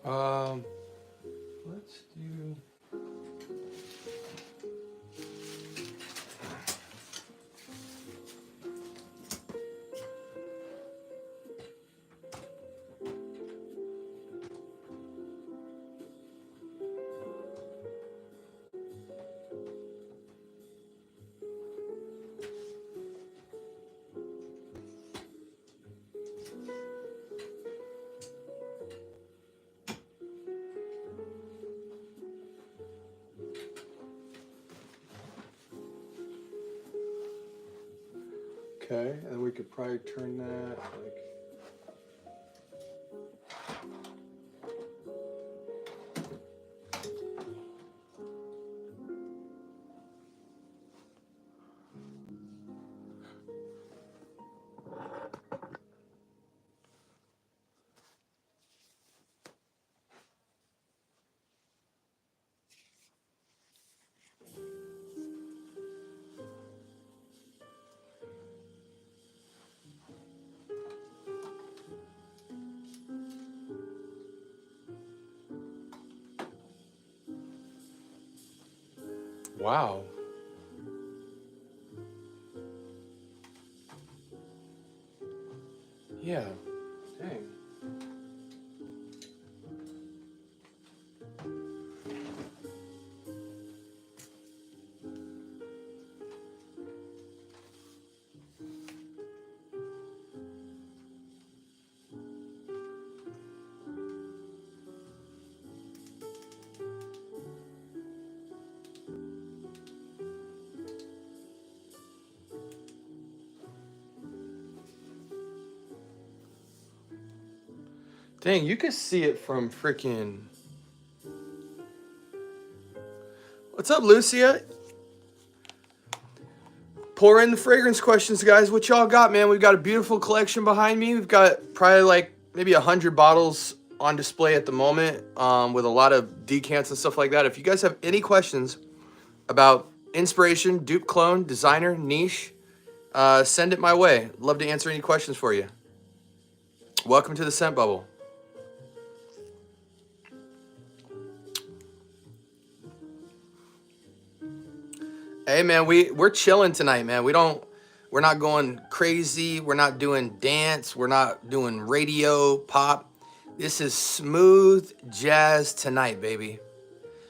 Um, let's do. Okay, and we could probably turn that like. Wow. Yeah. Dang. Dang, you could see it from freaking. What's up, Lucia? Pour in the fragrance questions, guys. What y'all got, man? We've got a beautiful collection behind me. We've got probably like maybe 100 bottles on display at the moment, with a lot of decants and stuff like that. If you guys have any questions about inspiration, dupe, clone, designer, niche, send it my way. Love to answer any questions for you. Welcome to the scent bubble. Hey man, we're chilling tonight, man. We're not going crazy. We're not doing dance. We're not doing radio pop. This is smooth jazz tonight, baby.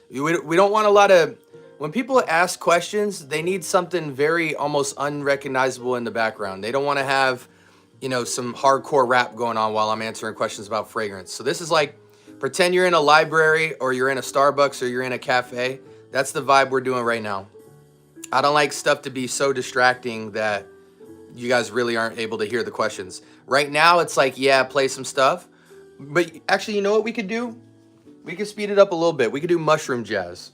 We don't want a lot of, when people ask questions, they need something very almost unrecognizable in the background. They don't want to have, some hardcore rap going on while I'm answering questions about fragrance. So this is like, pretend you're in a library or you're in a Starbucks or you're in a cafe. That's the vibe we're doing right now. I don't like stuff to be so distracting that you guys really aren't able to hear the questions. Right now, it's like, yeah, play some stuff. But actually, you know what we could do? We could speed it up a little bit. We could do mushroom jazz.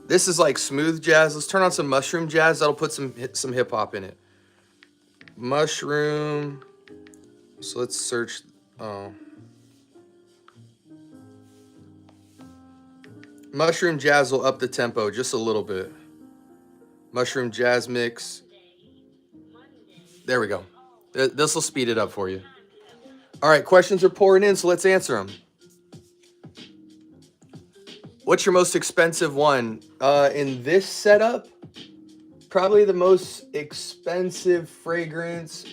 This is like smooth jazz. Let's turn on some mushroom jazz. That'll put some hip hop in it. Mushroom. So let's search. Oh. Mushroom jazz will up the tempo just a little bit. Mushroom jazz mix. There we go. This will speed it up for you. All right, questions are pouring in, so let's answer them. What's your most expensive one? In this setup, probably the most expensive fragrance.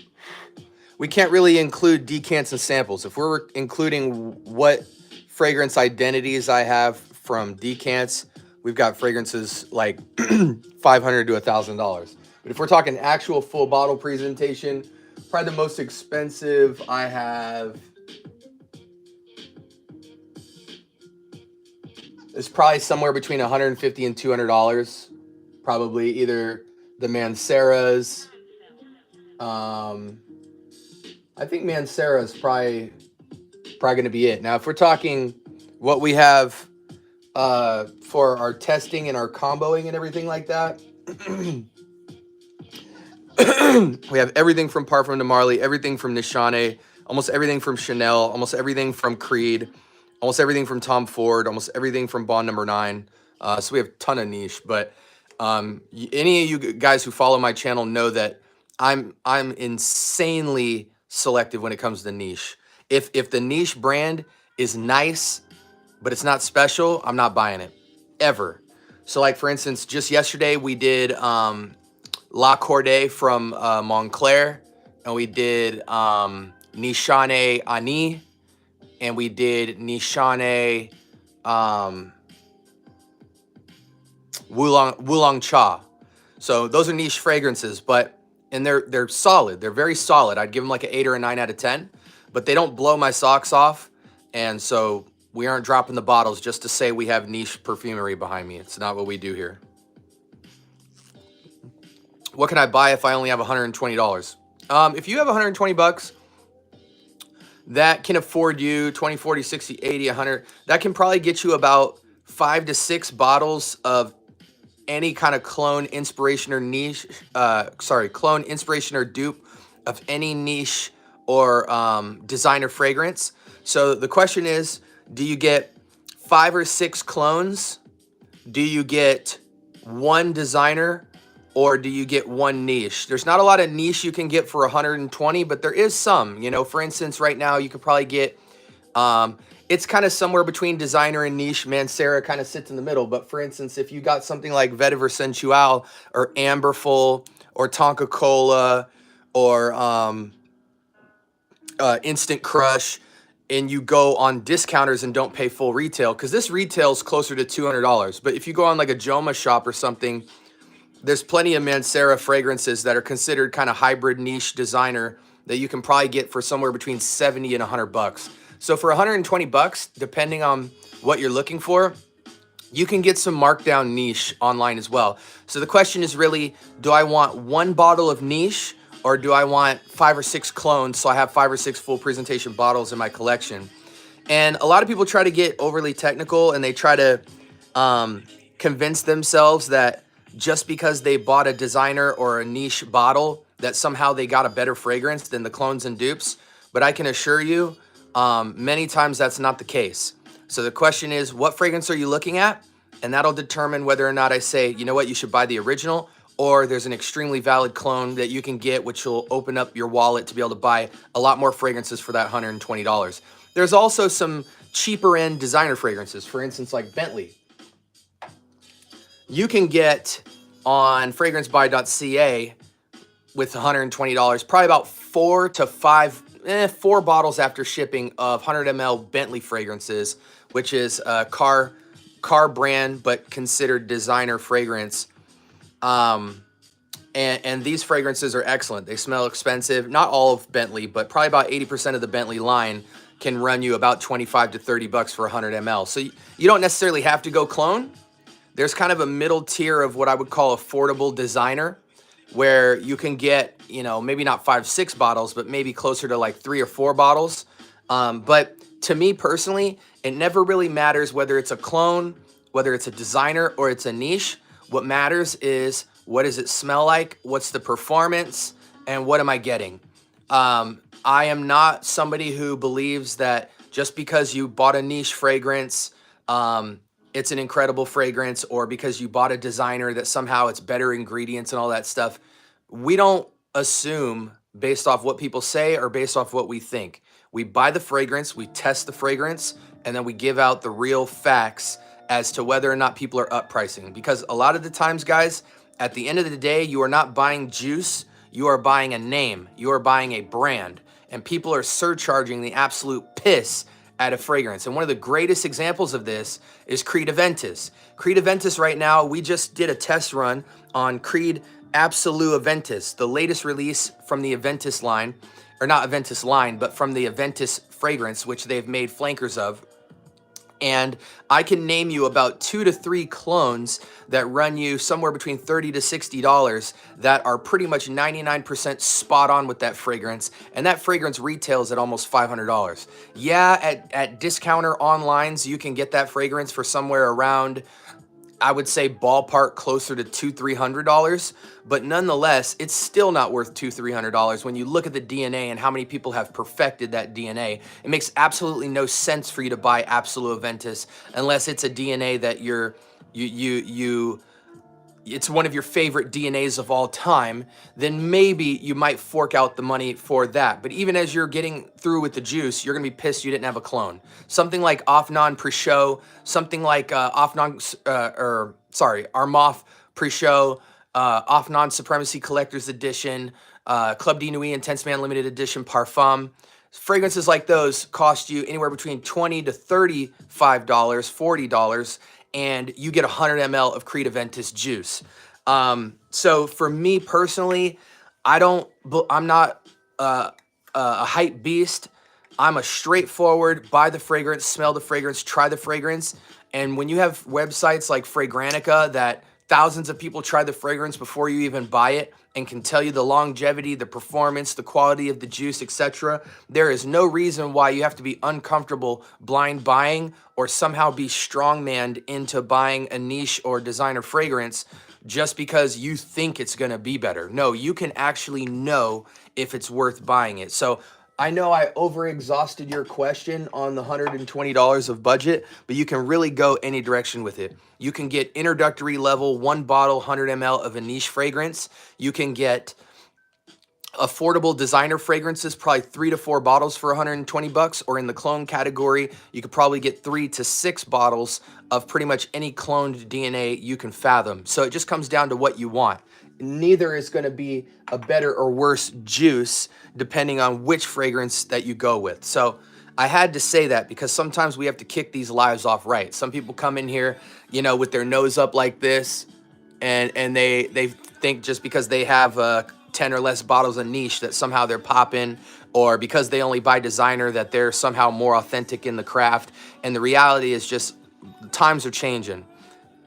We can't really include decants and samples. If we're including what fragrance identities I have from decants, we've got fragrances like $500 to $1,000. But if we're talking actual full bottle presentation, probably the most expensive I have is probably somewhere between $150 and $200. Probably either the Mancera's. I think Mancera is probably going to be it. Now, if we're talking what we have for our testing and our comboing and everything like that, we have everything from Parfum de Marly, everything from Nishane, almost everything from Chanel, almost everything from Creed, almost everything from Tom Ford, almost everything from Bond Number 9. So we have a ton of niche. But any of you guys who follow my channel know that I'm insanely selective when it comes to niche. If the niche brand is nice, but it's not special, I'm not buying it, ever. So like, for instance, just yesterday we did La Corday from Montclair, and we did Nishane Ani, and we did Nishane Wulong Cha. So those are niche fragrances, and they're solid. They're very solid. I'd give them like an 8 or a 9 out of 10, but they don't blow my socks off. And so we aren't dropping the bottles just to say we have niche perfumery behind me. It's not what we do here. What can I buy if I only have $120? If you have 120 bucks, that can afford you 20, 40, 60, 80, 100. That can probably get you about 5 to 6 bottles of any kind of clone, inspiration, or niche, clone, inspiration, or dupe of any niche or designer fragrance. So the question is, do you get 5 or 6 clones? Do you get 1 designer? Or do you get 1 niche? There's not a lot of niche you can get for 120, but there is some. You know, for instance, right now you could probably get, it's kind of somewhere between designer and niche. Mancera kind of sits in the middle. But for instance, if you got something like Vetiver Sensual or Amberful or Tonka Cola or Instant Crush, and you go on discounters and don't pay full retail, because this retails closer to $200. But if you go on like a Joma shop or something, there's plenty of Mancera fragrances that are considered kind of hybrid niche designer that you can probably get for somewhere between 70 and 100 bucks. So for 120 bucks, depending on what you're looking for, you can get some markdown niche online as well. So the question is really, do I want 1 bottle of niche, or do I want 5 or 6 clones so I have 5 or 6 full presentation bottles in my collection? And a lot of people try to get overly technical, and they try to convince themselves that just because they bought a designer or a niche bottle, that somehow they got a better fragrance than the clones and dupes. But I can assure you, many times that's not the case. So the question is, what fragrance are you looking at? And that'll determine whether or not I say, you know what, you should buy the original, or there's an extremely valid clone that you can get, which will open up your wallet to be able to buy a lot more fragrances for that $120. There's also some cheaper end designer fragrances, for instance, like Bentley. You can get on fragrancebuy.ca with $120, probably about 4 to 5, 4 bottles after shipping of 100 ml Bentley fragrances, which is a car brand, but considered designer fragrance. And these fragrances are excellent. They smell expensive. Not all of Bentley, but probably about 80% of the Bentley line can run you about 25 to 30 bucks for 100 ml. So you don't necessarily have to go clone. There's kind of a middle tier of what I would call affordable designer, where you can get, you know, maybe not 5, 6 bottles, but maybe closer to like 3 or 4 bottles. But to me personally, it never really matters whether it's a clone, whether it's a designer, or it's a niche. What matters is, what does it smell like? What's the performance? And what am I getting? I am not somebody who believes that just because you bought a niche fragrance, it's an incredible fragrance, or because you bought a designer that somehow it's better ingredients and all that stuff. We don't assume based off what people say or based off what we think. We buy the fragrance, we test the fragrance, and then we give out the real facts as to whether or not people are up pricing. Because a lot of the times, guys, at the end of the day, you are not buying juice, you are buying a name, you are buying a brand, and people are surcharging the absolute piss at a fragrance. And one of the greatest examples of this is Creed Aventus. Creed Aventus right now, we just did a test run on Creed Absolute Aventus, the latest release from the Aventus line, or not Aventus line, but from the Aventus fragrance, which they've made flankers of. And I can name you about 2 to 3 clones that run you somewhere between $30 to $60 that are pretty much 99% spot on with that fragrance. And that fragrance retails at almost $500. Yeah, at discounter onlines, you can get that fragrance for somewhere around, I would say ballpark closer to $200-300, but nonetheless, it's still not worth $200-300 when you look at the DNA and how many people have perfected that DNA. It makes absolutely no sense for you to buy Absolute Aventus unless it's a DNA that you it's one of your favorite DNAs of all time, then maybe you might fork out the money for that. But even as you're getting through with the juice, you're gonna be pissed you didn't have a clone. Something like Offnon Pre-Show, something like Armoff Pre-Show, Offnon Supremacy Collector's Edition, Club de Nuit Intense Man Limited Edition Parfum. Fragrances like those cost you anywhere between $20 to $35, $40, and you get 100 ml of Creed Aventus juice. So for me personally, I'm not a hype beast. I'm a straightforward, buy the fragrance, smell the fragrance, try the fragrance. And when you have websites like Fragrantica that thousands of people try the fragrance before you even buy it and can tell you the longevity, the performance, the quality of the juice, etc., there is no reason why you have to be uncomfortable blind buying or somehow be strongmanned into buying a niche or designer fragrance just because you think it's going to be better. No, you can actually know if it's worth buying it. So I know I over-exhausted your question on the $120 of budget, but you can really go any direction with it. You can get introductory level, 1 bottle, 100 ml of a niche fragrance. You can get affordable designer fragrances, probably 3 to 4 bottles for 120 bucks, or in the clone category, you could probably get 3 to 6 bottles of pretty much any cloned DNA you can fathom. So it just comes down to what you want. Neither is going to be a better or worse juice depending on which fragrance that you go with. So I had to say that because sometimes we have to kick these lives off right. Some people come in here, you know, with their nose up like this, and they think just because they have 10 or less bottles of niche that somehow they're popping, or because they only buy designer that they're somehow more authentic in the craft. And the reality is just times are changing.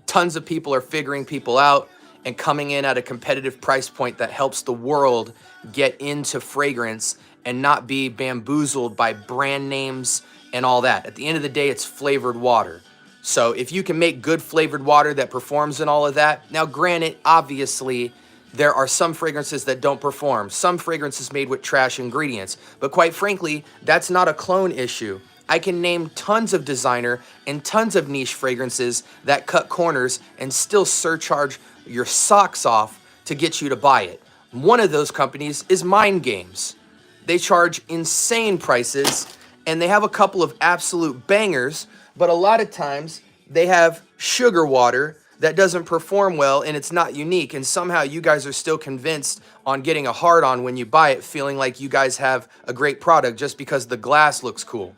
Tons of people are figuring people out and coming in at a competitive price point that helps the world get into fragrance and not be bamboozled by brand names and all that. At the end of the day, it's flavored water. So if you can make good flavored water that performs in all of that, now granted, obviously, there are some fragrances that don't perform, some fragrances made with trash ingredients, but quite frankly, that's not a clone issue. I can name tons of designer and tons of niche fragrances that cut corners and still surcharge your socks off to get you to buy it. One of those companies is Mind Games. They charge insane prices and they have a couple of absolute bangers, but a lot of times they have sugar water that doesn't perform well and it's not unique, and somehow you guys are still convinced on getting a hard on when you buy it, feeling like you guys have a great product just because the glass looks cool.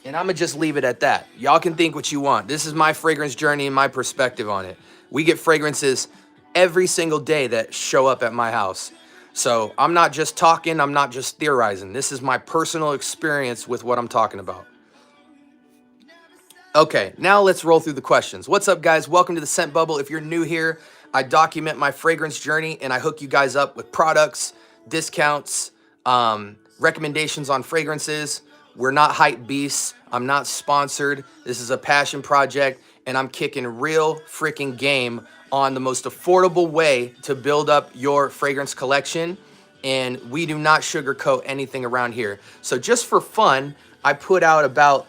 And I'm gonna just leave it at that. Y'all can think what you want. This is my fragrance journey and my perspective on it. We get fragrances every single day that show up at my house. So I'm not just talking, I'm not just theorizing. This is my personal experience with what I'm talking about. Okay, now let's roll through the questions. What's up, guys? Welcome to the Scent Bubble. If you're new here, I document my fragrance journey and I hook you guys up with products, discounts, recommendations on fragrances. We're not hype beasts. I'm not sponsored. This is a passion project, and I'm kicking real freaking game on the most affordable way to build up your fragrance collection. And we do not sugarcoat anything around here. So just for fun, I put out about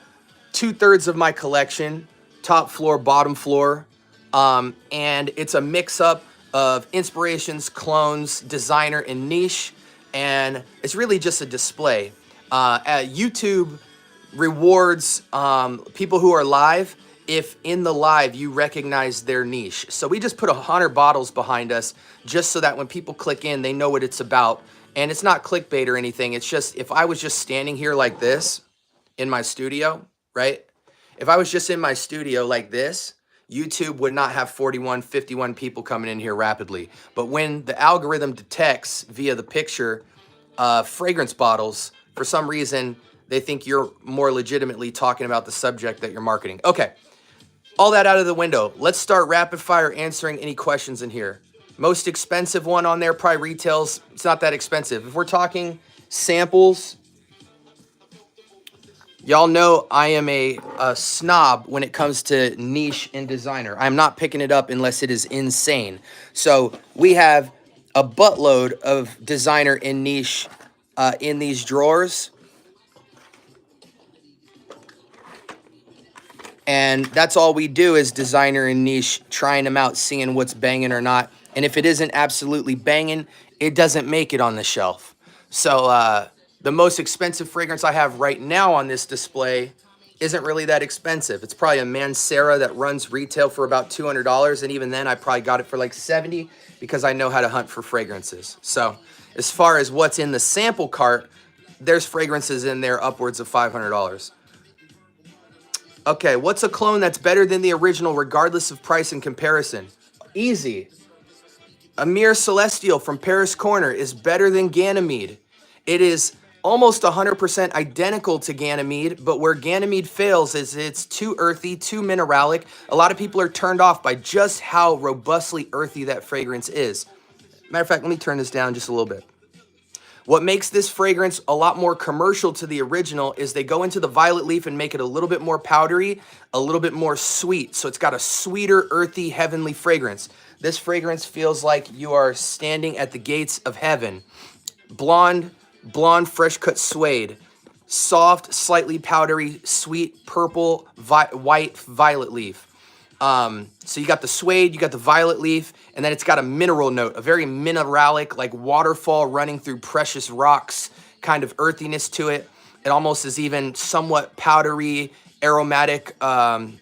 2/3 of my collection, top floor, bottom floor. And it's a mix up of inspirations, clones, designer, and niche. And it's really just a display. YouTube rewards people who are live if in the live you recognize their niche. So we just put 100 bottles behind us just so that when people click in, they know what it's about. And it's not clickbait or anything. It's just, if I was just standing here like this in my studio, right? If I was just in my studio like this, YouTube would not have 41, 51 people coming in here rapidly. But when the algorithm detects via the picture fragrance bottles, for some reason, they think you're more legitimately talking about the subject that you're marketing. Okay, all that out of the window. Let's start rapid fire answering any questions in here. Most expensive one on there probably retails. It's not that expensive. If we're talking samples, y'all know I am a snob when it comes to niche and designer. I'm not picking it up unless it is insane. So we have a buttload of designer and niche in these drawers. And that's all we do is designer and niche, trying them out, seeing what's banging or not. And if it isn't absolutely banging, it doesn't make it on the shelf. So the most expensive fragrance I have right now on this display isn't really that expensive. It's probably a Mancera that runs retail for about $200. And even then, I probably got it for like 70 because I know how to hunt for fragrances. So as far as what's in the sample cart, there's fragrances in there upwards of $500. Okay, what's a clone that's better than the original regardless of price and comparison? Easy. Amir Celestial from Paris Corner is better than Ganymede. It is almost 100% identical to Ganymede, but where Ganymede fails is it's too earthy, too mineralic. A lot of people are turned off by just how robustly earthy that fragrance is. Matter of fact, let me turn this down just a little bit. What makes this fragrance a lot more commercial to the original is they go into the violet leaf and make it a little bit more powdery, a little bit more sweet. So it's got a sweeter, earthy, heavenly fragrance. This fragrance feels like you are standing at the gates of heaven. Blonde, fresh cut suede. Soft, slightly powdery, sweet, purple, white, violet leaf. So you got the suede, you got the violet leaf, and then it's got a mineral note, a very mineralic, like waterfall running through precious rocks kind of earthiness to it. It almost is even somewhat powdery, aromatic, waterfally.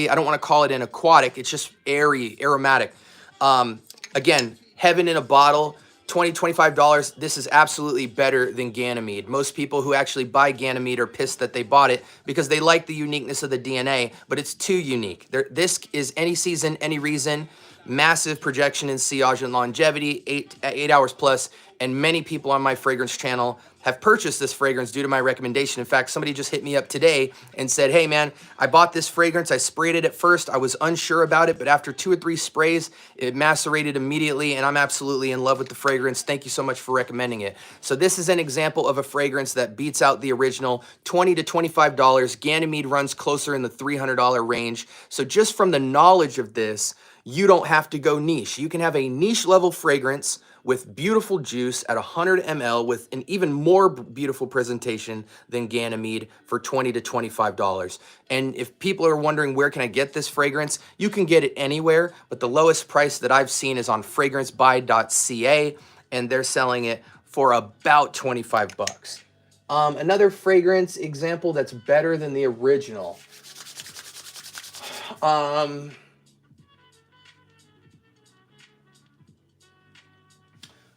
I don't want to call it an aquatic. It's just airy, aromatic. Again, heaven in a bottle. $20, $25, this is absolutely better than Ganymede. Most people who actually buy Ganymede are pissed that they bought it because they like the uniqueness of the DNA, but it's too unique. This is any season, any reason, massive projection in sillage and longevity, 8 hours plus, and many people on my fragrance channel have purchased this fragrance due to my recommendation. In fact, somebody just hit me up today and said, hey man, I bought this fragrance. I sprayed it at first. I was unsure about it, but after 2 or 3 sprays, it macerated immediately and I'm absolutely in love with the fragrance. Thank you so much for recommending it. So this is an example of a fragrance that beats out the original, $20 to $25. Ganymede runs closer in the $300 range. So just from the knowledge of this, you don't have to go niche. You can have a niche level fragrance with beautiful juice at 100 ml with an even more beautiful presentation than Ganymede for $20 to $25. And if people are wondering where can I get this fragrance, you can get it anywhere, but the lowest price that I've seen is on fragrancebuy.ca and they're selling it for about 25 bucks. Another fragrance example that's better than the original.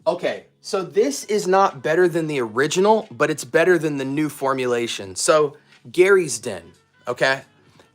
Okay, so this is not better than the original, but it's better than the new formulation. So Gary's Den, okay?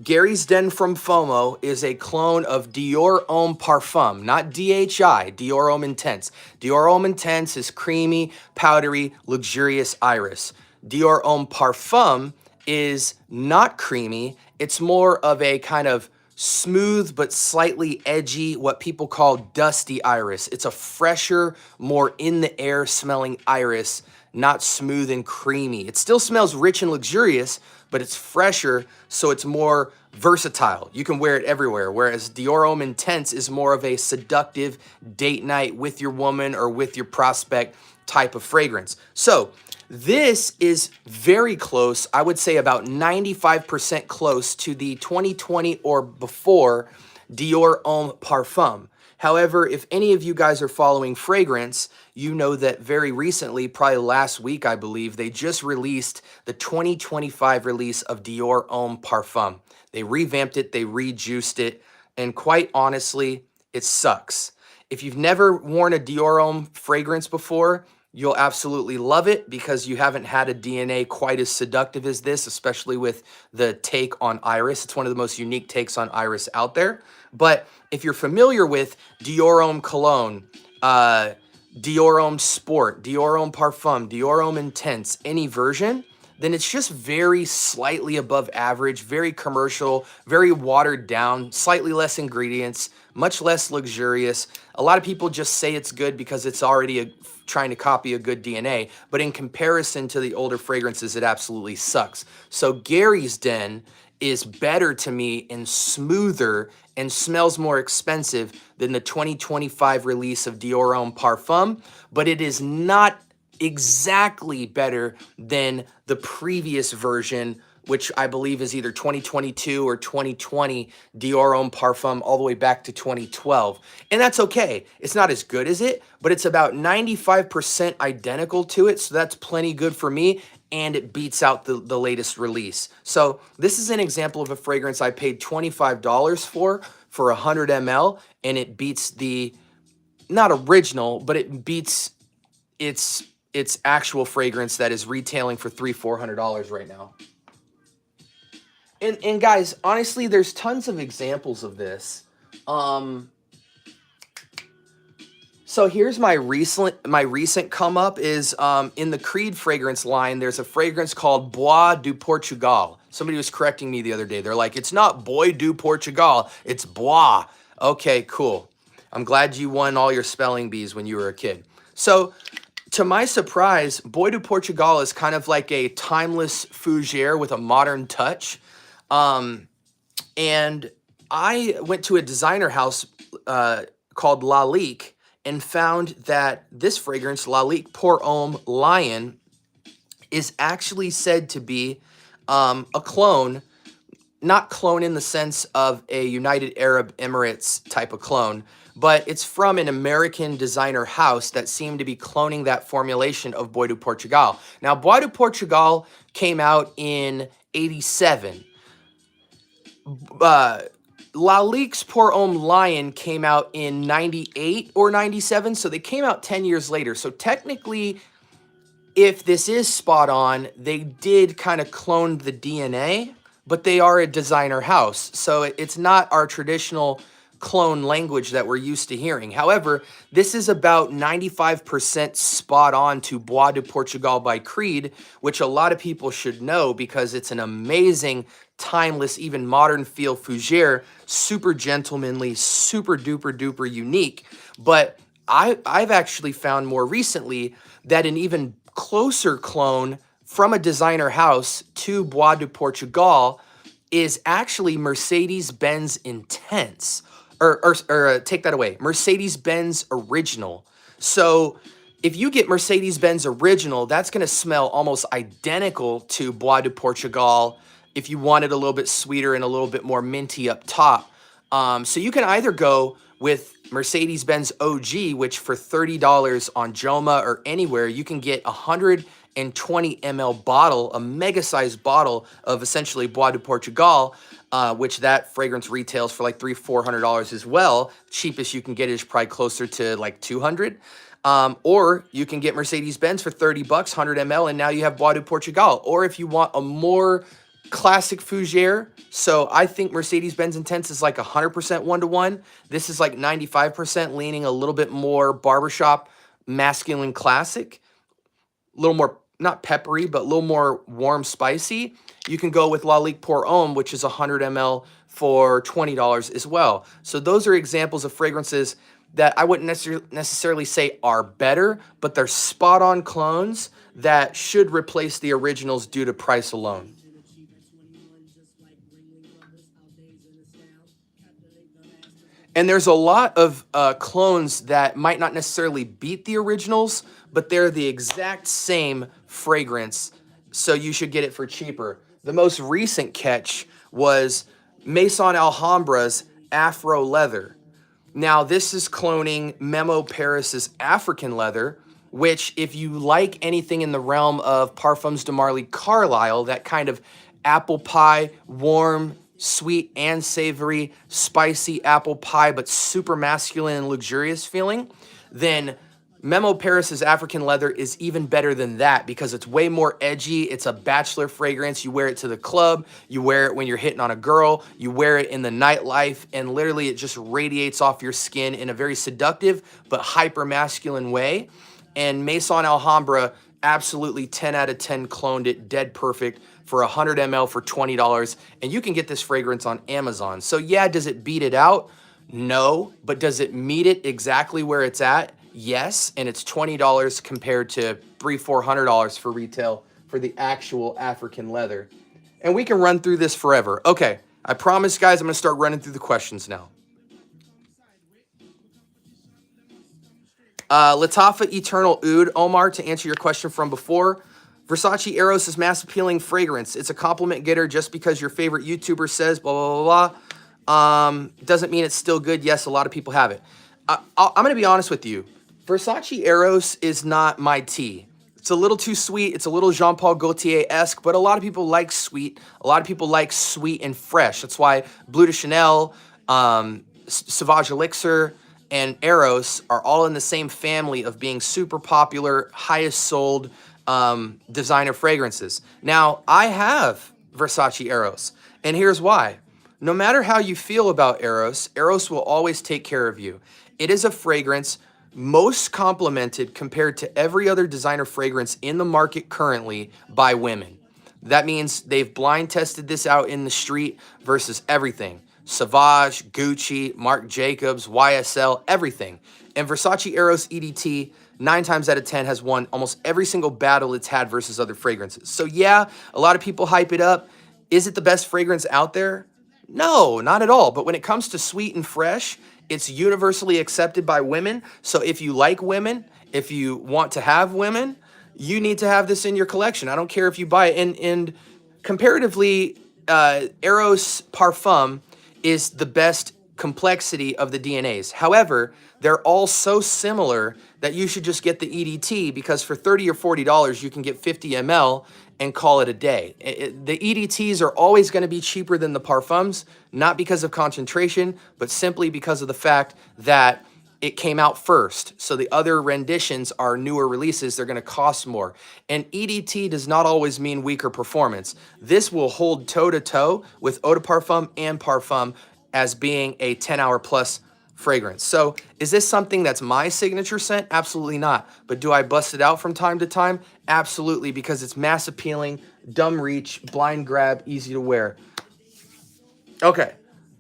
Gary's Den from FOMO is a clone of Dior Homme Parfum, not DHI, Dior Homme Intense. Dior Homme Intense is creamy, powdery, luxurious iris. Dior Homme Parfum is not creamy. It's more of a kind of smooth but slightly edgy, what people call dusty iris. It's a fresher, more in the air smelling iris, not smooth and creamy. It still smells rich and luxurious, but it's fresher, so it's more versatile. You can wear it everywhere, whereas Dior Homme Intense is more of a seductive date night with your woman or with your prospect type of fragrance. So this is very close, I would say about 95% close to the 2020 or before Dior Homme Parfum. However, if any of you guys are following fragrance, you know that very recently, probably last week, I believe, they just released the 2025 release of Dior Homme Parfum. They revamped it, they rejuiced it, and quite honestly, it sucks. If you've never worn a Dior Homme fragrance before, you'll absolutely love it because you haven't had a DNA quite as seductive as this, especially with the take on iris. It's one of the most unique takes on iris out there. But if you're familiar with Dior Homme Cologne, Dior Homme Sport, Dior Homme Parfum, Dior Homme Intense, any version, then it's just very slightly above average, very commercial, very watered down, slightly less ingredients, much less luxurious. A lot of people just say it's good because it's already trying to copy a good DNA, but in comparison to the older fragrances, it absolutely sucks. So Gary's Den is better to me and smoother and smells more expensive than the 2025 release of Dior Homme Parfum, but it is not exactly better than the previous version which I believe is either 2022 or 2020 Dior Homme Parfum all the way back to 2012. And that's okay. It's not as good as it, but it's about 95% identical to it. So that's plenty good for me. And it beats out the latest release. So this is an example of a fragrance I paid $25 for 100 ml. And it beats the, not original, but it beats its actual fragrance that is retailing for $300-400 right now. And guys, honestly, there's tons of examples of this. So here's my recent come up is in the Creed fragrance line. There's a fragrance called Bois du Portugal. Somebody was correcting me the other day. They're like, it's not Bois du Portugal, it's Bois. Okay, cool. I'm glad you won all your spelling bees when you were a kid. So to my surprise, Bois du Portugal is kind of like a timeless fougere with a modern touch. And I went to a designer house called Lalique and found that this fragrance, Lalique Pour Homme Lion, is actually said to be a clone, not clone in the sense of a United Arab Emirates type of clone, but it's from an American designer house that seemed to be cloning that formulation of Bois du Portugal. Now, Bois du Portugal came out in '87. Lalique's Pour Homme Lion came out in '98 or '97, so they came out 10 years later. So technically, if this is spot on, they did kind of clone the DNA, but they are a designer house. So it's not our traditional clone language that we're used to hearing. However, this is about 95% spot on to Bois de Portugal by Creed, which a lot of people should know because it's an amazing, timeless, even modern feel fougere, super gentlemanly, super duper duper unique. But I've actually found more recently that an even closer clone from a designer house to Bois de Portugal is actually Mercedes-Benz Intense. Or take that away, Mercedes-Benz Original. So if you get Mercedes-Benz Original, that's going to smell almost identical to Bois de Portugal if you want it a little bit sweeter and a little bit more minty up top. So you can either go with Mercedes-Benz OG, which for $30 on Joma or anywhere, you can get 120 ml bottle, a mega-sized bottle of essentially Bois de Portugal, which that fragrance retails for like $300-400 as well. Cheapest you can get is probably closer to like $200. Or you can get Mercedes-Benz for $30, 100 ml, and now you have Bois de Portugal. Or if you want a more classic fougere, so I think Mercedes-Benz Intense is like 100% 1-to-1. This is like 95%, leaning a little bit more barbershop, masculine classic. A little more, not peppery, but a little more warm, spicy. You can go with Lalique Pour Homme, which is 100 ml for $20 as well. So those are examples of fragrances that I wouldn't necessarily say are better, but they're spot-on clones that should replace the originals due to price alone. And there's a lot of clones that might not necessarily beat the originals, but they're the exact same fragrance, so you should get it for cheaper. The most recent catch was Maison Alhambra's Afro Leather. Now, this is cloning Memo Paris's African Leather, which if you like anything in the realm of Parfums de Marly Carlisle, that kind of apple pie, warm, sweet and savory, spicy apple pie, but super masculine and luxurious feeling, then Memo Paris's African Leather is even better than that because it's way more edgy. It's a bachelor fragrance. You wear it to the club. You wear it when you're hitting on a girl. You wear it in the nightlife, and literally it just radiates off your skin in a very seductive but hyper masculine way. And Maison Alhambra absolutely 10 out of 10 cloned it dead perfect for 100 ml for $20. And you can get this fragrance on Amazon. So yeah, does it beat it out? No. But does it meet it exactly where it's at? Yes. And it's $20 compared to $300-400 for retail for the actual African leather. And we can run through this forever. Okay, I promise, guys, I'm going to start running through the questions now. Latafa Eternal Oud, Omar, to answer your question from before. Versace Eros is mass appealing fragrance. It's a compliment getter just because your favorite YouTuber says blah, blah, blah, blah. Doesn't mean it's still good. Yes, a lot of people have it. I'm going to be honest with you. Versace Eros is not my tea. It's a little too sweet. It's a little Jean-Paul Gaultier-esque, but a lot of people like sweet. A lot of people like sweet and fresh. That's why Bleu de Chanel, Sauvage Elixir, and Eros are all in the same family of being super popular, highest sold designer fragrances. Now, I have Versace Eros, and here's why. No matter how you feel about Eros, Eros will always take care of you. It is a fragrance most complimented compared to every other designer fragrance in the market currently by women. That means they've blind tested this out in the street versus everything. Sauvage, Gucci, Marc Jacobs, YSL, everything. And Versace Eros EDT, 9 times out of 10, has won almost every single battle it's had versus other fragrances. So yeah, a lot of people hype it up. Is it the best fragrance out there? No, not at all. But when it comes to sweet and fresh, it's universally accepted by women. So if you like women, if you want to have women, you need to have this in your collection. I don't care if you buy it. And comparatively, Eros Parfum is the best complexity of the DNAs. However, they're all so similar that you should just get the EDT, because for $30 or $40, you can get 50 ml and call it a day. The EDTs are always going to be cheaper than the parfums, not because of concentration, but simply because of the fact that it came out first. So the other renditions are newer releases. They're going to cost more. And EDT does not always mean weaker performance. This will hold toe-to-toe with Eau de Parfum and Parfum as being a 10-hour plus fragrance. So is this something that's my signature scent? Absolutely not. But do I bust it out from time to time? Absolutely, because it's mass appealing, dumb reach, blind grab, easy to wear. Okay.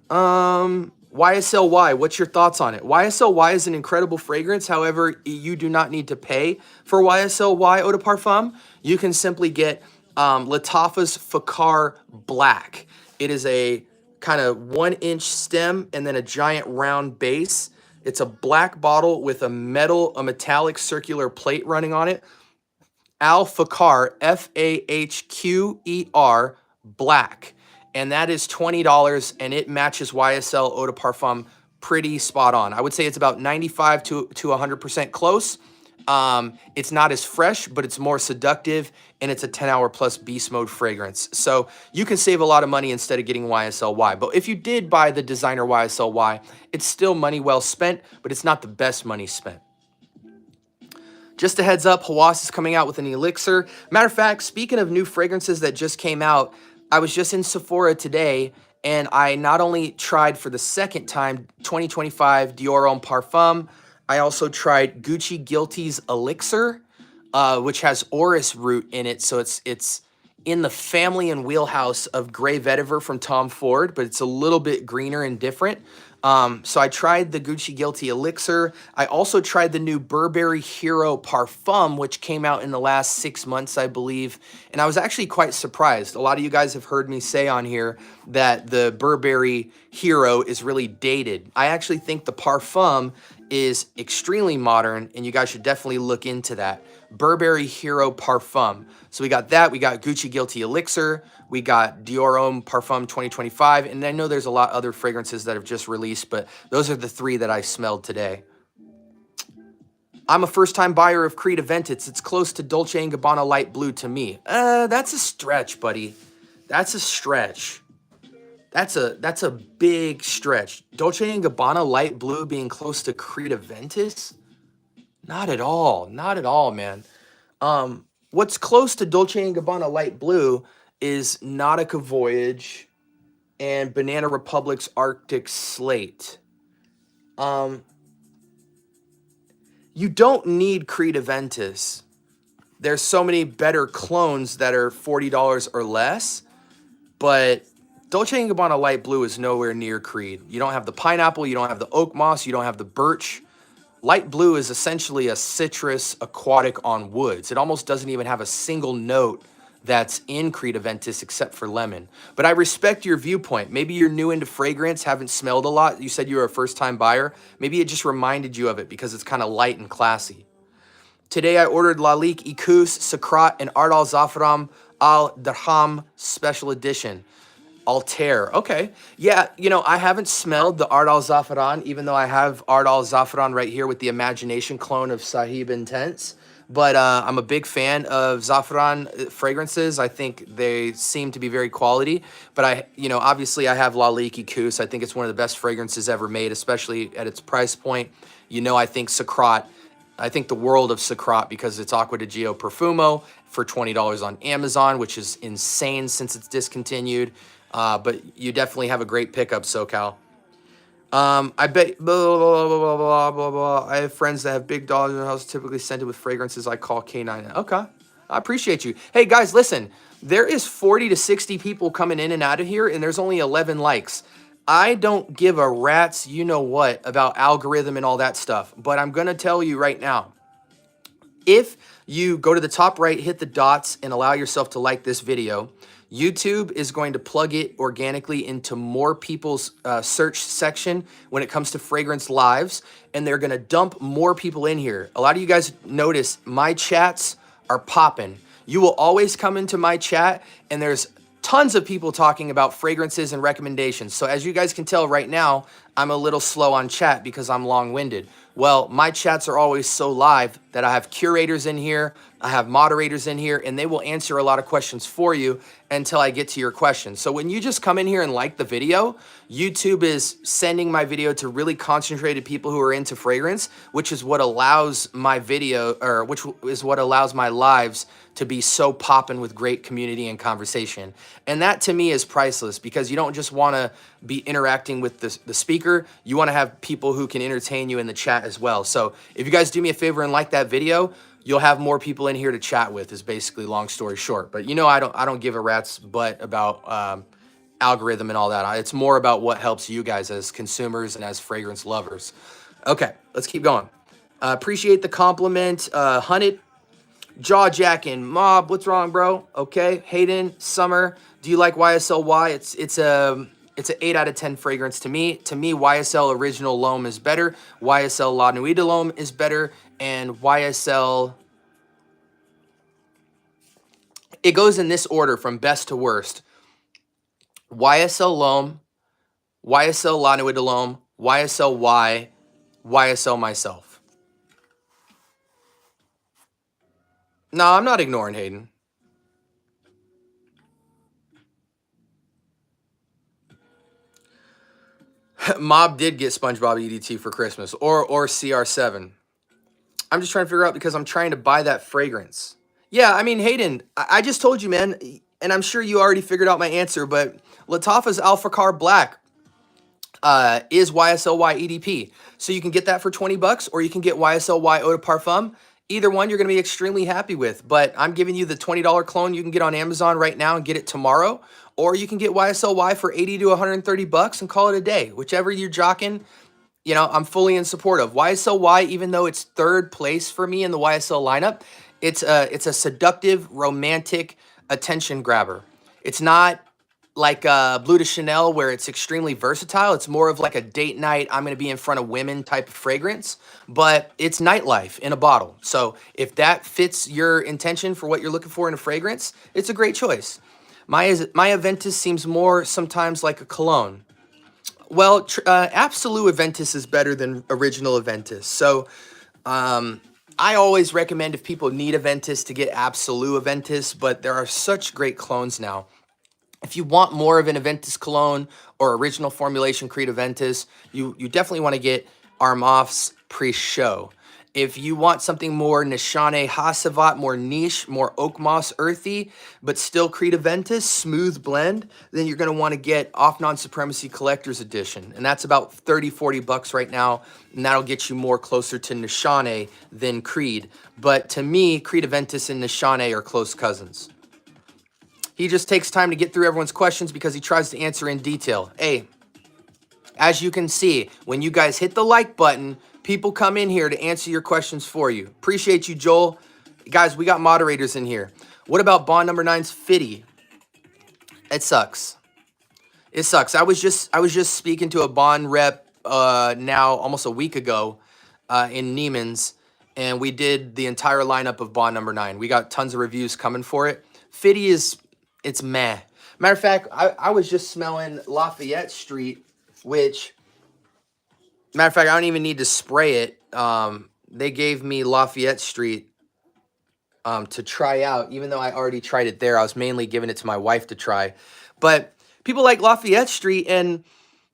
YSLY, what's your thoughts on it? YSLY is an incredible fragrance. However, you do not need to pay for YSLY Eau de Parfum. You can simply get Lattafa's Fakar Black. It is a kind of 1-inch stem and then a giant round base. It's a black bottle with a metallic circular plate running on it. Al Fakar, Fahqer, black. And that is $20, and it matches YSL Eau de Parfum pretty spot on. I would say it's about 95 to 100% close. It's not as fresh, but it's more seductive, and it's a 10-hour plus beast mode fragrance. So you can save a lot of money instead of getting YSLY. But if you did buy the designer YSLY, it's still money well spent, but it's not the best money spent. Just a heads up, Hawass is coming out with an elixir. Matter of fact, speaking of new fragrances that just came out, I was just in Sephora today, and I not only tried for the second time 2025 Dior Homme Parfum, I also tried Gucci Guilty's Elixir, which has orris root in it. So it's in the family and wheelhouse of Grey Vetiver from Tom Ford, but it's a little bit greener and different. So I tried the Gucci Guilty Elixir. I also tried the new Burberry Hero Parfum, which came out in the last 6 months, I believe. And I was actually quite surprised. A lot of you guys have heard me say on here that the Burberry Hero is really dated. I actually think the Parfum is extremely modern, and you guys should definitely look into that. Burberry Hero Parfum. So we got that. We got Gucci Guilty Elixir. We got Dior Homme Parfum 2025. And I know there's a lot other fragrances that have just released, but those are the 3 that I smelled today. I'm a first-time buyer of Creed Aventus. It's close to Dolce & Gabbana Light Blue to me. That's a stretch, buddy. That's a stretch. That's a big stretch. Dolce & Gabbana Light Blue being close to Creed Aventus? Not at all. Not at all, man. What's close to Dolce & Gabbana Light Blue is Nautica Voyage and Banana Republic's Arctic Slate. You don't need Creed Aventus. There's so many better clones that are $40 or less, but Dolce & Gabbana Light Blue is nowhere near Creed. You don't have the pineapple, you don't have the oak moss, you don't have the birch. Light blue is essentially a citrus aquatic on woods. It almost doesn't even have a single note that's in Creed Aventus except for lemon. But I respect your viewpoint. Maybe you're new into fragrance, haven't smelled a lot. You said you were a first-time buyer. Maybe it just reminded you of it because it's kind of light and classy. Today I ordered Lalik Ikus, Sakrat, and Ard al Zafram al Darham Special Edition. Altair. Okay. Yeah, you know, I haven't smelled the Ard al Zafran, even though I have Ard al Zafran right here with the Imagination clone of Sahib Intense. But I'm a big fan of Zafran fragrances. I think they seem to be very quality. But obviously I have Lalik Ikus. I think it's one of the best fragrances ever made, especially at its price point. You know, I think Sakrat. I think the world of Sakrat because it's Acqua di Gio Profumo for $20 on Amazon, which is insane since it's discontinued. But you definitely have a great pickup, SoCal. I bet blah, blah, blah, blah, blah, blah. I have friends that have big dogs in their house, typically scented with fragrances I call K9. Okay, I appreciate you. Hey guys, listen, there is 40 to 60 people coming in and out of here, and there's only 11 likes. I don't give a rat's you know what about algorithm and all that stuff, but I'm gonna tell you right now, if you go to the top right, hit the dots, and allow yourself to like this video, YouTube is going to plug it organically into more people's search section when it comes to fragrance lives, and they're going to dump more people in here. A lot of you guys notice my chats are popping. You will always come into my chat, and there's tons of people talking about fragrances and recommendations. So as you guys can tell right now, I'm a little slow on chat because I'm long-winded. Well, my chats are always so live that I have curators in here, I have moderators in here, and they will answer a lot of questions for you until I get to your questions. So when you just come in here and like the video, YouTube is sending my video to really concentrated people who are into fragrance, which is what allows my video, or which is what allows my lives to be so poppin' with great community and conversation. And that to me is priceless because you don't just want to be interacting with the speaker, you want to have people who can entertain you in the chat as well. So if you guys do me a favor and like that video, you'll have more people in here to chat with, is basically long story short. But you know, I don't give a rat's butt about algorithm and all that. It's more about what helps you guys as consumers and as fragrance lovers. Okay, let's keep going. Appreciate the compliment. Hunted, jaw jacking, Mob, what's wrong, bro? Okay, Hayden, Summer, do you like YSL-Y? It's an 8 out of 10 fragrance to me. To me, YSL Original L'Homme is better. YSL La Nuit de L'Homme is better. And YSL, it goes in this order from best to worst. YSL L'Homme, YSL La Nuit de L'Homme, YSL Y, YSL Myself. No, I'm not ignoring Hayden. Mob did get SpongeBob EDT for Christmas, or CR7. I'm just trying to figure out because I'm trying to buy that fragrance. Yeah, I mean, Hayden, I just told you, man, and I'm sure you already figured out my answer, but Lattafa's Alpha Car Black is YSL-Y EDP. So you can get that for 20 bucks, or you can get YSL-Y Eau de Parfum. Either one you're going to be extremely happy with, but I'm giving you the $20 clone you can get on Amazon right now and get it tomorrow, or you can get YSL-Y for 80 to 130 bucks and call it a day. Whichever you're jocking, you know, I'm fully in support of. YSL-Y, even though it's third place for me in the YSL lineup, it's a seductive, romantic attention grabber. It's not like Bleu de Chanel where it's extremely versatile. It's more of like a date night, I'm going to be in front of women type of fragrance, but it's nightlife in a bottle. So if that fits your intention for what you're looking for in a fragrance, it's a great choice. My Aventus seems more sometimes like a cologne. Well, Absolute Aventus is better than Original Aventus. So I always recommend if people need Aventus to get Absolute Aventus, but there are such great clones now. If you want more of an Aventus cologne or original formulation Creed Aventus, you definitely want to get Armaf's Pre-Show. If you want something more Nishane Hasavat, more niche, more oak moss earthy, but still Creed Aventus, smooth blend, then you're going to want to get Off Non-Supremacy Collector's Edition. And that's about 30, 40 bucks right now. And that'll get you more closer to Nishane than Creed. But to me, Creed Aventus and Nishane are close cousins. He just takes time to get through everyone's questions because he tries to answer in detail. Hey, as you can see, when you guys hit the like button, people come in here to answer your questions for you. Appreciate you, Joel. Guys, we got moderators in here. What about Bond number 9's Fitty? It sucks. It sucks. I was just speaking to a Bond rep now almost a week ago in Neiman's, and we did the entire lineup of Bond number 9. We got tons of reviews coming for it. Fitty it's meh. Matter of fact, I was just smelling Lafayette Street, which, matter of fact, I don't even need to spray it. They gave me Lafayette Street to try out, even though I already tried it there. I was mainly giving it to my wife to try. But people like Lafayette Street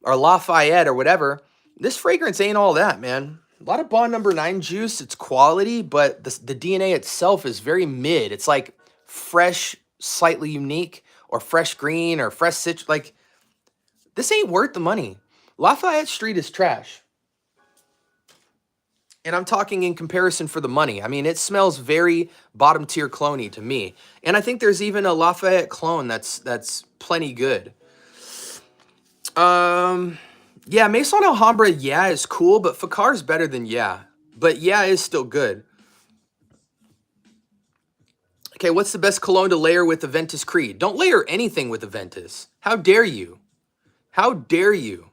or Lafayette or whatever, this fragrance ain't all that, man. A lot of Bond number 9 juice, it's quality, but the DNA itself is very mid. It's like fresh, slightly unique, or fresh green, or fresh citrus. Like, this ain't worth the money. Lafayette Street is trash. And I'm talking in comparison for the money. I mean, it smells very bottom tier clone-y to me. And I think there's even a Lafayette clone that's plenty good. Yeah, Maison Alhambra, yeah, is cool, but Fakar is better than yeah. But yeah is still good. Okay, what's the best cologne to layer with Aventus Creed? Don't layer anything with Aventus. How dare you? How dare you?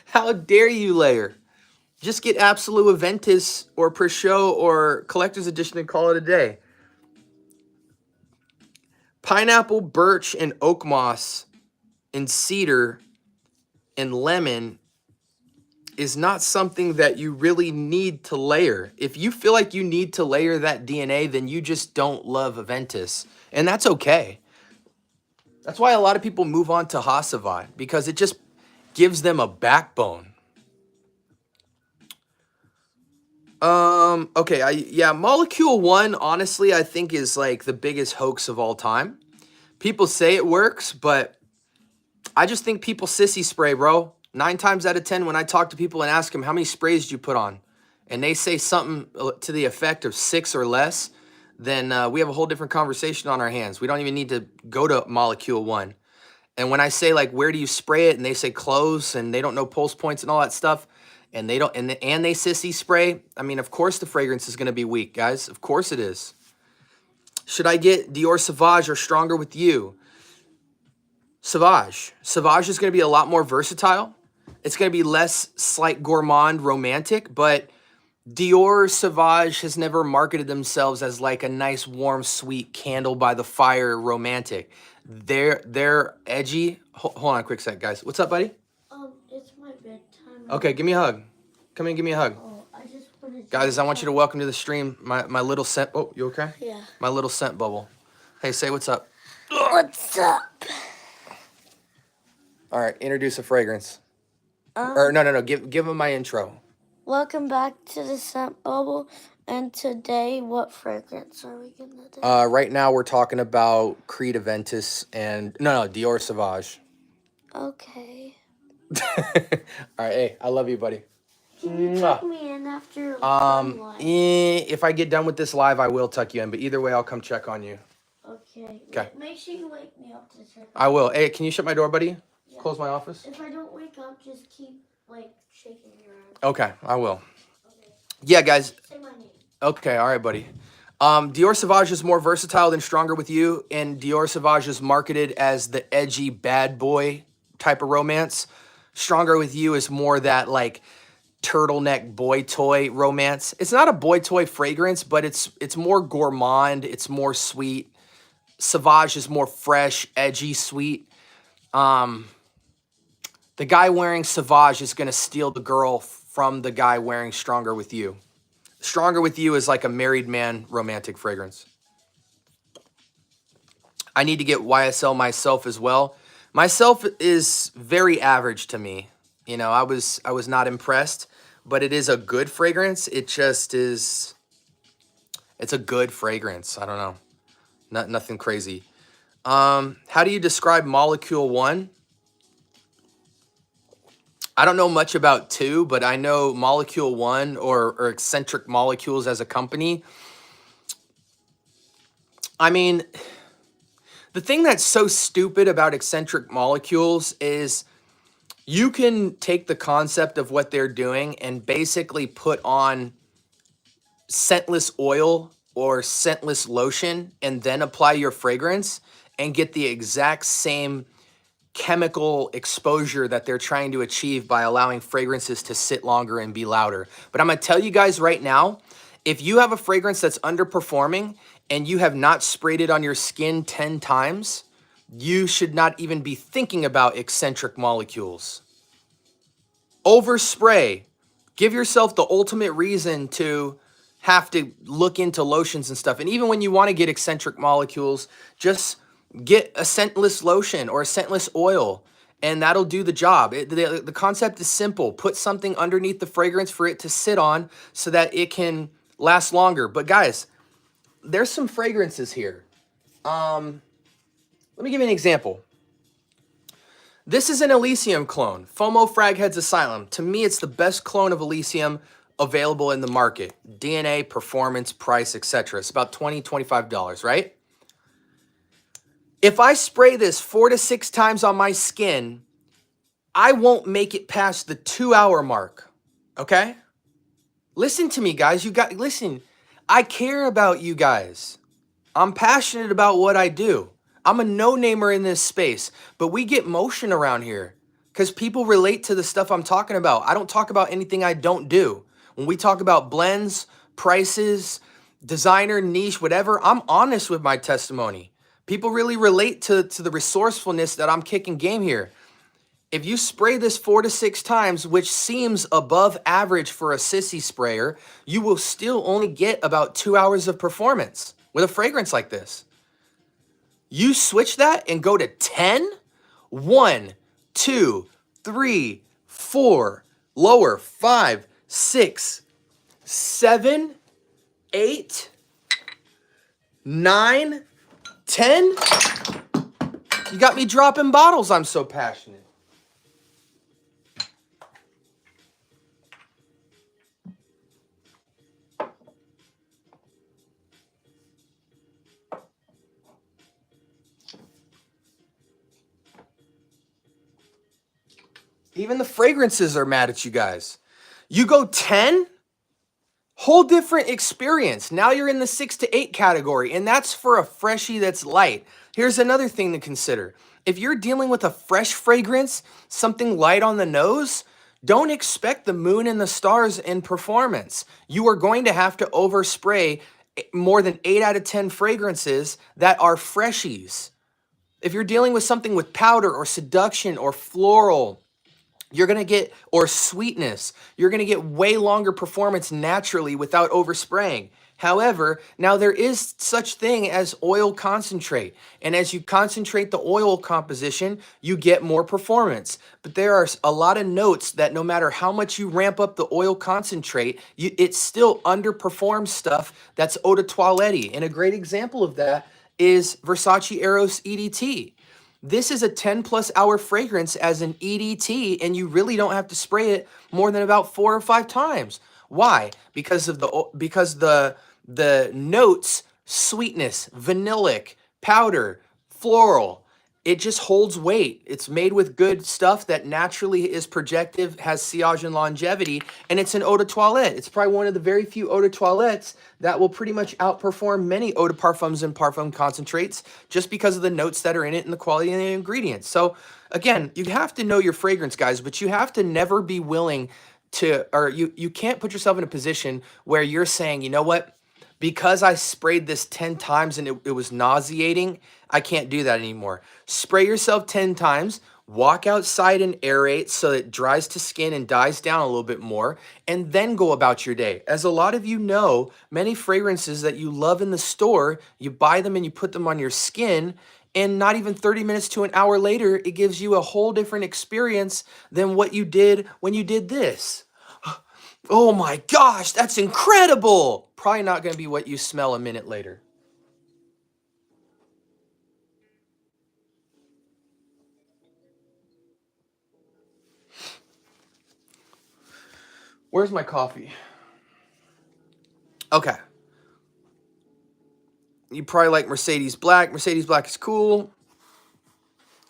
How dare you layer? Just get Absolute Aventus or Peugeot or Collector's Edition and call it a day. Pineapple, birch, and oak moss and cedar and lemon is not something that you really need to layer. If you feel like you need to layer that DNA, then you just don't love Aventus. And that's okay. That's why a lot of people move on to Hasselblad, because it just gives them a backbone. Okay, yeah, Molecule 1, honestly, I think is like the biggest hoax of all time. People say it works, but I just think people sissy spray, bro. 9 times out of 10, when I talk to people and ask them, how many sprays did you put on? And they say something to the effect of 6 or less, then we have a whole different conversation on our hands. We don't even need to go to Molecule 1. And when I say, like, where do you spray it? And they say close, and they don't know pulse points and all that stuff, and they don't, and they sissy spray, I mean, of course the fragrance is going to be weak, guys. Of course it is. Should I get Dior Sauvage or Stronger With You? Sauvage. Sauvage is going to be a lot more versatile. It's going to be less slight gourmand romantic, but Dior Sauvage has never marketed themselves as like a nice, warm, sweet candle by the fire romantic. They're edgy. Hold on a quick sec, guys. What's up, buddy? It's my bedtime. Okay, give me a hug. Come in, give me a hug. Oh, I just wanted to Guys, I want you to welcome to the stream my little scent. Oh, you okay? Yeah. My little scent bubble. Hey, say what's up. What's up? All right, introduce a fragrance. Or no. Give them my intro. Welcome back to the scent bubble. And today, what fragrance are we gonna do? Right now we're talking about Creed Aventus and no, Dior Sauvage. Okay. All right, hey, I love you, buddy. Can you tuck me in after live? If I get done with this live, I will tuck you in. But either way, I'll come check on you. Okay. Okay. Make sure you wake me up to check. I will. Hey, can you shut my door, buddy? Yeah. Close my office. If I don't wake up, just keep like shaking me around. Okay, I will. Okay. Yeah, guys. Say my name. Okay, all right, buddy. Dior Sauvage is more versatile than Stronger With You, and Dior Sauvage is marketed as the edgy bad boy type of romance. Stronger With You is more that like turtleneck boy toy romance. It's not a boy toy fragrance, but it's more gourmand. It's more sweet. Sauvage is more fresh, edgy, sweet. The guy wearing Sauvage is gonna steal the girl from the guy wearing Stronger With You. Stronger With You is like a married man romantic fragrance. I need to get YSL myself as well. Myself is very average to me. You know, I was not impressed, but it is a good fragrance. It just is, it's a good fragrance. I don't know. Nothing crazy. How do you describe Molecule 1? I don't know much about 2, but I know Molecule 1 or Eccentric Molecules as a company. I mean, the thing that's so stupid about Eccentric Molecules is you can take the concept of what they're doing and basically put on scentless oil or scentless lotion and then apply your fragrance and get the exact same chemical exposure that they're trying to achieve by allowing fragrances to sit longer and be louder. But I'm gonna tell you guys right now, if you have a fragrance that's underperforming and you have not sprayed it on your skin 10 times, you should not even be thinking about eccentric molecules. Overspray. Give yourself the ultimate reason to have to look into lotions and stuff. And even when you want to get eccentric molecules, just get a scentless lotion or a scentless oil, and that'll do the job. The concept is simple. Put something underneath the fragrance for it to sit on so that it can last longer. But guys, there's some fragrances here. Let me give you an example. This is an Elysium clone, FOMO Fragheads Asylum. To me, it's the best clone of Elysium available in the market. DNA, performance, price, etc. It's about $20, $25, right? If I spray this 4 to 6 times on my skin, I won't make it past the 2-hour mark, okay? Listen to me, guys. Listen, I care about you guys. I'm passionate about what I do. I'm a no-namer in this space, but we get motion around here because people relate to the stuff I'm talking about. I don't talk about anything I don't do. When we talk about blends, prices, designer, niche, whatever, I'm honest with my testimony. People really relate to the resourcefulness that I'm kicking game here. If you spray this 4 to 6 times, which seems above average for a sissy sprayer, you will still only get about 2 hours of performance with a fragrance like this. You switch that and go to 10, 1, 2, 3, 4, lower, 5, 6, 7, 8, 9, 10. You got me dropping bottles. I'm so passionate. Even the fragrances are mad at you guys. You go 10, whole different experience. Now you're in the 6 to 8 category, and that's for a freshie that's light. Here's another thing to consider. If you're dealing with a fresh fragrance, something light on the nose, don't expect the moon and the stars in performance. You are going to have to overspray more than 8 out of 10 fragrances that are freshies. If you're dealing with something with powder or seduction or floral, you're going to get, or sweetness, you're going to get way longer performance naturally without overspraying. However, now there is such thing as oil concentrate. And as you concentrate the oil composition, you get more performance. But there are a lot of notes that no matter how much you ramp up the oil concentrate, it still underperforms stuff that's eau de toilette. And a great example of that is Versace Eros EDT. This is a 10+ hour fragrance as an EDT, and you really don't have to spray it more than about 4 or 5 times. Why? Because the notes, sweetness, vanillic, powder, floral, it just holds weight. It's made with good stuff that naturally is projective, has sillage and longevity, and it's an eau de toilette. It's probably one of the very few eau de toilettes that will pretty much outperform many eau de parfums and parfum concentrates just because of the notes that are in it and the quality of the ingredients. So again, you have to know your fragrance, guys, but you have to never be willing to, or you can't put yourself in a position where you're saying, you know what, because I sprayed this 10 times and it was nauseating, I can't do that anymore. Spray yourself 10 times, walk outside and aerate so it dries to skin and dies down a little bit more, and then go about your day. As a lot of you know, many fragrances that you love in the store, you buy them and you put them on your skin, and not even 30 minutes to an hour later, it gives you a whole different experience than what you did when you did this. Oh my gosh, that's incredible! Probably not going to be what you smell a minute later. Where's my coffee? Okay. You probably like Mercedes Black. Mercedes Black is cool.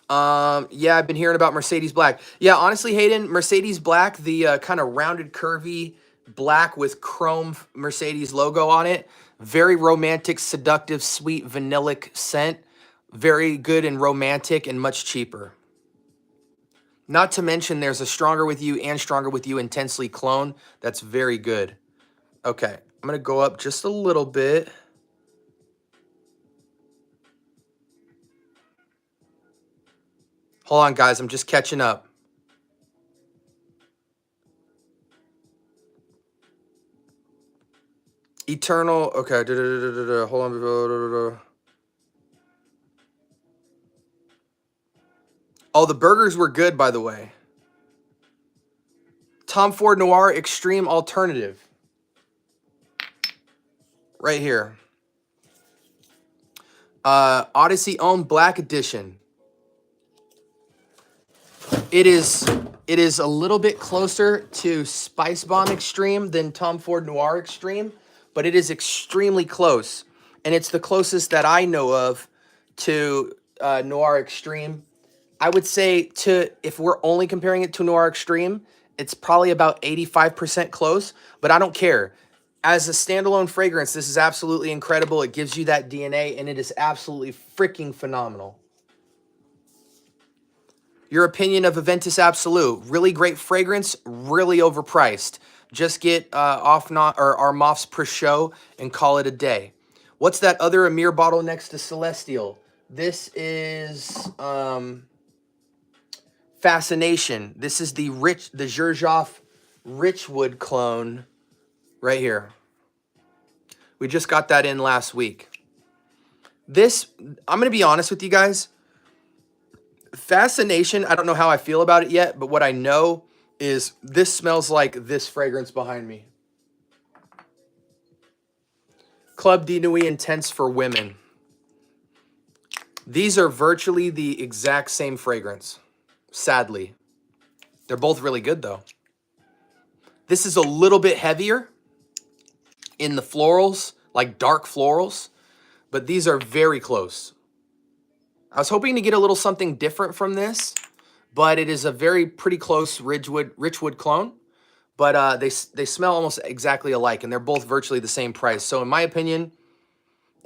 Yeah, I've been hearing about Mercedes Black. Yeah, honestly, Hayden, Mercedes Black, the kind of rounded, curvy black with chrome Mercedes logo on it. Very romantic, seductive, sweet, vanillic scent. Very good and romantic and much cheaper. Not to mention there's a Stronger With You and Stronger With You Intensely clone. That's very good. Okay, I'm going to go up just a little bit. Hold on, guys. I'm just catching up. Eternal. Okay. Hold on. Oh, the burgers were good, by the way. Tom Ford Noir Extreme Alternative. Right here. Odyssey Own Black Edition. It is a little bit closer to Spice Bomb Extreme than Tom Ford Noir Extreme, but it is extremely close. And it's the closest that I know of to Noir Extreme. I would say if we're only comparing it to Noir Extreme, it's probably about 85% close, but I don't care. As a standalone fragrance, this is absolutely incredible. It gives you that DNA, and it is absolutely freaking phenomenal. Your opinion of Aventus Absolute. Really great fragrance, really overpriced. Just get our moths per show and call it a day. What's that other Amir bottle next to Celestial? This is Fascination. This is the Xerjoff Richwood clone right here. We just got that in last week. This, I'm going to be honest with you guys. Fascination, I don't know how I feel about it yet, but what I know is this smells like this fragrance behind me. Club de Nuit Intense for Women. These are virtually the exact same fragrance, sadly. They're both really good, though. This is a little bit heavier in the florals, like dark florals, but these are very close. I was hoping to get a little something different from this, but it is a very pretty close Richwood clone. But they smell almost exactly alike, and they're both virtually the same price. So in my opinion,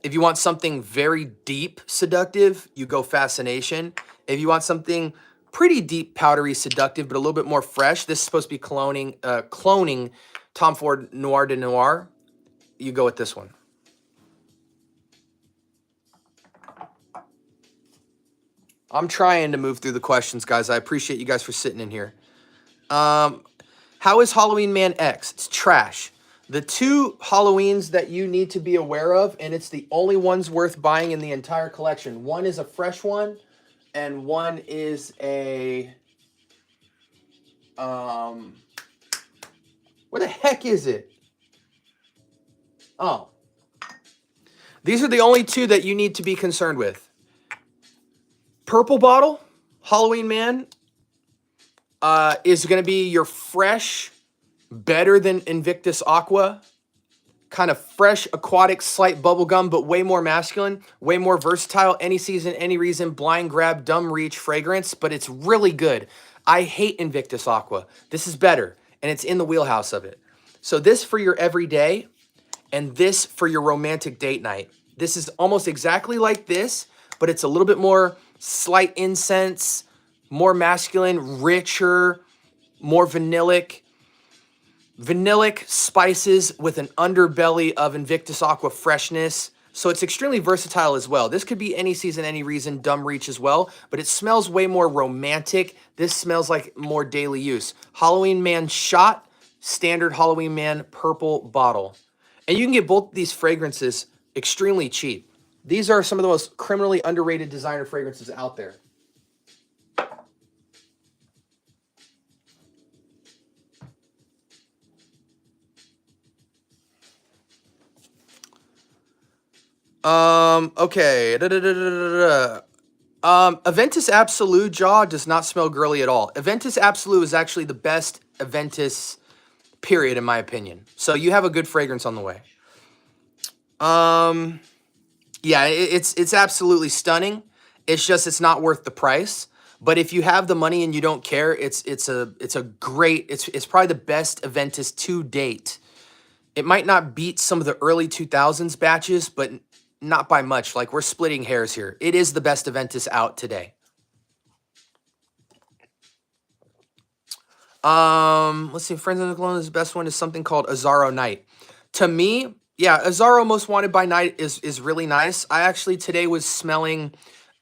if you want something very deep seductive, you go Fascination. If you want something pretty deep, powdery, seductive, but a little bit more fresh, this is supposed to be cloning Tom Ford Noir de Noir, you go with this one. I'm trying to move through the questions, guys. I appreciate you guys for sitting in here. How is Halloween Man X? It's trash. The two Halloweens that you need to be aware of, and it's the only ones worth buying in the entire collection. One is a fresh one, and one is a... where the heck is it? Oh. These are the only two that you need to be concerned with. Purple bottle, Halloween Man, is going to be your fresh, better than Invictus Aqua, kind of fresh, aquatic, slight bubblegum, but way more masculine, way more versatile, any season, any reason, blind grab, dumb reach fragrance, but it's really good. I hate Invictus Aqua. This is better, and it's in the wheelhouse of it. So this for your everyday, and this for your romantic date night. This is almost exactly like this, but it's a little bit more slight incense, more masculine, richer, more vanillic spices with an underbelly of Invictus Aqua freshness. So it's extremely versatile as well. This could be any season, any reason, dumb reach as well, but it smells way more romantic. This smells like more daily use. Halloween Man shot, standard Halloween Man purple bottle. And you can get both these fragrances extremely cheap. These are some of the most criminally underrated designer fragrances out there. Okay. Aventus Absolute Jaw does not smell girly at all. Aventus Absolute is actually the best Aventus period, in my opinion. So you have a good fragrance on the way. Yeah, it's absolutely stunning. It's just it's not worth the price. But if you have the money and you don't care, it's probably the best Aventus to date. It might not beat some of the early 2000s batches, but not by much. Like, we're splitting hairs here. It is the best Aventus out today. Let's see. Friends in the Cologne is the best one is something called Azaro Night. To me, yeah, Azaro Most Wanted by Night is really nice. I actually today was smelling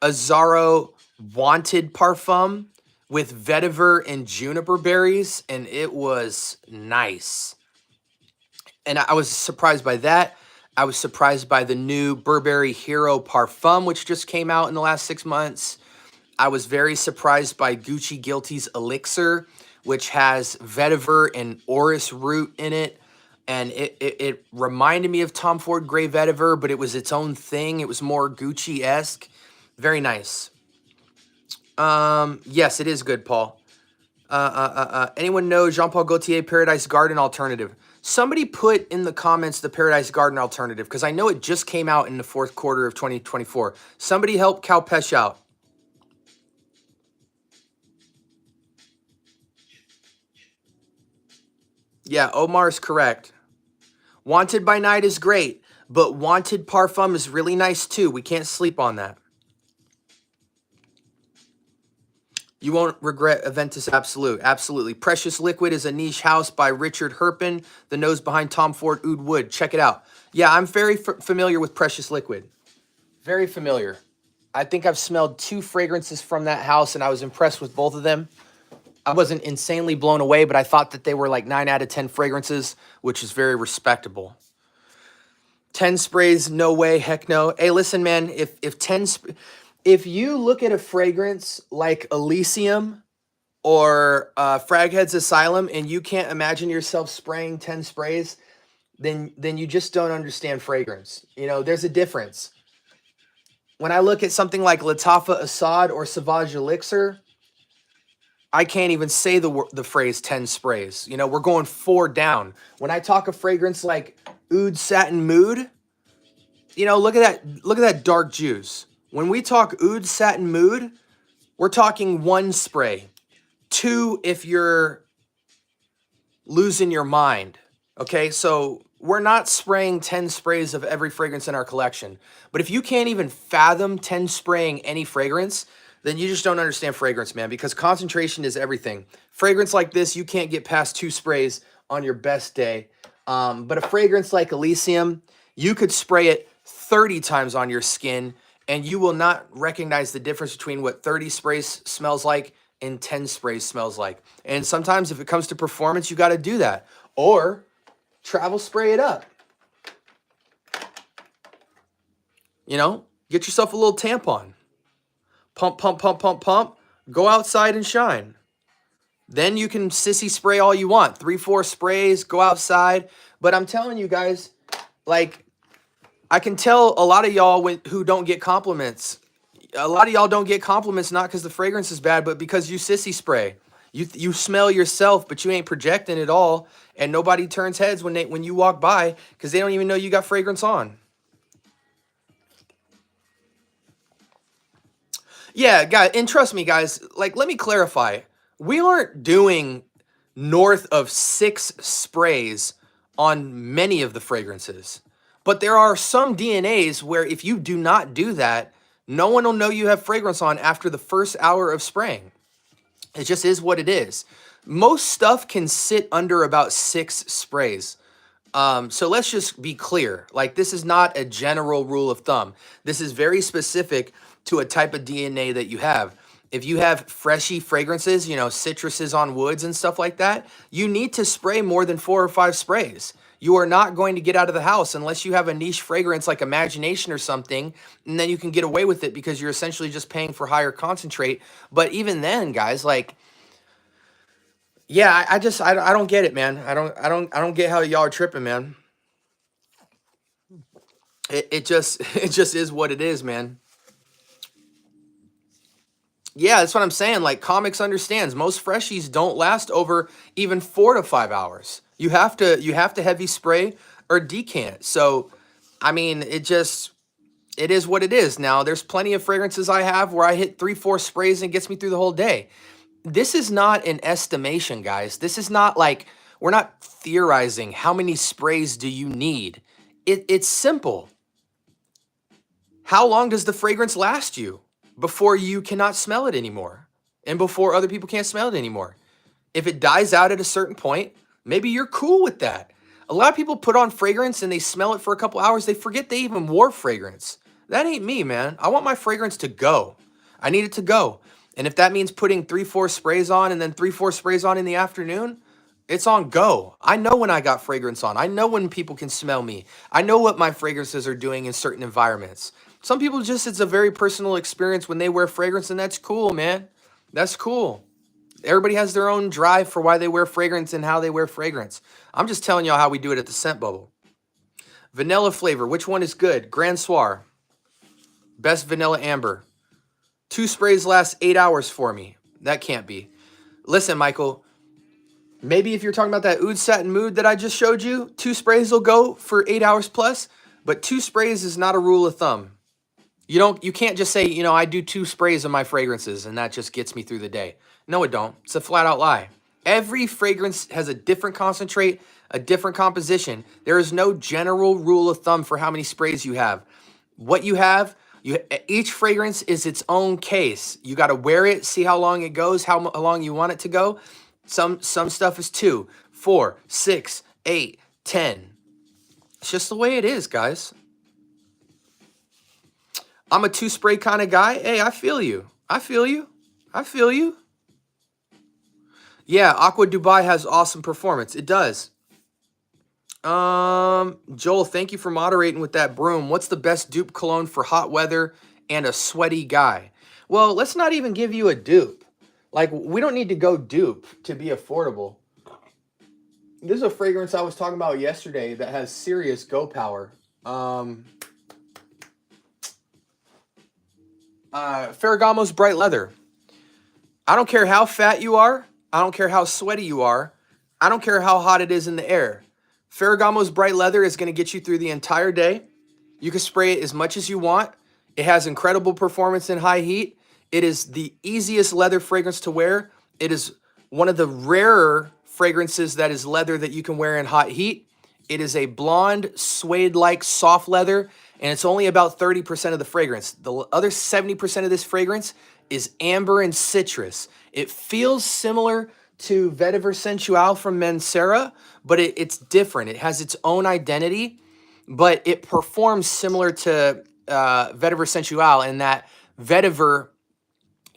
Azaro Wanted Parfum with vetiver and juniper berries, and it was nice. And I was surprised by that. I was surprised by the new Burberry Hero Parfum, which just came out in the last 6 months. I was very surprised by Gucci Guilty's Elixir, which has vetiver and orris root in it. And it reminded me of Tom Ford Grey Vetiver, but it was its own thing. It was more Gucci-esque. Very nice. Yes, it is good, Paul. Anyone know Jean-Paul Gaultier Paradise Garden alternative? Somebody put in the comments the Paradise Garden alternative, because I know it just came out in the fourth quarter of 2024. Somebody help Calpesh out. Yeah, Omar is correct. Wanted by Night is great, but Wanted Parfum is really nice too. We can't sleep on that. You won't regret Aventus Absolute. Absolutely. Precious Liquid is a niche house by Richard Herpen, the nose behind Tom Ford Oud Wood. Check it out. Yeah, I'm very familiar with Precious Liquid. Very familiar. I think I've smelled 2 fragrances from that house, and I was impressed with both of them. I wasn't insanely blown away, but I thought that they were like 9 out of 10 fragrances, which is very respectable. 10 sprays, no way, heck no. Hey, listen, man, if you look at a fragrance like Elysium or Fraghead's Asylum and you can't imagine yourself spraying 10 sprays, then you just don't understand fragrance. You know, there's a difference. When I look at something like Latafa Assad or Sauvage Elixir, I can't even say the phrase 10 sprays. You know, we're going 4 down. When I talk a fragrance like Oud Satin Mood, you know, look at that dark juice. When we talk Oud Satin Mood, we're talking 1 spray. 2 if you're losing your mind. Okay, so we're not spraying 10 sprays of every fragrance in our collection. But if you can't even fathom 10 spraying any fragrance, then you just don't understand fragrance, man, because concentration is everything. Fragrance like this, you can't get past 2 sprays on your best day. But a fragrance like Elysium, you could spray it 30 times on your skin, and you will not recognize the difference between what 30 sprays smells like and 10 sprays smells like. And sometimes if it comes to performance, you got to do that. Or travel spray it up. You know, get yourself a little tampon. Pump, pump, pump, pump, pump. Go outside and shine. Then you can sissy spray all you want. 3, 4 sprays, go outside. But I'm telling you guys, like, I can tell a lot of y'all who don't get compliments. A lot of y'all don't get compliments not because the fragrance is bad, but because you sissy spray. You smell yourself, but you ain't projecting at all. And nobody turns heads when you walk by because they don't even know you got fragrance on. Yeah, guys, and trust me, guys, like, let me clarify. We aren't doing north of 6 sprays on many of the fragrances. But there are some DNAs where if you do not do that, no one will know you have fragrance on after the first hour of spraying. It just is what it is. Most stuff can sit under about 6 sprays. So let's just be clear. Like, this is not a general rule of thumb. This is very specific to a type of DNA that you have. If you have freshy fragrances, you know, citruses on woods and stuff like that, you need to spray more than 4 or 5 sprays. You are not going to get out of the house unless you have a niche fragrance like Imagination or something, and then you can get away with it because you're essentially just paying for higher concentrate. But even then, guys, like, yeah, I don't get it, man. I don't get how y'all are tripping, man. It just is what it is, man. Yeah, that's what I'm saying. Like, Comics understands most freshies don't last over even 4 to 5 hours. You have to heavy spray or decant. So, I mean, it is what it is. Now, there's plenty of fragrances I have where I hit 3, 4 sprays and it gets me through the whole day. This is not an estimation, guys. This is not like, we're not theorizing how many sprays do you need. It's simple. How long does the fragrance last you before you cannot smell it anymore and before other people can't smell it anymore? If it dies out at a certain point, maybe you're cool with that. A lot of people put on fragrance and they smell it for a couple hours. They forget they even wore fragrance. That ain't me, man. I want my fragrance to go. I need it to go. And if that means putting 3-4 sprays on and then 3-4 sprays on in the afternoon, it's on go. I know when I got fragrance on. I know when people can smell me. I know what my fragrances are doing in certain environments. Some people just, it's a very personal experience when they wear fragrance, and that's cool, man. That's cool. Everybody has their own drive for why they wear fragrance and how they wear fragrance. I'm just telling y'all how we do it at the Scent Bubble. Vanilla flavor, which one is good? Grand Soir. Best vanilla amber. 2 sprays last 8 hours for me. That can't be. Listen, Michael, maybe if you're talking about that Oud Satin Mood that I just showed you, 2 sprays will go for 8 hours plus, but 2 sprays is not a rule of thumb. You can't just say, you know, I do 2 sprays of my fragrances and that just gets me through the day. No, it don't. It's a flat out lie. Every fragrance has a different concentrate, a different composition. There is no general rule of thumb for how many sprays you have. What you have, each fragrance is its own case. You got to wear it, see how long it goes, how long you want it to go. Some stuff is 2, 4, 6, 8, 10. It's just the way it is, guys. I'm a 2 spray kind of guy. Hey, I feel you. I feel you. I feel you. Yeah, Aqua Dubai has awesome performance. It does. Joel, thank you for moderating with that broom. What's the best dupe cologne for hot weather and a sweaty guy? Well, let's not even give you a dupe. Like, we don't need to go dupe to be affordable. This is a fragrance I was talking about yesterday that has serious go power. Ferragamo's Bright Leather. I don't care how fat you are. I don't care how sweaty you are. I don't care how hot it is in the air. Ferragamo's Bright Leather is going to get you through the entire day. You can spray it as much as you want. It has incredible performance in high heat. It is the easiest leather fragrance to wear. It is one of the rarer fragrances that is leather that you can wear in hot heat. It is a blonde, suede-like soft leather, and it's only about 30% of the fragrance. The other 70% of this fragrance is amber and citrus. It feels similar to Vetiver Sensual from Mancera, but it's different. It has its own identity, but it performs similar to Vetiver Sensual in that Vetiver,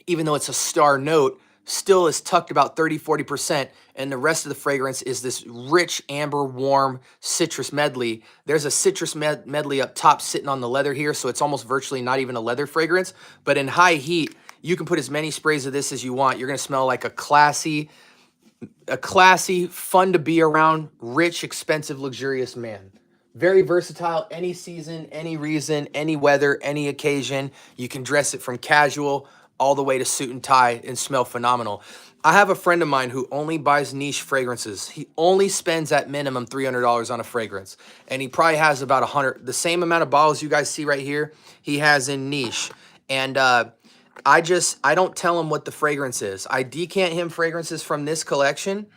even though it's a star note, still is tucked about 30-40%, and the rest of the fragrance is this rich, amber, warm citrus medley. There's a citrus medley up top sitting on the leather here, so it's almost virtually not even a leather fragrance, but in high heat, you can put as many sprays of this as you want. You're gonna smell like a classy, fun to be around, rich, expensive, luxurious man. Very versatile, any season, any reason, any weather, any occasion. You can dress it from casual all the way to suit and tie and smell phenomenal. I have a friend of mine who only buys niche fragrances. He only spends at minimum $300 on a fragrance. And he probably has about 100, the same amount of bottles you guys see right here, he has in niche. And I don't tell him what the fragrance is. I decant him fragrances from this collection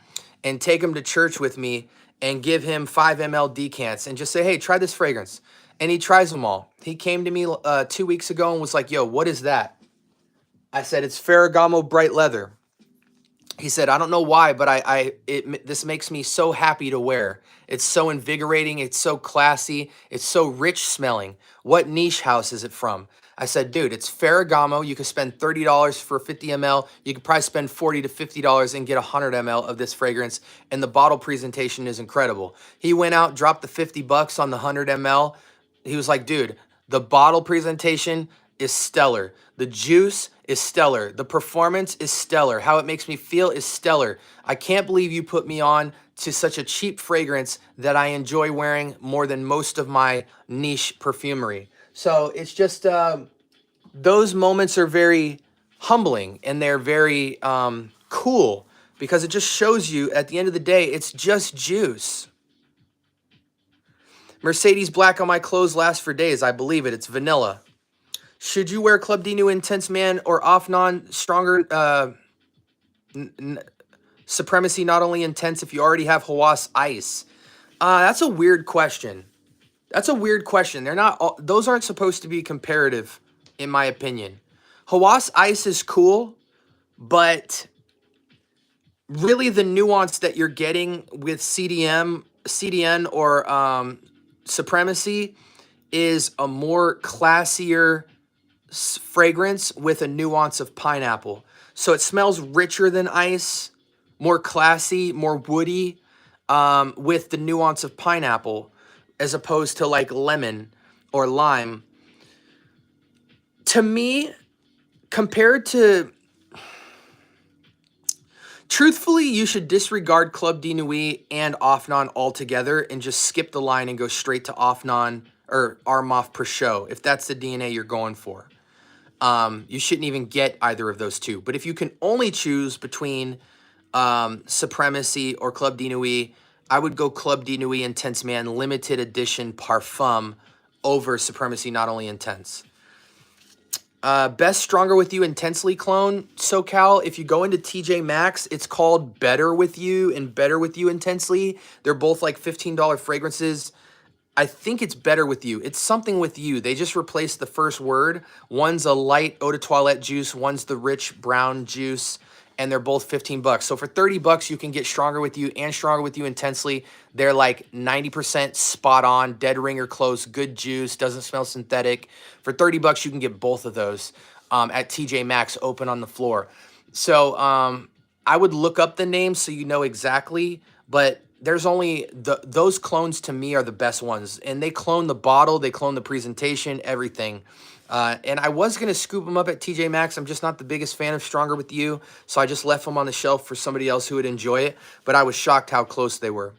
and take him to church with me and give him 5 ml decants and just say, hey, try this fragrance. And he tries them all. He came to me 2 weeks ago and was like, yo, what is that? I said, it's Ferragamo Bright Leather. He said, I don't know why, but this makes me so happy to wear. It's so invigorating. It's so classy. It's so rich smelling. What niche house is it from? I said, dude, it's Ferragamo. You could spend $30 for 50 ml. You could probably spend $40 to $50 and get 100 ml of this fragrance. And the bottle presentation is incredible. He went out, dropped the 50 bucks on the 100 ml. He was like, dude, the bottle presentation is stellar. The juice is stellar. The performance is stellar. How it makes me feel is stellar. I can't believe you put me on to such a cheap fragrance that I enjoy wearing more than most of my niche perfumery. So it's just, those moments are very humbling and they're very cool because it just shows you at the end of the day, it's just juice. Mercedes black on my clothes lasts for days. I believe it. It's vanilla. Should you wear Club Dinu Intense Man or Off Non Stronger Supremacy Not Only Intense if you already have Hawas Ice? That's a weird question. That's a weird question. Those aren't supposed to be comparative, in my opinion. Hawas Ice is cool, but really the nuance that you're getting with CDN or Supremacy is a more classier fragrance with a nuance of pineapple. So it smells richer than ice, more classy, more woody, with the nuance of pineapple, as opposed to like lemon or lime. To me, compared to, truthfully, you should disregard Club de Nuit and Offnon altogether and just skip the line and go straight to Offnon or Armoff per show if that's the DNA you're going for. You shouldn't even get either of those two. But if you can only choose between Supremacy or Club de Nuit, I would go Club de Nuit Intense Man limited edition Parfum over Supremacy Not Only Intense. Best Stronger With You Intensely clone, SoCal. If you go into TJ Maxx, it's called Better With You and Better With You Intensely. They're both like $15 fragrances. I think it's Better With You. It's something with you. They just replaced the first word. One's a light eau de toilette juice. One's the rich brown juice. And they're both 15 bucks. So for 30 bucks, you can get Stronger With You and Stronger With You Intensely. They're like 90% spot on, dead ringer close, good juice, doesn't smell synthetic. For 30 bucks, you can get both of those at TJ Maxx, open on the floor. So I would look up the names so you know exactly, but there's only those clones to me are the best ones. And they clone the bottle, they clone the presentation, everything. And I was going to scoop them up at TJ Maxx. I'm just not the biggest fan of Stronger With You, so I just left them on the shelf for somebody else who would enjoy it. But I was shocked how close they were.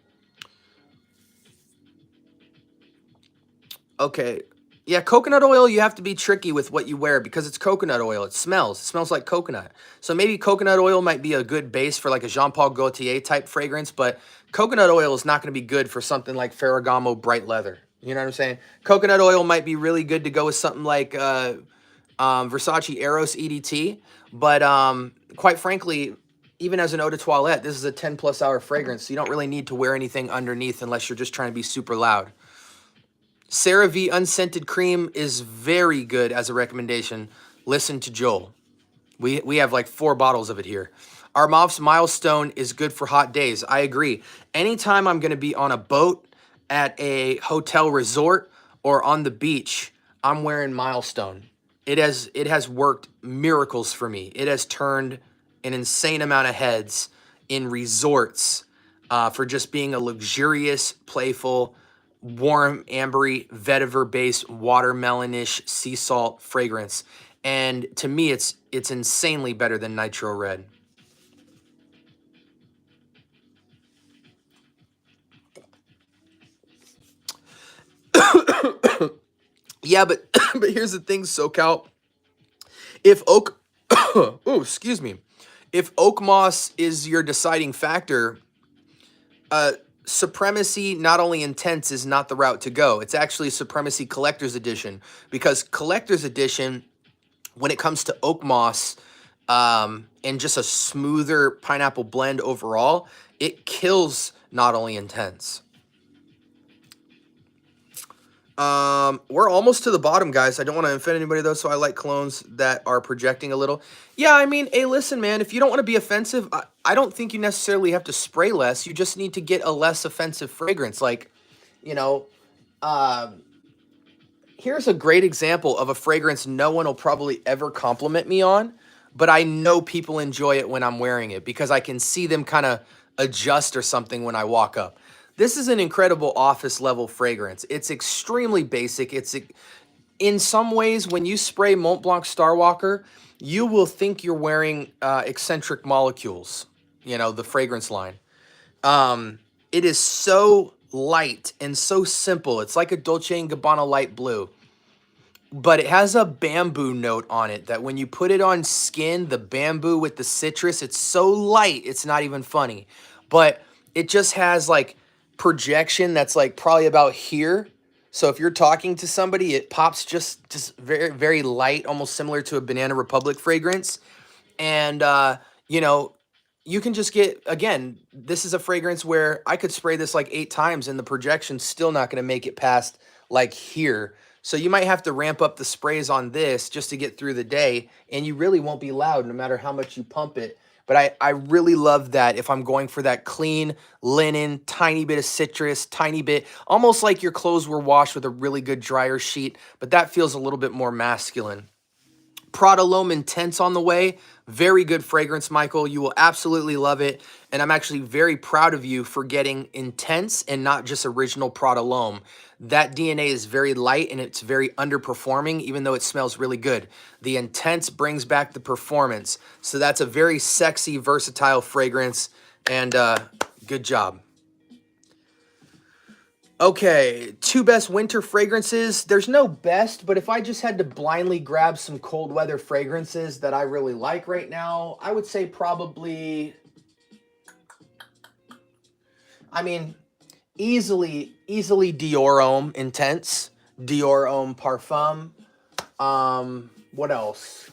Okay. Yeah, coconut oil, you have to be tricky with what you wear because it's coconut oil. It smells like coconut. So maybe coconut oil might be a good base for like a Jean-Paul Gaultier type fragrance, but coconut oil is not going to be good for something like Ferragamo Bright Leather. You know what I'm saying? Coconut oil might be really good to go with something like Versace Eros EDT, but quite frankly, even as an eau de toilette, this is a 10+ hour fragrance, so you don't really need to wear anything underneath unless you're just trying to be super loud. CeraVe Unscented Cream is very good as a recommendation. Listen to Joel. We have like 4 bottles of it here. Armoff's Milestone is good for hot days. I agree. Anytime I'm going to be on a boat, at a hotel resort, or on the beach, I'm wearing Milestone. It has worked miracles for me. It has turned an insane amount of heads in resorts for just being a luxurious, playful, warm, ambery, vetiver-based, watermelonish sea salt fragrance. And to me, it's insanely better than Nitro Red. Yeah, but but here's the thing, SoCal. If oak, oh, excuse me, if oak moss is your deciding factor, Supremacy Not Only Intense is not the route to go. It's actually Supremacy Collector's Edition, because Collector's Edition, when it comes to oak moss and just a smoother pineapple blend overall, it kills Not Only Intense. We're almost to the bottom, guys. I don't want to offend anybody, though, so I like clones that are projecting a little. Yeah, I mean, hey, listen, man, if you don't want to be offensive, I don't think you necessarily have to spray less. You just need to get a less offensive fragrance. Like, you know, here's a great example of a fragrance no one will probably ever compliment me on, but I know people enjoy it when I'm wearing it because I can see them kind of adjust or something when I walk up. This is an incredible office level fragrance. It's extremely basic. It's in some ways, when you spray Mont Blanc Starwalker, you will think you're wearing Eccentric Molecules, you know, the fragrance line. It is so light and so simple. It's like a Dolce & Gabbana light blue. But it has a bamboo note on it that when you put it on skin, the bamboo with the citrus, it's so light, it's not even funny. But it just has like projection that's like probably about here. So if you're talking to somebody, it pops just very, very light, almost similar to a Banana Republic fragrance. And, you know, you can just get, again, this is a fragrance where I could spray this like 8 times and the projection's still not going to make it past like here. So you might have to ramp up the sprays on this just to get through the day, and you really won't be loud no matter how much you pump it. But I really love that if I'm going for that clean linen, tiny bit of citrus, tiny bit, almost like your clothes were washed with a really good dryer sheet, but that feels a little bit more masculine. Prada L'Homme Intense on the way. Very good fragrance, Michael. You will absolutely love it. And I'm actually very proud of you for getting Intense and not just original Prada L'Homme. That DNA is very light and it's very underperforming, even though it smells really good. The Intense brings back the performance. So that's a very sexy, versatile fragrance. And good job. Okay, 2 best winter fragrances. There's no best, but if I just had to blindly grab some cold weather fragrances that I really like right now, I would say probably, I mean, easily Dior Homme Intense, Dior Homme Parfum. What else?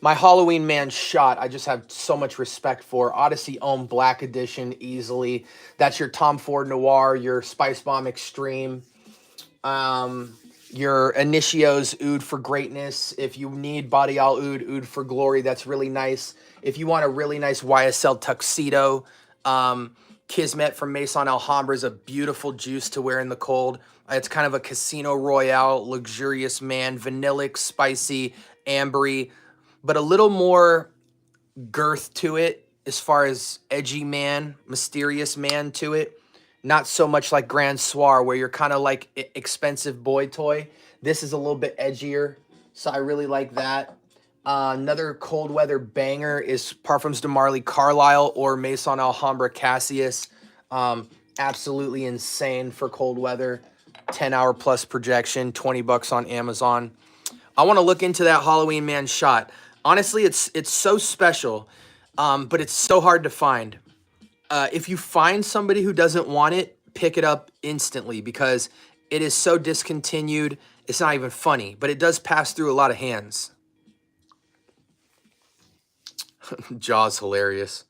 My Halloween Man shot, I just have so much respect for. Odyssey Homme Black Edition, easily. That's your Tom Ford Noir, your Spice Bomb Extreme, your Initio's Oud for Greatness. If you need Boreal Oud, Oud for Glory, that's really nice. If you want a really nice YSL Tuxedo, Kismet from Maison Alhambra is a beautiful juice to wear in the cold. It's kind of a Casino Royale, luxurious man, vanillic, spicy, ambery, but a little more girth to it as far as edgy man, mysterious man to it. Not so much like Grand Soir where you're kind of like expensive boy toy. This is a little bit edgier, so I really like that. Another cold weather banger is Parfums de Marly Carlisle or Maison Alhambra Cassius. Absolutely insane for cold weather. 10-hour plus projection, 20 bucks on Amazon. I want to look into that Halloween Man shot. Honestly, it's so special, but it's so hard to find. If you find somebody who doesn't want it, pick it up instantly because it is so discontinued. It's not even funny, but it does pass through a lot of hands. Jaws hilarious.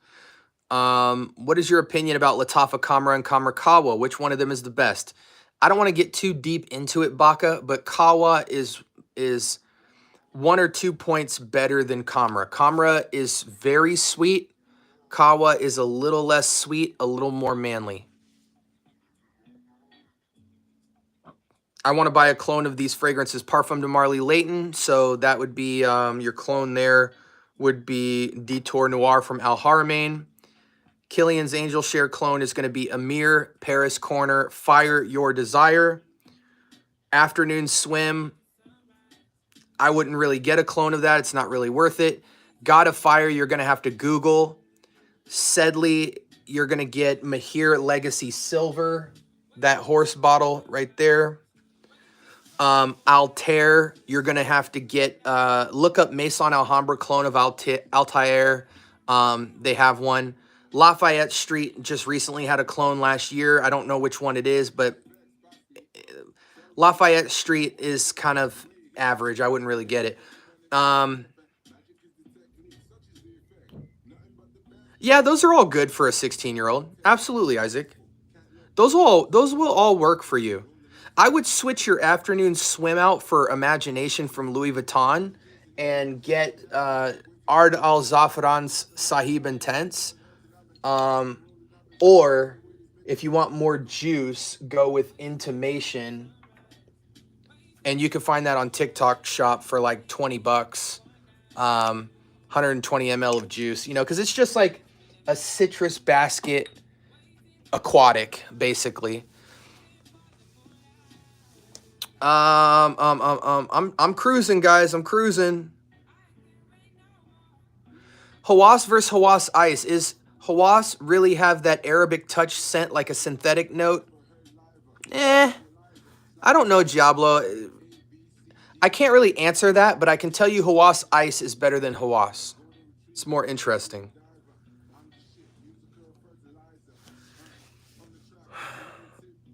What is your opinion about Lattafa Kamra and Kamra Kawa? Which one of them is the best? I don't want to get too deep into it, Baka, but Kawa is 1 or 2 points better than Kamra. Kamra is very sweet. Kawa is a little less sweet, a little more manly. I want to buy a clone of these fragrances. Parfum de Marly Layton, so that would be your clone there would be Detour Noir from Al Haramain. Killian's Angel Share clone is going to be Amir, Paris Corner, Fire Your Desire. Afternoon Swim, I wouldn't really get a clone of that. It's not really worth it. God of Fire, you're going to have to Google. Sedley, you're going to get Mahir Legacy Silver, that horse bottle right there. Altair, you're going to have to get, look up Maison Alhambra clone of Altair. They have one. Lafayette Street just recently had a clone last year. I don't know which one it is, but Lafayette Street is kind of average. I wouldn't really get it. Yeah, those are all good for a 16-year-old. Absolutely, Isaac. Those will all work for you. I would switch your afternoon swim out for Imagination from Louis Vuitton and get Ard Al Zafran's Sahib Intense. Or if you want more juice, go with Intimation. And you can find that on TikTok shop for like 20 bucks. 120 ml of juice, you know, because it's just like a citrus basket aquatic, basically. I'm cruising, guys. I'm cruising. Hawas versus Hawas Ice. Is Hawas really have that Arabic touch scent like a synthetic note? I don't know, Diablo. I can't really answer that, but I can tell you Hawas Ice is better than Hawas. It's more interesting.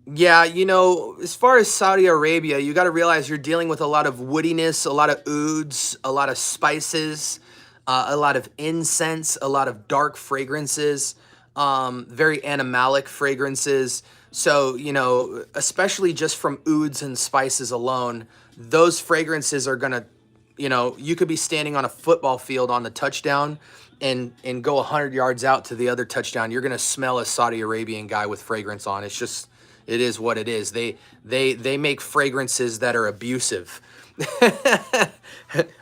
Yeah, you know, as far as Saudi Arabia, you got to realize you're dealing with a lot of woodiness, a lot of ouds, a lot of spices, a lot of incense, a lot of dark fragrances, very animalic fragrances. So, you know, especially just from ouds and spices alone, those fragrances are going to You know, you could be standing on a football field on the touchdown and go 100 yards out to the other touchdown. You're going to smell a Saudi Arabian guy with fragrance on. It's just, it is what it is. They make fragrances that are abusive.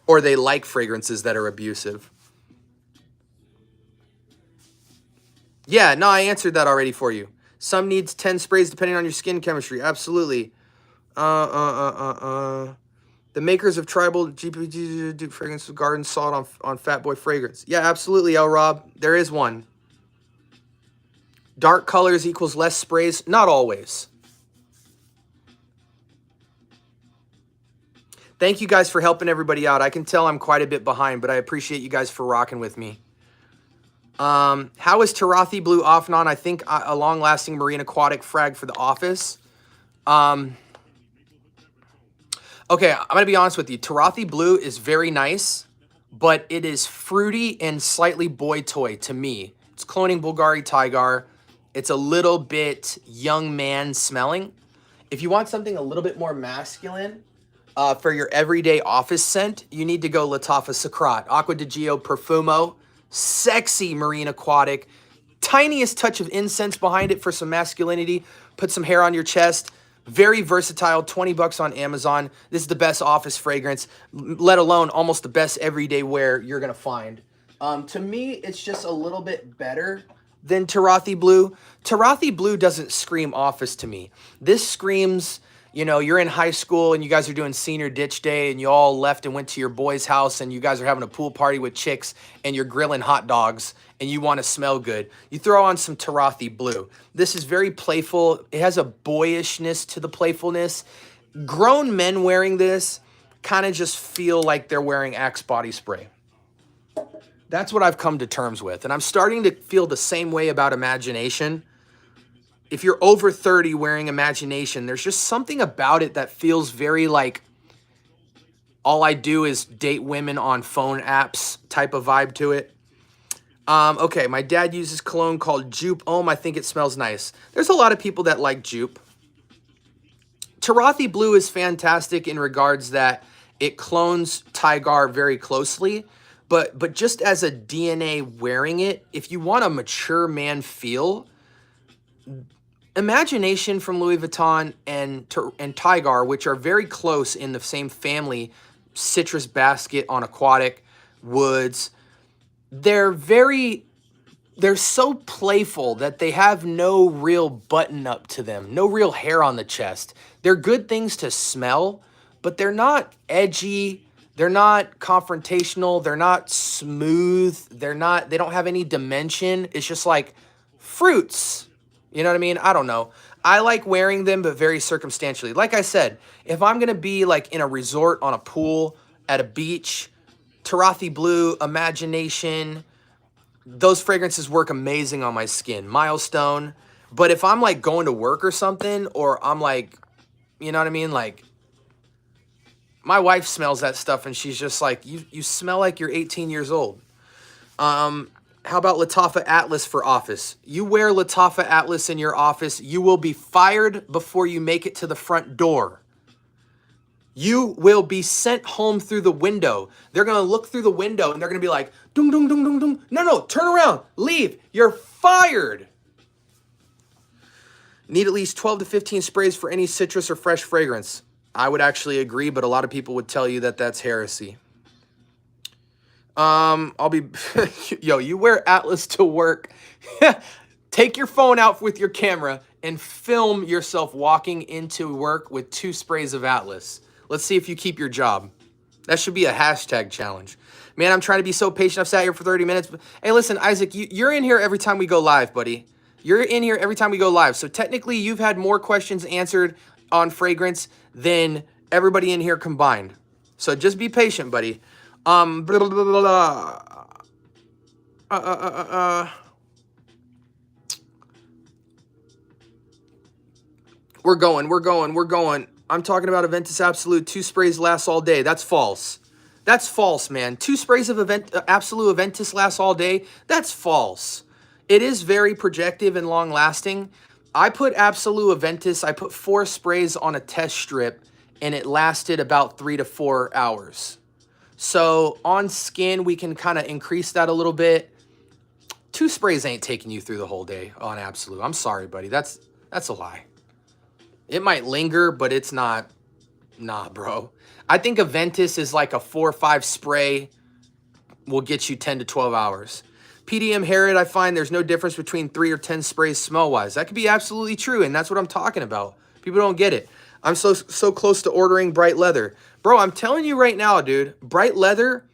Or they like fragrances that are abusive. Yeah, no, I answered that already for you. Some needs 10 sprays depending on your skin chemistry. Absolutely. The makers of Tribal GPT do fragrance with garden salt on Fat Boy Fragrance. Yeah, absolutely, L Rob. There is one. Dark colors equals less sprays. Not always. Thank you guys for helping everybody out. I can tell I'm quite a bit behind, but I appreciate you guys for rocking with me. How is Tarathi Blue off and on? I think a long-lasting marine aquatic frag for the office. Okay, I'm going to be honest with you. Tarathi Blue is very nice, but it is fruity and slightly boy toy to me. It's cloning Bulgari Tiger. It's a little bit young man smelling. If you want something a little bit more masculine for your everyday office scent, you need to go Lattafa Sacrat. Aqua di Gio Perfumo. Sexy marine aquatic. Tiniest touch of incense behind it for some masculinity. Put some hair on your chest. Very versatile, 20 bucks on Amazon. This is the best office fragrance, let alone almost the best everyday wear you're going to find. To me, it's just a little bit better than Tarathi Blue. Tarathi Blue doesn't scream office to me. This screams, you know, you're in high school and you guys are doing senior ditch day and you all left and went to your boy's house and you guys are having a pool party with chicks and you're grilling hot dogs and you want to smell good. You throw on some Tarathi Blue. This is very playful. It has a boyishness to the playfulness. Grown men wearing this kind of just feel like they're wearing Axe body spray. That's what I've come to terms with. And I'm starting to feel the same way about Imagination. If you're over 30 wearing Imagination, there's just something about it that feels very like all I do is date women on phone apps type of vibe to it. Okay, my dad uses cologne called Jupe Homme. I think it smells nice. There's a lot of people that like Jupe. Tarathi Blue is fantastic in regards that it clones Tiger very closely, but just as a DNA wearing it, if you want a mature man feel, Imagination from Louis Vuitton and Tiger, which are very close in the same family, citrus basket on aquatic, woods, they're so playful that they have no real button up to them, no real hair on the chest. They're good things to smell, but they're not edgy. They're not confrontational. They're not smooth. They don't have any dimension. It's just like fruits. You know what I mean? I don't know. I like wearing them, but very circumstantially. Like I said, if I'm going to be like in a resort, on a pool, at a beach, Tarathi Blue, Imagination, those fragrances work amazing on my skin. Milestone. But if I'm like going to work or something, or I'm like, you know what I mean? Like, my wife smells that stuff and she's just like, you smell like you're 18 years old. How about Lattafa Atlas for office? You wear Lattafa Atlas in your office, you will be fired before you make it to the front door. You will be sent home through the window. They're going to look through the window and they're going to be like, dung, dung, dung, dung, dung. No, turn around, leave. You're fired. Need at least 12 to 15 sprays for any citrus or fresh fragrance. I would actually agree, but a lot of people would tell you that that's heresy. Yo, you wear Atlas to work. Take your phone out with your camera and film yourself walking into work with 2 sprays of Atlas. Let's see if you keep your job. That should be a hashtag challenge. Man, I'm trying to be so patient. I've sat here for 30 minutes. Hey, listen, Isaac, you're in here every time we go live, buddy. You're in here every time we go live. So technically, you've had more questions answered on fragrance than everybody in here combined. So just be patient, buddy. Blah, blah, blah, blah, blah. We're going. I'm talking about Aventus Absolute. 2 sprays lasts all day. That's false. That's false, man. 2 sprays of Absolute Aventus lasts all day. That's false. It is very projective and long lasting. I put Absolute Aventus, I put 4 sprays on a test strip and it lasted about 3 to 4 hours. So on skin, we can kind of increase that a little bit. 2 sprays ain't taking you through the whole day on Absolute. I'm sorry, buddy. That's a lie. It might linger, but it's not. Nah, bro. I think Aventus is like a 4 or 5 spray will get you 10 to 12 hours. PDM Harrod, I find there's no difference between 3 or 10 sprays smell-wise. That could be absolutely true, and that's what I'm talking about. People don't get it. I'm so close to ordering Bright Leather. Bro, I'm telling you right now, dude, Bright Leather,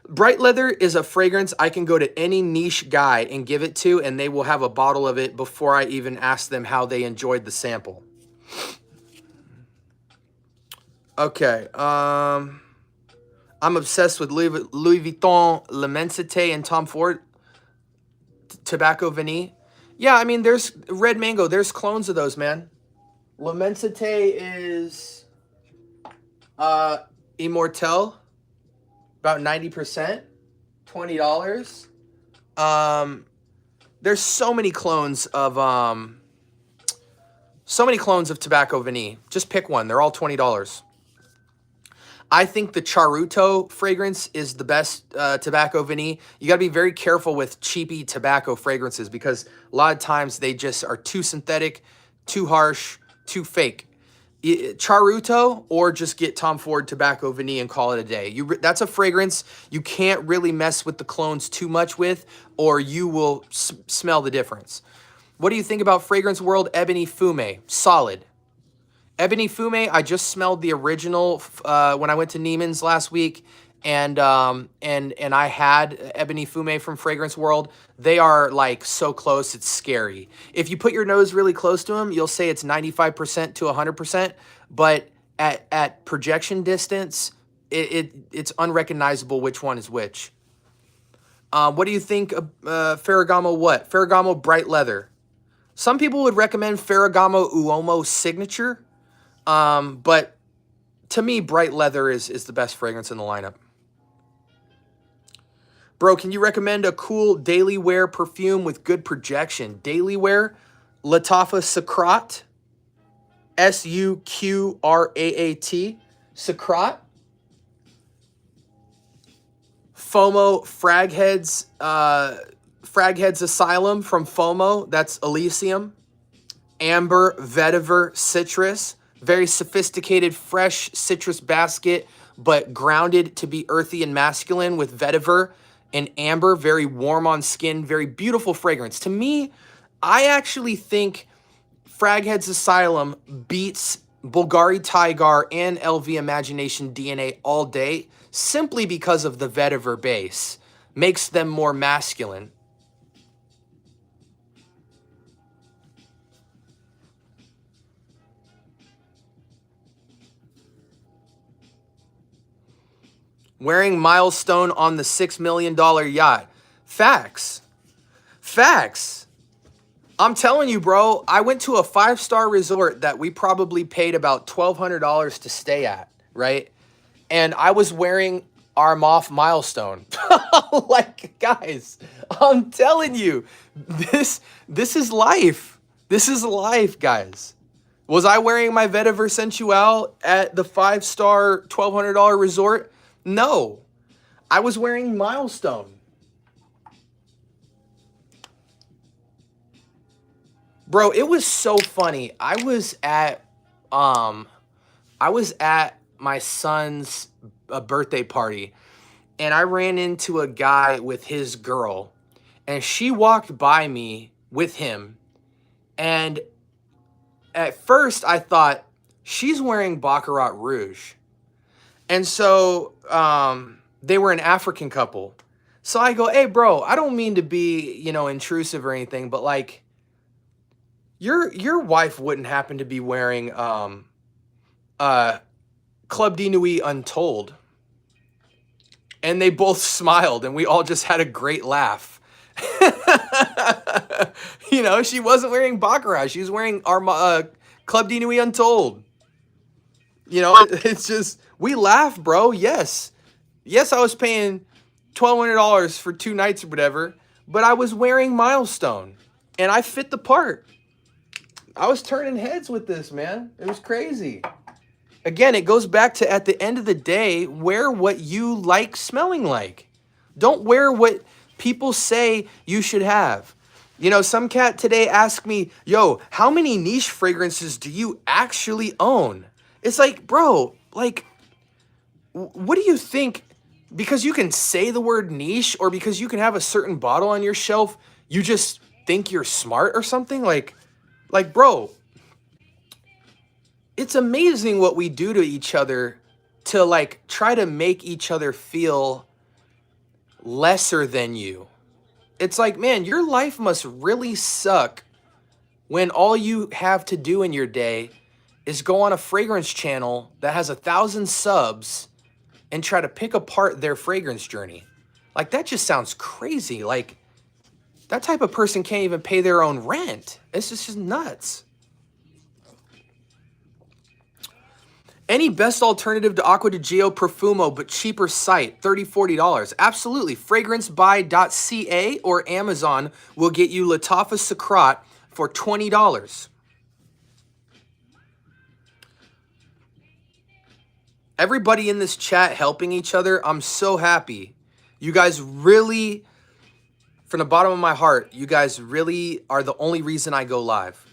Bright Leather is a fragrance I can go to any niche guy and give it to, and they will have a bottle of it before I even ask them how they enjoyed the sample. Okay, I'm obsessed with Louis Vuitton, L'Immensité, and Tom Ford Tobacco Vanille. Yeah, I mean, there's Red Mango. There's clones of those, man. L'Immensité is Immortel, about 90%, $20. There's so many clones of Tobacco Vanille. Just pick one. They're all $20. I think the Charuto fragrance is the best tobacco vanille. You got to be very careful with cheapy tobacco fragrances because a lot of times they just are too synthetic, too harsh, too fake. Charuto or just get Tom Ford Tobacco Vanille and call it a day. That's a fragrance you can't really mess with the clones too much with or you will smell the difference. What do you think about Fragrance World Ebony Fume? Solid. Ebony Fume, I just smelled the original when I went to Neiman's last week, and I had Ebony Fume from Fragrance World. They are like so close, it's scary. If you put your nose really close to them, you'll say it's 95% to 100%, but at projection distance, it's unrecognizable which one is which. What do you think of Ferragamo what? Ferragamo Bright Leather. Some people would recommend Ferragamo Uomo Signature. But to me, Bright Leather is the best fragrance in the lineup. Bro, can you recommend a cool daily wear perfume with good projection? Daily wear, Lattafa Sucrat, Suqraat, Sucrat. FOMO Fragheads Asylum from FOMO, that's Elysium. Amber Vetiver Citrus. Very sophisticated, fresh citrus basket, but grounded to be earthy and masculine with vetiver and amber. Very warm on skin, very beautiful fragrance. To me, I actually think Fragheads Asylum beats Bulgari Tiger and LV Imagination DNA all day simply because of the vetiver base. Makes them more masculine. Wearing Milestone on the $6 million yacht. Facts. Facts. I'm telling you, bro, I went to a 5-star resort that we probably paid about $1,200 to stay at, right? And I was wearing Armoff Milestone. Like, guys, I'm telling you, this is life. This is life, guys. Was I wearing my Vetiver Sensual at the 5-star $1,200 resort? No, I was wearing Milestone. Bro, it was so funny. I was at my son's birthday party, and I ran into a guy with his girl, and she walked by me with him, and at first I thought she's wearing Baccarat Rouge. And so they were an African couple. So I go, hey, bro, I don't mean to be, intrusive or anything, but like your wife wouldn't happen to be wearing Club de Nuit Untold. And they both smiled and we all just had a great laugh. She wasn't wearing Baccarat. She was wearing Club de Nuit Untold. It's just, we laugh, bro. Yes, I was paying $1,200 for 2 nights or whatever, but I was wearing Milestone, and I fit the part. I was turning heads with this, man. It was crazy. Again, it goes back to, at the end of the day, wear what you like smelling like. Don't wear what people say you should have. You know, some cat today asked me, yo, how many niche fragrances do you actually own? It's like, bro, like, what do you think? Because you can say the word niche, or because you can have a certain bottle on your shelf, you just think you're smart or something? Like, bro, it's amazing what we do to each other to like try to make each other feel lesser than you. It's like, man, your life must really suck when all you have to do in your day is go on a fragrance channel that has 1,000 subs and try to pick apart their fragrance journey. Like, that just sounds crazy. Like, that type of person can't even pay their own rent. It's just nuts. Any best alternative to Acqua di Gio Profumo but cheaper site, $30, $40? Absolutely. FragranceBuy.ca or Amazon will get you Latafa Sacrat for $20. Everybody in this chat helping each other, I'm so happy. You guys really, from the bottom of my heart, you guys really are the only reason I go live.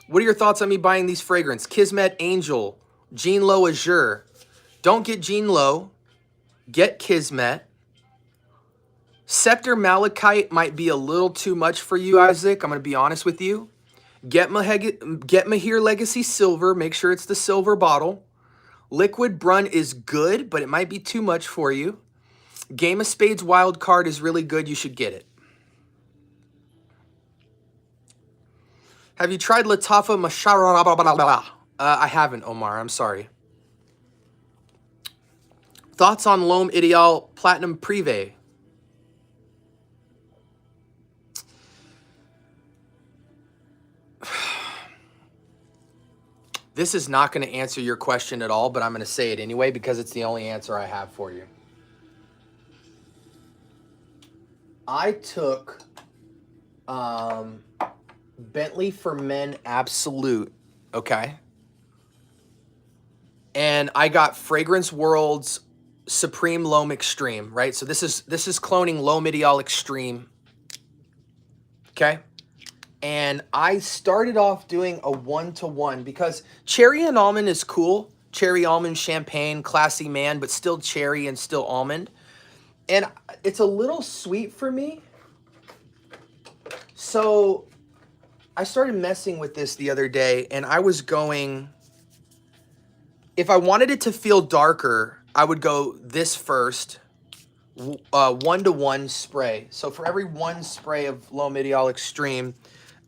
What are your thoughts on me buying these fragrances? Kismet Angel, Jean Lo Azure. Don't get Jean Lo. Get Kismet. Scepter Malachite might be a little too much for you, Isaac. I'm going to be honest with you. Get Mahir Legacy Silver. Make sure it's the silver bottle. Liquid Brun is good, but it might be too much for you. Game of Spades Wild Card is really good. You should get it. Have you tried Latafa Mashara? I haven't, Omar. I'm sorry. Thoughts on L'Homme Ideal Platinum Privé? This is not going to answer your question at all, but I'm going to say it anyway because it's the only answer I have for you. I took Bentley for Men Absolute, okay? And I got Fragrance World's Supreme L'Homme Extreme, right? So this is cloning L'Homme Ideal Extreme, okay? And I started off doing a 1-to-1 because cherry and almond is cool. Cherry, almond, champagne, classy man, but still cherry and still almond. And it's a little sweet for me. So I started messing with this the other day, and I was going, if I wanted it to feel darker, I would go this first, 1-to-1 spray. So for every one spray of L'Homme Ideal Extreme,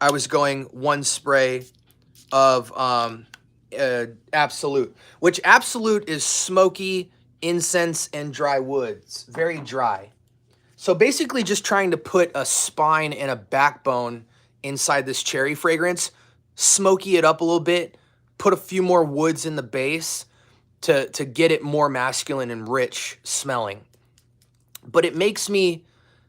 I was going one spray of Absolute, which Absolute is smoky, incense, and dry woods. Very dry. So basically just trying to put a spine and a backbone inside this cherry fragrance, smoky it up a little bit, put a few more woods in the base to get it more masculine and rich smelling. But it makes me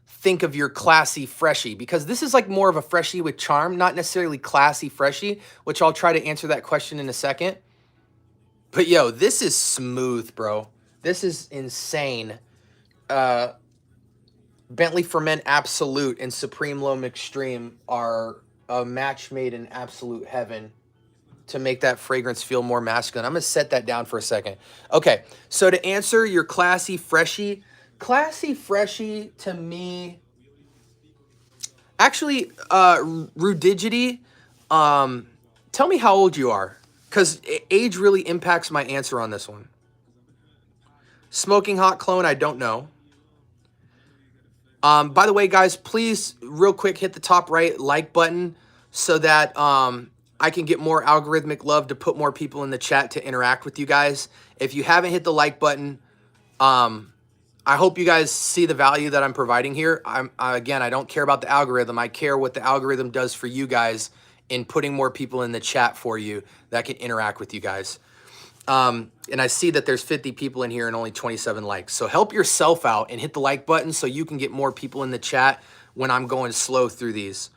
think of your classy freshie, because this is like more of a freshie with charm, not necessarily classy freshie, which I'll try to answer that question in a second. But yo, this is smooth, bro. This is insane. Bentley for Men Absolute and Supreme L'Homme Extreme are a match made in absolute heaven to make that fragrance feel more masculine. I'm going to set that down for a second. Okay, so to answer your classy freshie to me, actually, Rudigity, tell me how old you are, because age really impacts my answer on this one. Smoking Hot Clone, I don't know. By the way, guys, please, real quick, hit the top right like button so that I can get more algorithmic love to put more people in the chat to interact with you guys. If you haven't hit the like button, I hope you guys see the value that I'm providing here. Again, I don't care about the algorithm. I care what the algorithm does for you guys in putting more people in the chat for you that can interact with you guys. And I see that there's 50 people in here and only 27 likes. So help yourself out and hit the like button so you can get more people in the chat when I'm going slow through these.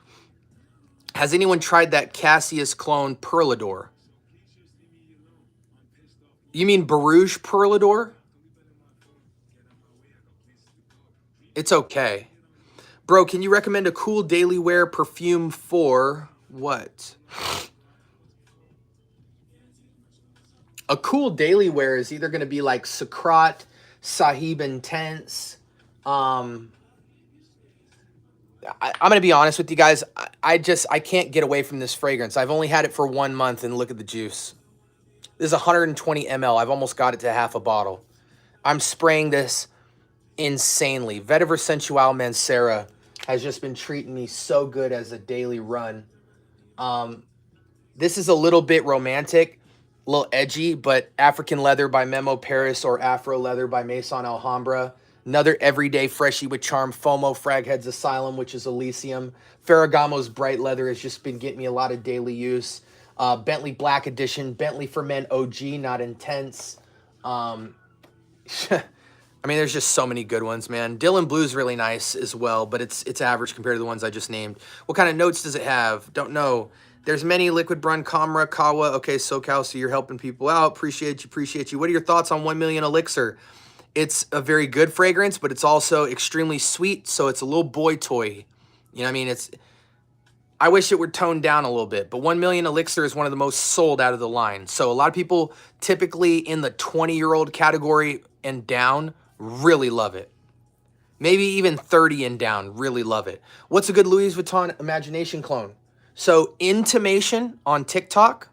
Has anyone tried that Cassius clone Perlador? You mean Barouge Perlador? It's okay. Bro, can you recommend a cool daily wear perfume for what? A cool daily wear is either going to be like Sacrat, Sahib Intense. I'm going to be honest with you guys. I can't get away from this fragrance. I've only had it for 1 month and look at the juice. This is 120 ml. I've almost got it to half a bottle. I'm spraying this insanely. Vetiver Sensual Mancera has just been treating me so good as a daily run. This is a little bit romantic, a little edgy, but African Leather by Memo Paris or Afro Leather by Maison Alhambra. Another everyday freshie with charm. FOMO Fraghead's Asylum, which is Elysium. Ferragamo's Bright Leather has just been getting me a lot of daily use. Bentley Black Edition. Bentley for Men OG, not intense. I mean, there's just so many good ones, man. Dylan Blue's really nice as well, but it's average compared to the ones I just named. What kind of notes does it have? Don't know. There's many. Liquid Brun, Kamra, Kawa. Okay, SoCal, so you're helping people out. Appreciate you. What are your thoughts on 1 Million Elixir? It's a very good fragrance, but it's also extremely sweet, so it's a little boy toy. You know what I mean? I wish it would tone down a little bit, but 1 Million Elixir is one of the most sold out of the line. So a lot of people typically in the 20-year-old category and down really love it. Maybe even 30 and down really love it. What's a good Louis Vuitton Imagination clone? So Intimation on TikTok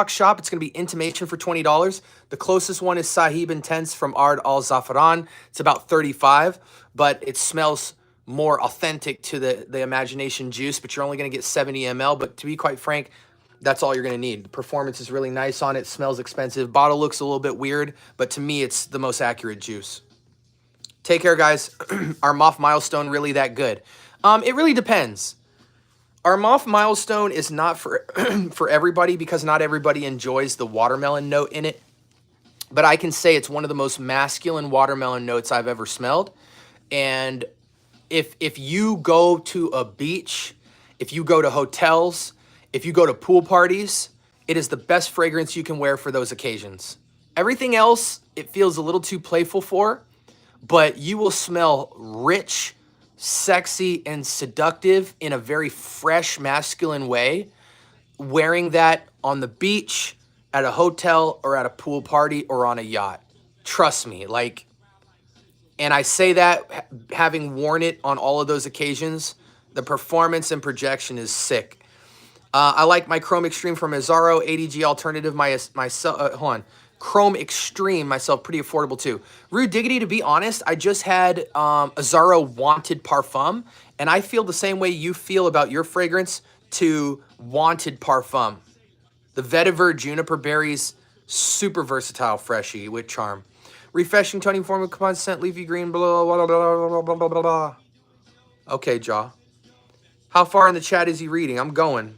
shop, it's going to be Intimation for $20. The closest one is Sahib Intense from Ard Al Zafaran. It's about $35, but it smells more authentic to the Imagination juice, but you're only going to get 70 ml. But to be quite frank, that's all you're going to need. The performance is really nice on it. Smells expensive. Bottle looks a little bit weird, but to me, it's the most accurate juice. Take care, guys. Are Moth Milestone really that good? It really depends. Our Moth Milestone is not for for everybody because not everybody enjoys the watermelon note in it. But I can say it's one of the most masculine watermelon notes I've ever smelled. And if you go to a beach, if you go to hotels, if you go to pool parties, it is the best fragrance you can wear for those occasions. Everything else, it feels a little too playful for, but you will smell rich, sexy, and seductive in a very fresh, masculine way, wearing that on the beach, at a hotel, or at a pool party, or on a yacht. Trust me, like, and I say that having worn it on all of those occasions, the performance and projection is sick. I like my Chrome Extreme from Azzaro, ADG Alternative, Chrome Extreme, myself, pretty affordable too. Rude Diggity, to be honest, I just had Azzaro Wanted Parfum, and I feel the same way you feel about your fragrance to Wanted Parfum. The Vetiver Juniper Berries, super versatile freshie with charm. Refreshing toning form with combined scent, leafy green, blah, blah, blah, blah, blah, blah, blah, blah. Okay, Jaw. How far in the chat is he reading? I'm going.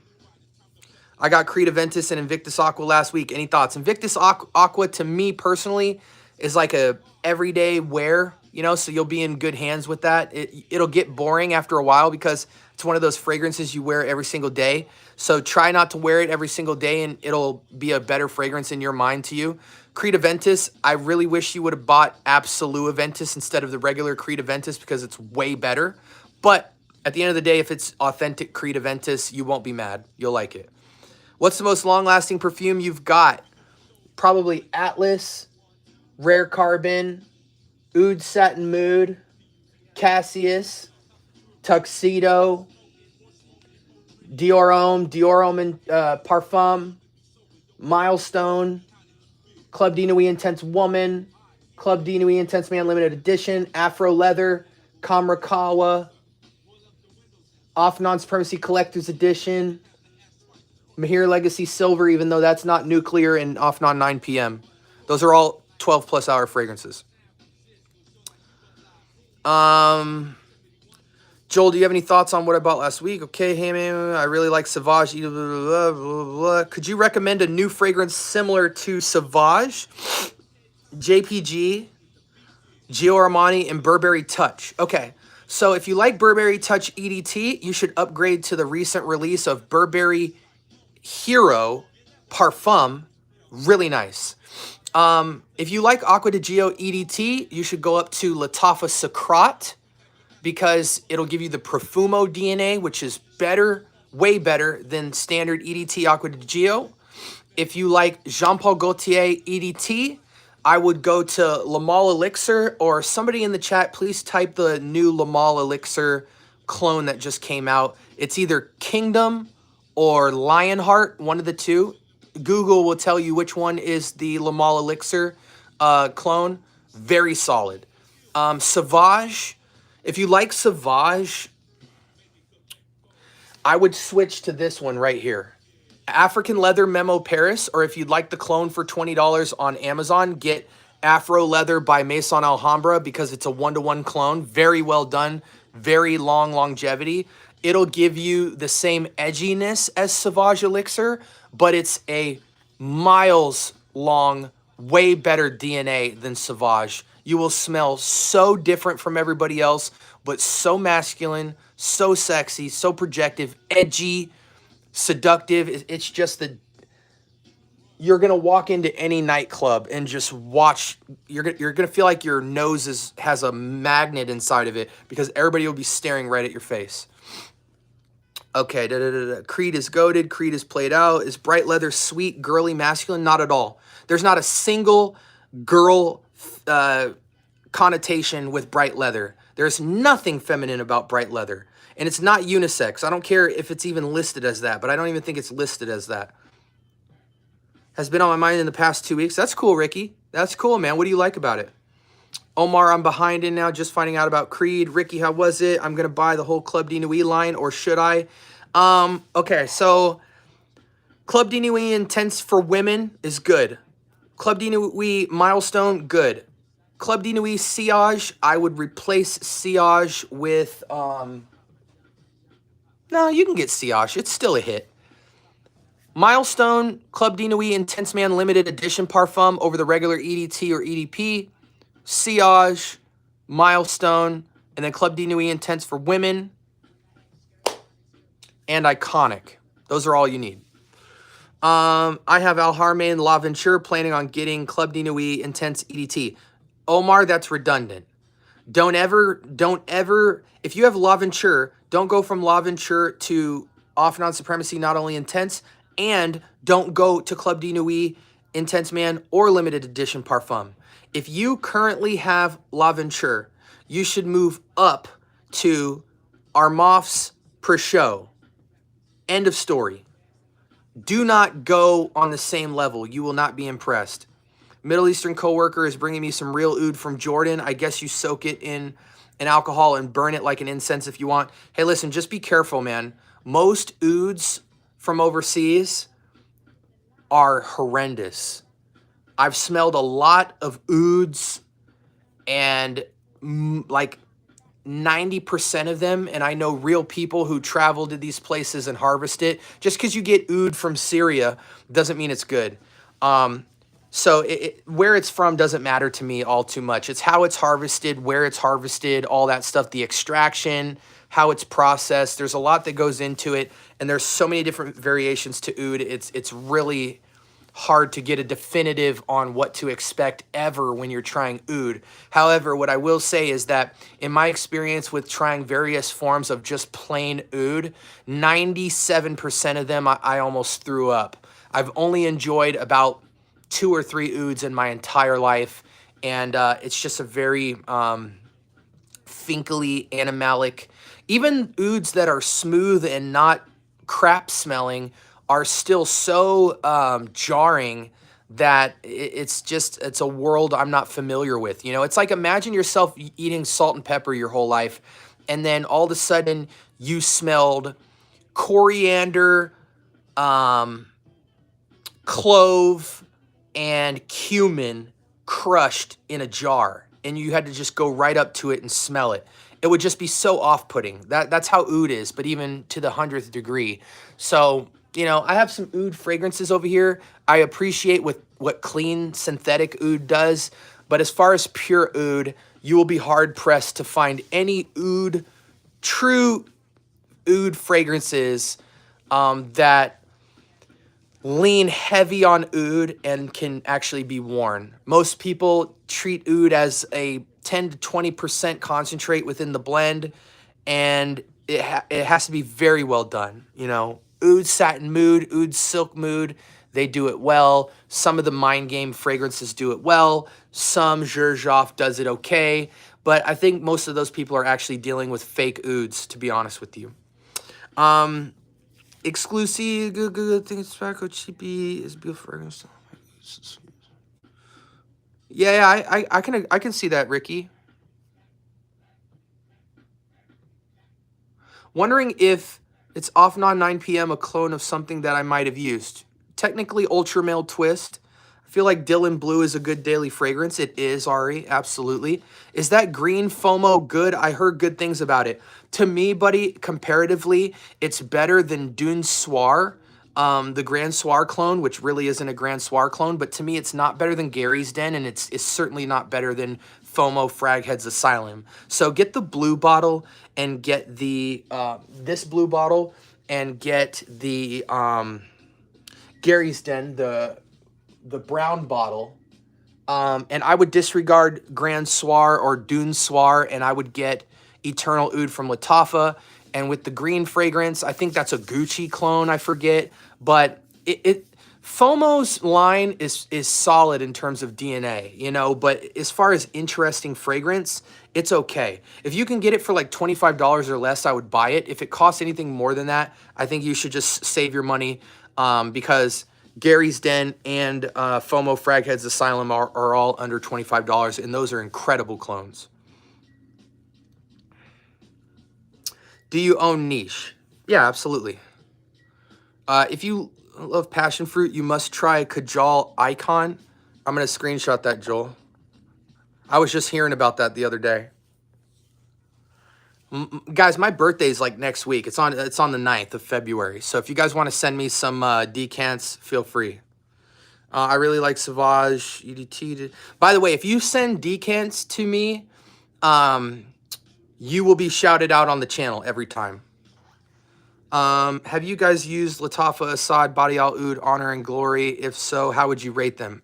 I got Creed Aventus and Invictus Aqua last week. Any thoughts? Invictus Aqua, to me personally, is like a everyday wear, you know, so you'll be in good hands with that. It'll get boring after a while because it's one of those fragrances you wear every single day. So try not to wear it every single day and it'll be a better fragrance in your mind to you. Creed Aventus, I really wish you would have bought Absolute Aventus instead of the regular Creed Aventus because it's way better. But at the end of the day, if it's authentic Creed Aventus, you won't be mad. You'll like it. What's the most long-lasting perfume you've got? Probably Atlas, Rare Carbon, Oud Satin Mood, Cassius, Tuxedo, Dior Homme and Parfum, Milestone, Club de Nuit Intense Woman, Club de Nuit Intense Man Limited Edition, Afro Leather, Kamrakawa, Off Non-Supremacy Collector's Edition, Mahir Legacy Silver, even though that's not nuclear, and Off Non 9 p.m. Those are all 12-plus hour fragrances. Joel, do you have any thoughts on what I bought last week? Okay, hey man, I really like Sauvage. Blah, blah, blah, blah. Could you recommend a new fragrance similar to Sauvage, JPG, Gio Armani, and Burberry Touch? Okay, so if you like Burberry Touch EDT, you should upgrade to the recent release of Burberry Hero Parfum. Really nice. If you like Aqua di Gio EDT, you should go up to Latafa Sacrat because it'll give you the Profumo DNA, which is better, way better than standard EDT Aqua di Gio. If you like Jean-Paul Gaultier EDT, I would go to Lamal Elixir, or somebody in the chat, please type the new Lamal Elixir clone that just came out. It's either Kingdom or Lionheart, one of the two. Google will tell you which one is the Lamal Elixir clone. Very solid. Sauvage, if you like Sauvage, I would switch to this one right here. African Leather Memo Paris, or if you'd like the clone for $20 on Amazon, get Afro Leather by Maison Alhambra because it's a 1-to-1 clone. Very well done, very long longevity. It'll give you the same edginess as Sauvage Elixir, but it's a miles long, way better DNA than Sauvage. You will smell so different from everybody else, but so masculine, so sexy, so projective, edgy, seductive. It's just the, you're gonna walk into any nightclub and just watch. You're gonna feel like your nose has a magnet inside of it because everybody will be staring right at your face. Okay, Creed is goated. Creed is played out. Is bright leather sweet, girly, masculine? Not at all. There's not a single girl connotation with bright leather. There's nothing feminine about bright leather. And it's not unisex. I don't care if it's even listed as that, but I don't even think it's listed as that. Has been on my mind in the past 2 weeks. That's cool, Ricky. That's cool, man. What do you like about it? Omar, I'm behind in now, just finding out about Creed. Ricky, how was it? I'm going to buy the whole Club de Nuit line, or should I? Okay, so Club de Nuit Intense for women is good. Club de Nuit Milestone, good. Club de Nuit Sillage, I would replace Sillage with... No, you can get Sillage. It's still a hit. Milestone, Club de Nuit Intense Man Limited Edition Parfum over the regular EDT or EDP. Sillage, Milestone, and then Club de Nuit Intense for women. And Iconic. Those are all you need. I have Alharme and L'Aventure planning on getting Club de Nuit Intense EDT. Omar, that's redundant. Don't ever, if you have L'Aventure, don't go from L'Aventure to Off Non Supremacy, Not Only Intense, and don't go to Club de Nuit Intense Man or Limited Edition Parfum. If you currently have L'Aventure, you should move up to Armaf's Pre-Show. End of story. Do not go on the same level. You will not be impressed. Middle Eastern coworker is bringing me some real oud from Jordan. I guess you soak it in an alcohol and burn it like an incense if you want. Hey, listen, just be careful, man. Most ouds from overseas are horrendous. I've smelled a lot of ouds, and like 90% of them, and I know real people who travel to these places and harvest it. Just because you get oud from Syria doesn't mean it's good. So where it's from doesn't matter to me all too much. It's how it's harvested, where it's harvested, all that stuff, the extraction, how it's processed. There's a lot that goes into it, and there's so many different variations to oud. It's really hard to get a definitive on what to expect ever when you're trying oud. However, what I will say is that in my experience with trying various forms of just plain oud, 97% of them I almost threw up. I've only enjoyed about 2 or 3 ouds in my entire life, and it's just a very finkly, animalic. Even ouds that are smooth and not crap smelling are still so jarring that it's a world I'm not familiar with. You know, it's like, imagine yourself eating salt and pepper your whole life, and then all of a sudden you smelled coriander, clove, and cumin crushed in a jar, and you had to just go right up to it and smell it. It would just be so off-putting. That's how oud is, but even to the 100th degree. So, you know, I have some oud fragrances over here. I appreciate what clean synthetic oud does, but as far as pure oud, you will be hard-pressed to find any true oud fragrances that lean heavy on oud and can actually be worn. Most people treat oud as a 10 to 20% concentrate within the blend, and it has to be very well done. You know, oud satin mood, oud silk mood, they do it well. Some of the Mind Game fragrances do it well. Some Xerjoff does it okay. But I think most of those people are actually dealing with fake ouds, to be honest with you. Exclusive, good thing tobacco cheapy is beautiful fragrance. Yeah, I can see that, Ricky. Wondering if it's off on 9 p.m. a clone of something that I might have used. Technically, Ultra Male Twist. I feel like Dylan Blue is a good daily fragrance. It is, Ari, absolutely. Is that green FOMO good? I heard good things about it. To me, buddy, comparatively, it's better than Dune Soir, the Grand Soir clone, which really isn't a Grand Soir clone, but to me, it's not better than Gary's Den, and it's certainly not better than FOMO Fraghead's Asylum. So get the blue bottle and get the, this blue bottle and get the Gary's Den, the brown bottle. And I would disregard Grand Soir or Dune Soir, and I would get Eternal Oud from Lattafa. And with the green fragrance, I think that's a Gucci clone, I forget. But FOMO's line is solid in terms of DNA, you know, but as far as interesting fragrance, it's okay. If you can get it for like $25 or less, I would buy it. If it costs anything more than that, I think you should just save your money, because Gary's Den and FOMO Fraghead's Asylum are all under $25, and those are incredible clones. Do you own Niche? Yeah, absolutely. If you love passion fruit, you must try Kajal Icon. I'm going to screenshot that, Joel. I was just hearing about that the other day. Guys, my birthday's like next week. It's on the 9th of February. So if you guys want to send me some decants, feel free. I really like Sauvage, EDT. By the way, if you send decants to me, you will be shouted out on the channel every time. Have you guys used Lattafa, Assad, Body Al Oud, Honor, and Glory? If so, how would you rate them?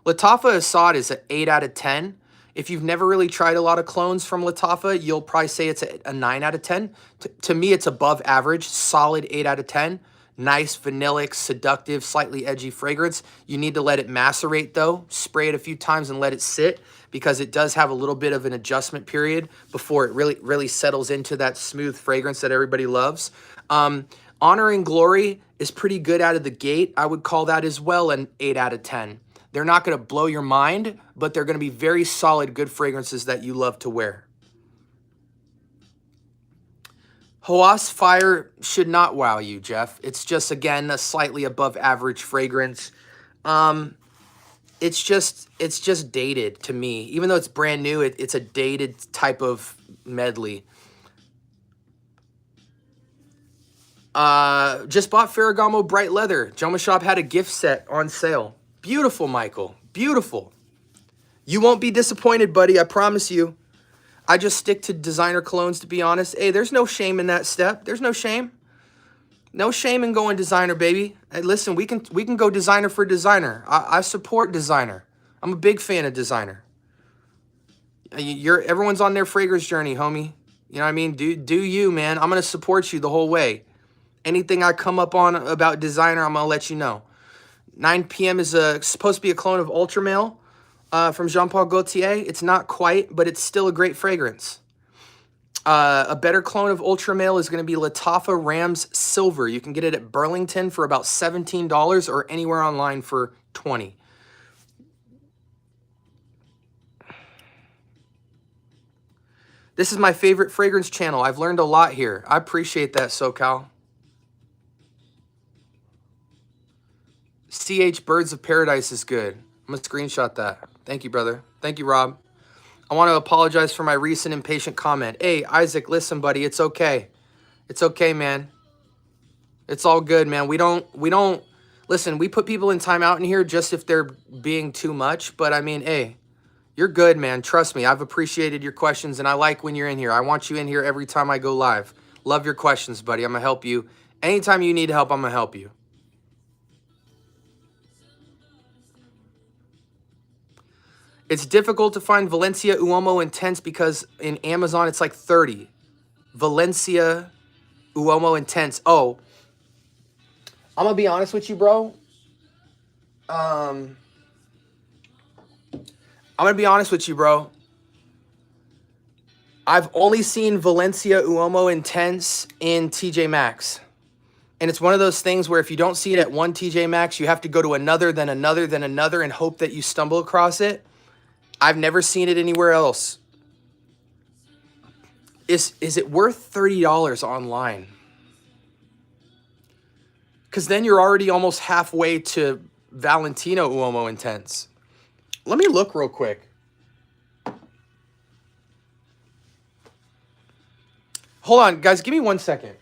Lattafa Assad is an 8 out of 10. If you've never really tried a lot of clones from Lattafa, you'll probably say it's a 9 out of 10. To me, it's above average, solid 8 out of 10. Nice, vanillic, seductive, slightly edgy fragrance. You need to let it macerate, though. Spray it a few times and let it sit, because it does have a little bit of an adjustment period before it really settles into that smooth fragrance that everybody loves. Honor and Glory is pretty good out of the gate. I would call that as well an 8 out of 10. They're not going to blow your mind, but they're going to be very solid, good fragrances that you love to wear. Hawas Fire should not wow you, Jeff. It's just, again, a slightly above average fragrance. It's just dated to me. Even though it's brand new, it's a dated type of medley. Just bought Ferragamo Bright Leather. Joma Shop had a gift set on sale. Beautiful, Michael. Beautiful. You won't be disappointed, buddy. I promise you. I just stick to designer colognes, to be honest. Hey, there's no shame in that step. There's no shame. No shame in going designer, baby. Hey, listen, we can go designer for designer. I support designer. I'm a big fan of designer. Everyone's on their fragrance journey, homie. You know what I mean? Do you, man. I'm going to support you the whole way. Anything I come up on about designer, I'm going to let you know. 9 p.m. is supposed to be a clone of Ultra Male. From Jean-Paul Gaultier. It's not quite, but it's still a great fragrance. A better clone of Ultra Male is going to be Lattafa Rams Silver. You can get it at Burlington for about $17 or anywhere online for $20. This is my favorite fragrance channel. I've learned a lot here. I appreciate that, SoCal. CH Birds of Paradise is good. I'm going to screenshot that. Thank you, brother. Thank you, Rob. I want to apologize for my recent impatient comment. Hey, Isaac, listen, buddy. It's okay. It's okay, man. It's all good, man. We don't, listen, we put people in timeout in here just if they're being too much. But, I mean, hey, you're good, man. Trust me. I've appreciated your questions, and I like when you're in here. I want you in here every time I go live. Love your questions, buddy. I'm going to help you. Anytime you need help, I'm going to help you. It's difficult to find Valencia Uomo Intense because in Amazon it's like 30. Valencia Uomo Intense. Oh, I'm gonna be honest with you, bro. I'm gonna be honest with you, bro. I've only seen Valencia Uomo Intense in TJ Maxx. And it's one of those things where if you don't see it at one TJ Maxx, you have to go to another, then another, then another, and hope that you stumble across it. I've never seen it anywhere else. Is it worth $30 online? Because then you're already almost halfway to Valentino Uomo Intense. Let me look real quick. Hold on, guys. Give me 1 second.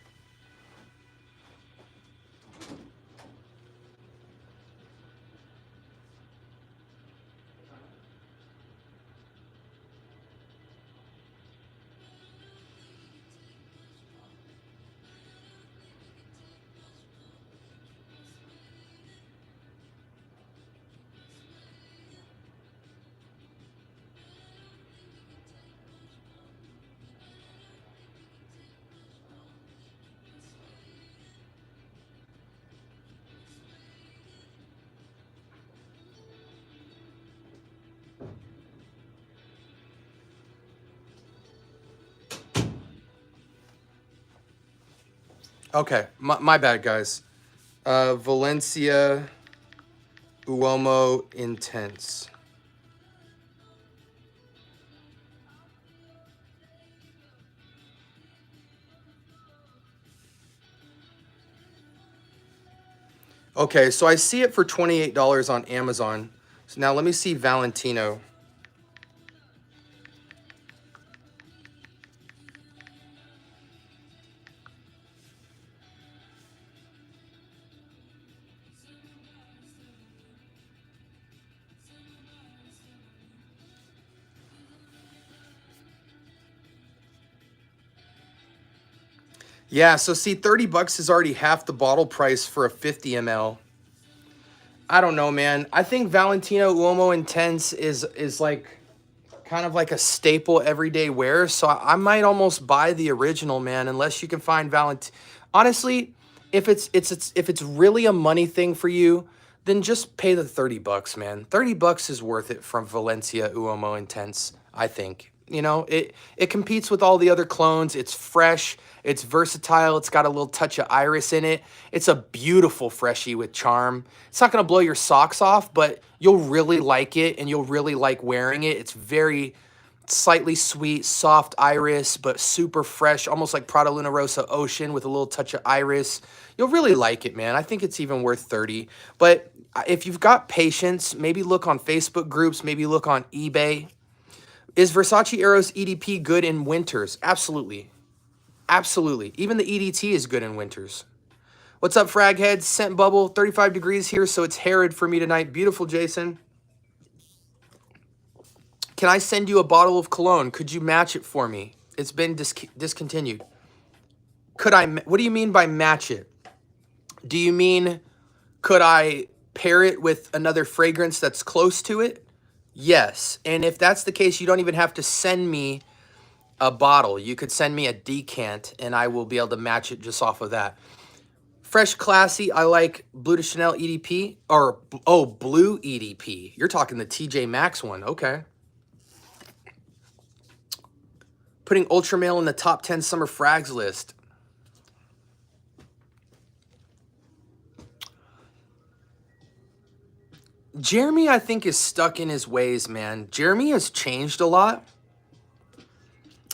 Okay, my bad, guys. Valencia Uomo Intense. Okay, so I see it for $28 on Amazon. So now let me see Valentino. Yeah, so see, 30 bucks is already half the bottle price for a 50 ml. I don't know, man. I think Valentino Uomo Intense is like kind of like a staple everyday wear. So I might almost buy the original, man, unless you can find Honestly, if it's really a money thing for you, then just pay the 30 bucks, man. 30 bucks is worth it from Valencia Uomo Intense, I think. You know, it competes with all the other clones. It's fresh, it's versatile, it's got a little touch of iris in it. It's a beautiful freshie with charm. It's not going to blow your socks off, but you'll really like it and you'll really like wearing it. It's very slightly sweet, soft iris, but super fresh, almost like Prada Luna Rosa Ocean with a little touch of iris. You'll really like it, man. I think it's even worth 30. But if you've got patience, maybe look on Facebook groups, maybe look on eBay. Is Versace Eros EDP good in winters? Absolutely. Absolutely. Even the EDT is good in winters. What's up, Fragheads? Scent Bubble, 35 degrees here, so it's Herod for me tonight. Beautiful, Jason. Can I send you a bottle of cologne? Could you match it for me? It's been discontinued. Could I? What do you mean by match it? Do you mean could I pair it with another fragrance that's close to it? Yes. And if that's the case, you don't even have to send me a bottle. You could send me a decant and I will be able to match it just off of that. Fresh, classy. I like Blue de Chanel EDP. Or, oh, Blue EDP. You're talking the TJ Maxx one. Okay. Putting Ultra Male in the top 10 summer frags list. Jeremy, I think, is stuck in his ways, man. Jeremy has changed a lot.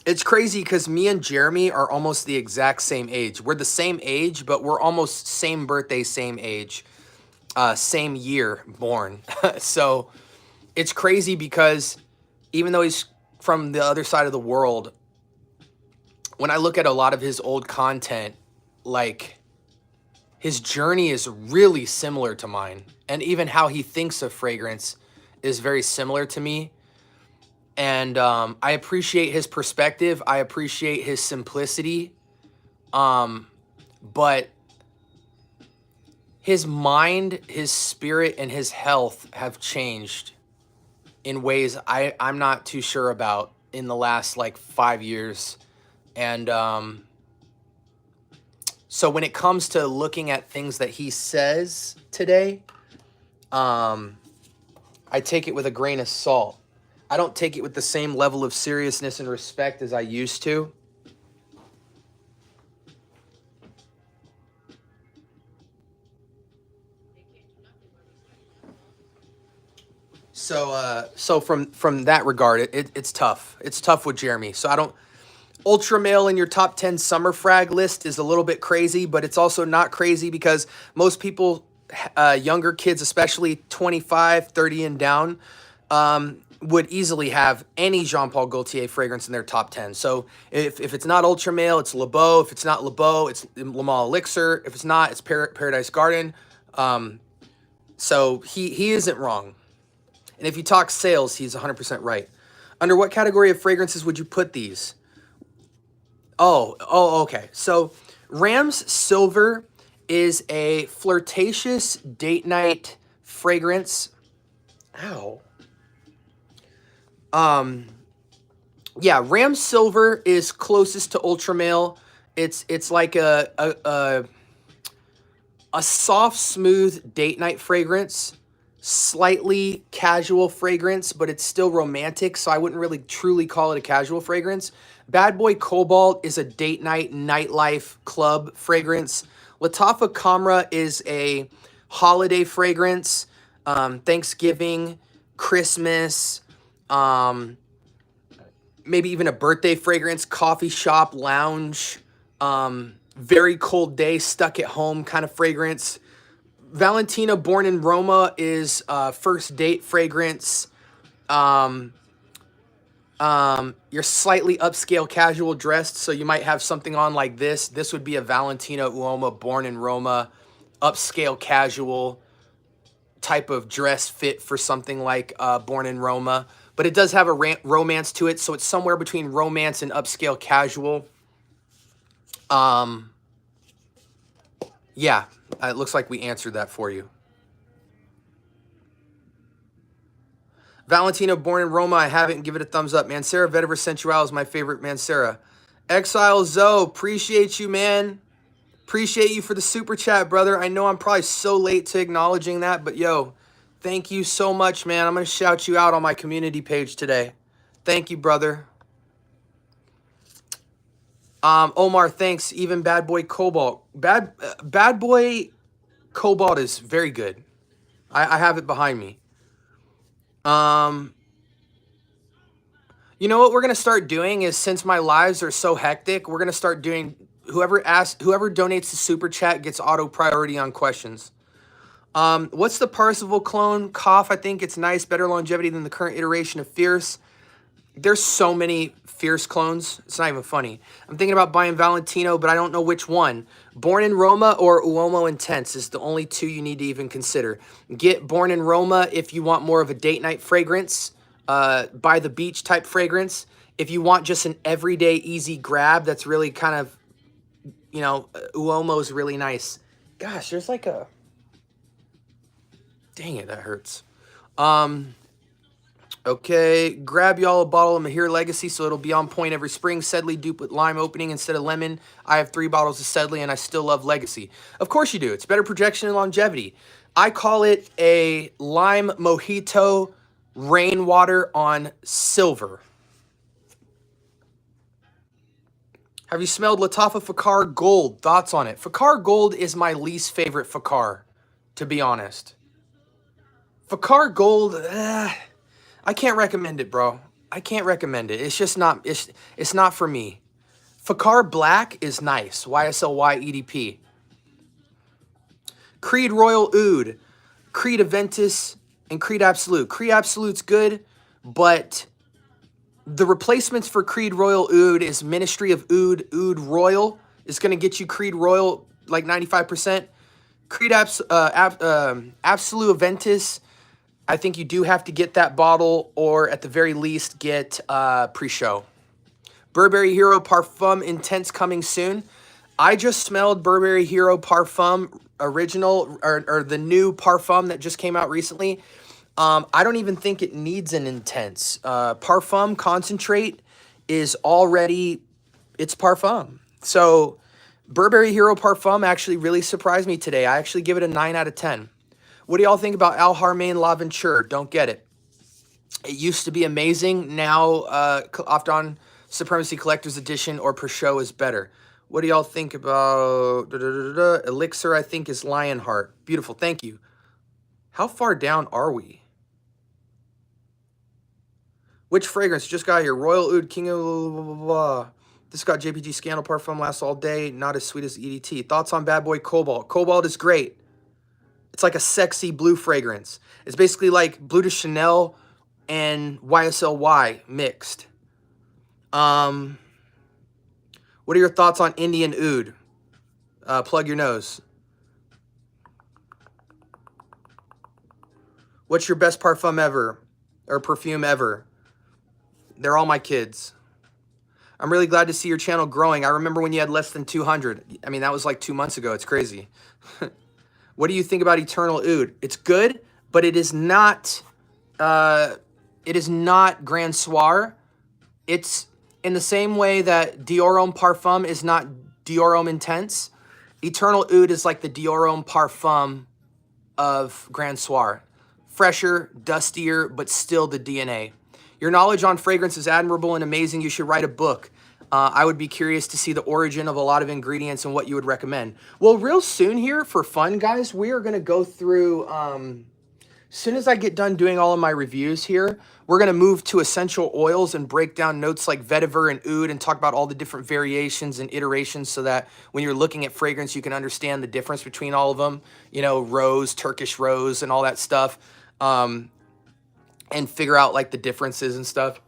It's crazy because me and Jeremy are almost the exact same age. We're the same age, but we're almost same birthday, same age, same year born. So it's crazy because even though he's from the other side of the world, when I look at a lot of his old content, like his journey is really similar to mine. And even how he thinks of fragrance is very similar to me. And I appreciate his perspective. I appreciate his simplicity. But his mind, his spirit, and his health have changed in ways I'm not too sure about in the last like 5 years. And so when it comes to looking at things that he says today, I take it with a grain of salt. I don't take it with the same level of seriousness and respect as I used to. So from that regard, it's tough. It's tough with Jeremy. So I don't. Ultra male in your top 10 summer frag list is a little bit crazy, but it's also not crazy because most people, younger kids, especially 25, 30 and down, would easily have any Jean-Paul Gaultier fragrance in their top 10. So if it's not Ultra Male, it's Le Beau. If it's not Le Beau, it's Le Male Elixir. If it's not, it's Paradise Garden. So he isn't wrong. And if you talk sales, he's 100% right. Under what category of fragrances would you put these? Oh, okay. So Rams Silver is a flirtatious date night fragrance. Ow. Yeah, Rams Silver is closest to Ultra Male. It's like a soft, smooth date night fragrance, slightly casual fragrance, but it's still romantic, so I wouldn't really truly call it a casual fragrance. Bad Boy Cobalt is a date night, nightlife, club fragrance. Latafa Camra is a holiday fragrance, Thanksgiving, Christmas, maybe even a birthday fragrance, coffee shop, lounge, very cold day, stuck at home kind of fragrance. Valentina Born in Roma is first date fragrance. You're slightly upscale casual dressed, so you might have something on like this. This would be a Valentina Uoma Born in Roma, upscale casual type of dress fit for something like Born in Roma. But it does have a romance to it, so it's somewhere between romance and upscale casual. Yeah, it looks like we answered that for you. Valentina Born in Roma, I haven't. Give it a thumbs up. Mancera Vetiver Sensual is my favorite Mancera. Exile Zoe, appreciate you, man. Appreciate you for the super chat, brother. I know I'm probably so late to acknowledging that, but yo, thank you so much, man. I'm going to shout you out on my community page today. Thank you, brother. Omar, thanks. Even Bad Boy Cobalt. Bad Boy Cobalt is very good. I have it behind me. You know what we're going to start doing is, since my lives are so hectic, we're going to start doing, whoever donates the super chat gets auto priority on questions. What's the Parzival clone? Cough, I think it's nice, better longevity than the current iteration of Fierce. There's so many Fierce clones, it's not even funny. I'm thinking about buying Valentino, but I don't know which one. Born in Roma or Uomo Intense is the only two you need to even consider. Get Born in Roma if you want more of a date night fragrance, by the beach type fragrance. If you want just an everyday easy grab that's really kind of, you know, Uomo's really nice. Gosh, there's like a... Dang it, that hurts. Okay, grab y'all a bottle of Mahir Legacy so it'll be on point every spring. Sedley dupe with lime opening instead of lemon. I have 3 bottles of Sedley and I still love Legacy. Of course you do. It's better projection and longevity. I call it a lime mojito rainwater on silver. Have you smelled Latafa Fakar Gold? Thoughts on it? Fakar Gold is my least favorite Fakar, to be honest. Fakar Gold... I can't recommend it, bro. I can't recommend it. It's just not, it's not for me. Fakar Black is nice. YSLY EDP. Creed Royal Oud, Creed Aventus, and Creed Absolute. Creed Absolute's good, but the replacements for Creed Royal Oud is Ministry of Oud. Oud Royal is going to get you Creed Royal like 95%. Creed Absolute Aventus, I think you do have to get that bottle, or at the very least get pre-show. Burberry Hero Parfum Intense coming soon. I just smelled Burberry Hero Parfum Original, or the new Parfum that just came out recently. I don't even think it needs an intense. Parfum concentrate is already, it's parfum. So Burberry Hero Parfum actually really surprised me today. I actually give it a 9 out of 10. What do y'all think about Al Harmain L'Aventure? Don't get it. It used to be amazing. Now, Afton Supremacy Collector's Edition or Per Show is better. What do y'all think about Elixir? I think is Lionheart. Beautiful. Thank you. How far down are we? Which fragrance? Just got here. Royal Oud, King of blah, blah, blah. This got JPG Scandal Parfum, lasts all day. Not as sweet as EDT. Thoughts on Bad Boy Cobalt? Cobalt is great. It's like a sexy blue fragrance. It's basically like Blue de Chanel and YSLY mixed. What are your thoughts on Indian Oud? Plug your nose. What's your best parfum ever? Or perfume ever? They're all my kids. I'm really glad to see your channel growing. I remember when you had less than 200. I mean, that was like 2 months ago. It's crazy. What do you think about Eternal Oud? It's good, but it is not Grand Soir. It's in the same way that Dior Homme Parfum is not Dior Homme Intense. Eternal Oud is like the Dior Homme Parfum of Grand Soir. Fresher, dustier, but still the DNA. Your knowledge on fragrance is admirable and amazing. You should write a book. I would be curious to see the origin of a lot of ingredients and what you would recommend. Well, real soon here, for fun, guys, we are going to go through, as soon as I get done doing all of my reviews here, we're going to move to essential oils and break down notes like vetiver and oud and talk about all the different variations and iterations so that when you're looking at fragrance, you can understand the difference between all of them. You know, rose, Turkish rose, and all that stuff. And figure out like the differences and stuff.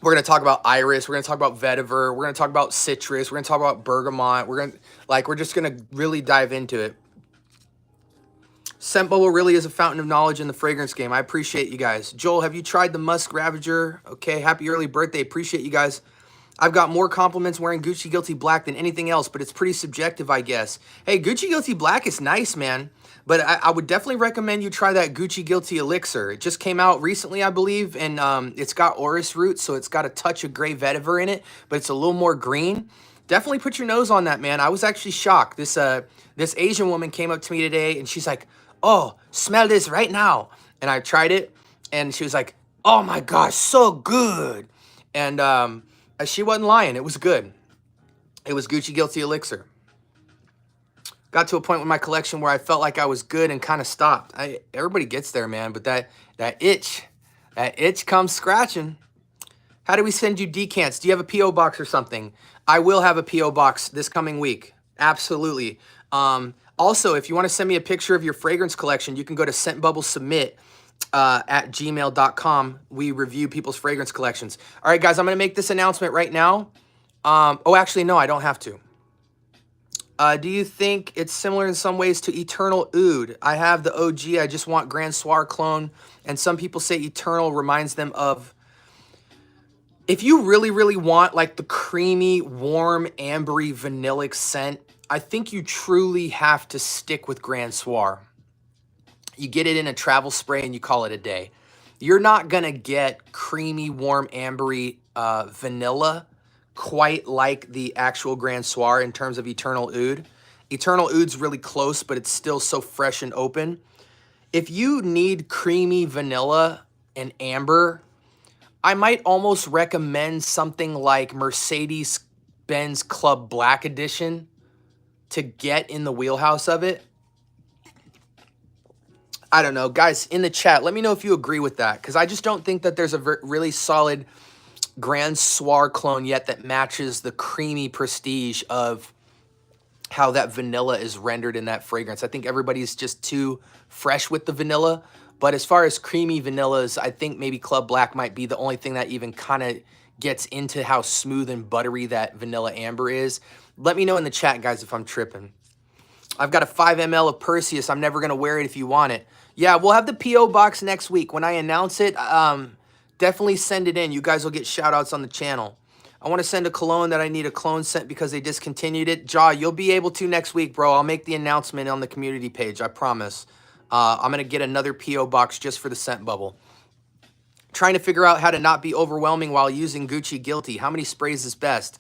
We're going to talk about iris. We're going to talk about vetiver. We're going to talk about citrus. We're going to talk about bergamot. We're just going to really dive into it. Scent Bubble really is a fountain of knowledge in the fragrance game. I appreciate you guys. Joel, have you tried the Musk Ravager? Okay, happy early birthday. Appreciate you guys. I've got more compliments wearing Gucci Guilty Black than anything else, but it's pretty subjective, I guess. Hey, Gucci Guilty Black is nice, man. But I would definitely recommend you try that Gucci Guilty Elixir. It just came out recently, I believe, and it's got orris root, so it's got a touch of gray vetiver in it, but it's a little more green. Definitely put your nose on that, man. I was actually shocked. This Asian woman came up to me today, and she's like, "Oh, smell this right now." And I tried it, and she was like, "Oh my gosh, so good." And she wasn't lying. It was good. It was Gucci Guilty Elixir. Got to a point with my collection where I felt like I was good and kind of stopped. Everybody gets there, man, but that itch comes scratching. How do we send you decants? Do you have a P.O. box or something? I will have a P.O. box this coming week. Absolutely. Also, if you want to send me a picture of your fragrance collection, you can go to scentbubblesubmit at gmail.com. We review people's fragrance collections. All right, guys, I'm going to make this announcement right now. Oh, actually, no, I don't have to. Do you think it's similar in some ways to Eternal Oud? I have the OG. I just want Grand Soir clone. And some people say Eternal reminds them of... If you really, really want like the creamy, warm, ambery, vanillic scent, I think you truly have to stick with Grand Soir. You get it in a travel spray and you call it a day. You're not going to get creamy, warm, ambery vanilla quite like the actual Grand Soir in terms of Eternal Oud. Eternal Oud's really close, but it's still so fresh and open. If you need creamy vanilla and amber, I might almost recommend something like Mercedes-Benz Club Black Edition to get in the wheelhouse of it. I don't know. Guys, in the chat, let me know if you agree with that, because I just don't think that there's a really solid Grand Soir clone yet that matches the creamy prestige of how that vanilla is rendered in that fragrance. I think everybody's just too fresh with the vanilla. But as far as creamy vanillas, I think maybe Club Black might be the only thing that even kind of gets into how smooth and buttery that vanilla amber is. Let me know in the chat, guys, if I'm tripping. I've got a 5 ml of Perseus. I'm never going to wear it if you want it. Yeah, we'll have the P.O. box next week. When I announce it, definitely send it in. You guys will get shout-outs on the channel. I want to send a cologne that I need a clone sent because they discontinued it. Jaw, you'll be able to next week, bro. I'll make the announcement on the community page. I promise. I'm going to get another P.O. box just for the scent bubble. Trying to figure out how to not be overwhelming while using Gucci Guilty. How many sprays is best?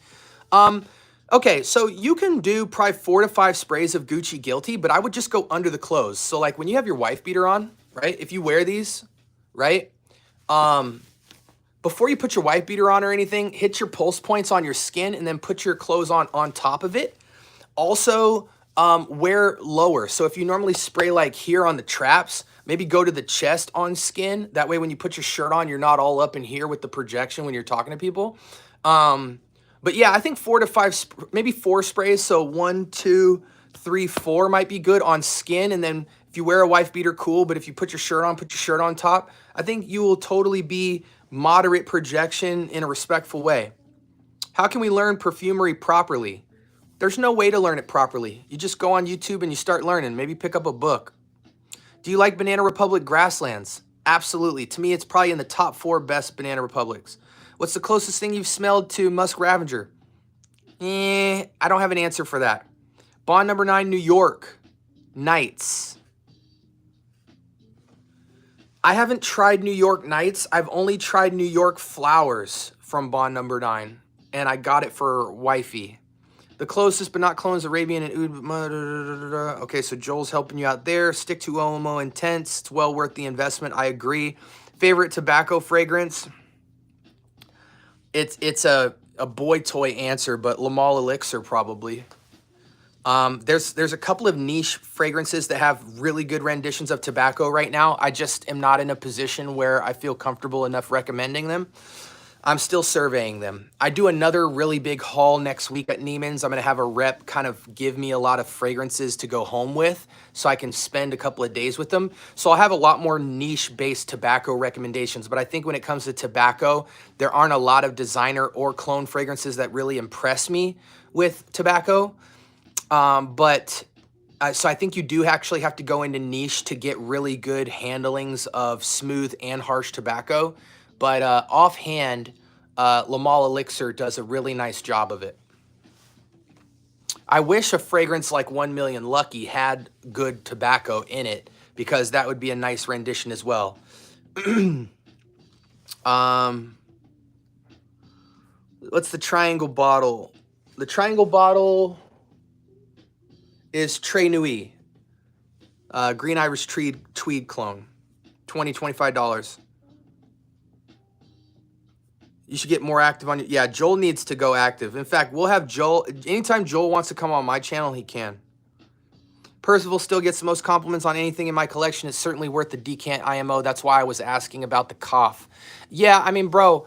Okay, so you can do probably 4 to 5 sprays of Gucci Guilty, but I would just go under the clothes. So like when you have your wife beater on, right? If you wear these, right? Before you put your wife beater on or anything, hit your pulse points on your skin and then put your clothes on top of it. Also, wear lower. So if you normally spray like here on the traps, maybe go to the chest on skin. That way when you put your shirt on, you're not all up in here with the projection when you're talking to people. But yeah, I think 4 to 5, maybe 4 sprays. So 1, 2, 3, 4 might be good on skin. And then if you wear a wife beater, cool. But if you put your shirt on top. I think you will totally be moderate projection in a respectful way. How can we learn perfumery properly? There's no way to learn it properly. You just go on YouTube and you start learning. Maybe pick up a book. Do you like Banana Republic Grasslands? Absolutely. To me, it's probably in the top 4 best Banana Republics. What's the closest thing you've smelled to Musk Ravager? I don't have an answer for that. Bond number 9, New York. Nights. I haven't tried New York Nights. I've only tried New York Flowers from Bond number 9. And I got it for wifey. The closest but not clones, Arabian and Oud. Okay, so Joel's helping you out there. Stick to Omo Intense. It's well worth the investment. I agree. Favorite tobacco fragrance? It's a boy toy answer, but Lamal Elixir probably. There's a couple of niche fragrances that have really good renditions of tobacco right now. I just am not in a position where I feel comfortable enough recommending them. I'm still surveying them. I do another really big haul next week at Neiman's. I'm going to have a rep kind of give me a lot of fragrances to go home with so I can spend a couple of days with them. So I'll have a lot more niche-based tobacco recommendations. But I think when it comes to tobacco, there aren't a lot of designer or clone fragrances that really impress me with tobacco. So I think you do actually have to go into niche to get really good handlings of smooth and harsh tobacco. But offhand, Lamal Elixir does a really nice job of it. I wish a fragrance like 1 Million Lucky had good tobacco in it because that would be a nice rendition as well. What's the triangle bottle? The triangle bottle is Très Nuit. Green Irish Tweed clone. $25. You should get more active on your... Yeah, Joel needs to go active. In fact, we'll have Joel... Anytime Joel wants to come on my channel, he can. Percival still gets the most compliments on anything in my collection. It's certainly worth the decant IMO. That's why I was asking about the cough. Yeah, I mean, bro,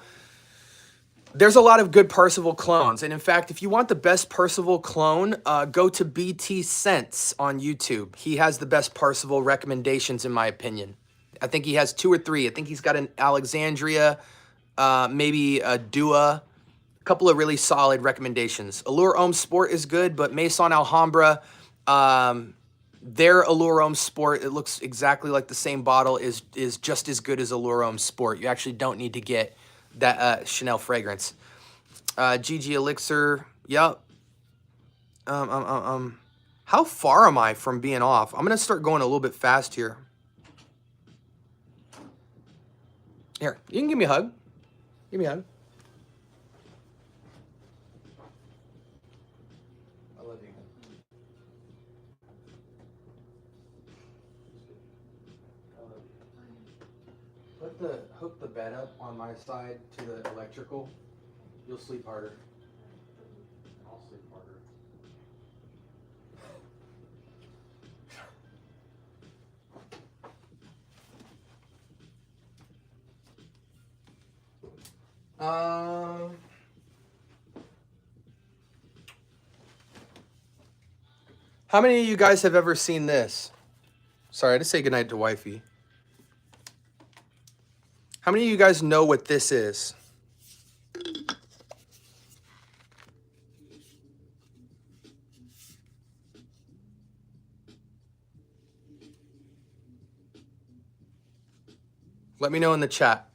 there's a lot of good Percival clones. And in fact, if you want the best Percival clone, go to BT Scents on YouTube. He has the best Percival recommendations, in my opinion. I think he has 2 or 3. I think he's got an Alexandria... maybe a Dua, a couple of really solid recommendations. Allure Homme Sport is good, but Maison Alhambra, their Allure Homme Sport, it looks exactly like the same bottle, is just as good as Allure Homme Sport. You actually don't need to get that Chanel fragrance. GG Elixir, yep. How far am I from being off? I'm gonna start going a little bit fast here. Here, you can give me a hug. Give me a hug. I love you. Hook the bed up on my side to the electrical. You'll sleep harder. I'll sleep harder. How many of you guys have ever seen this? Sorry, I had to say goodnight to wifey. How many of you guys know what this is? Let me know in the chat.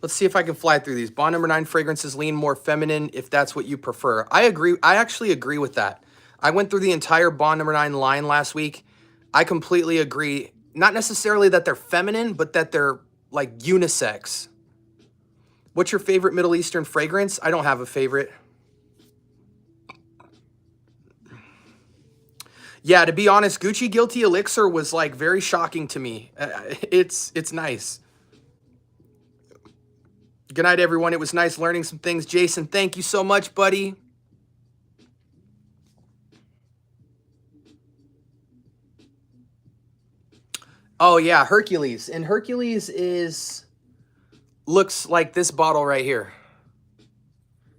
Let's see if I can fly through these. Bond number 9 fragrances lean more feminine if that's what you prefer. I agree. I actually agree with that. I went through the entire Bond number 9 line last week. I completely agree. not necessarily that they're feminine, but that they're like unisex. What's your favorite Middle Eastern fragrance? I don't have a favorite. Yeah, to be honest, Gucci Guilty Elixir was like very shocking to me. It's nice. Good night, everyone. It was nice learning some things. Jason, thank you so much, buddy. Oh yeah, Hercules. And Hercules looks like this bottle right here.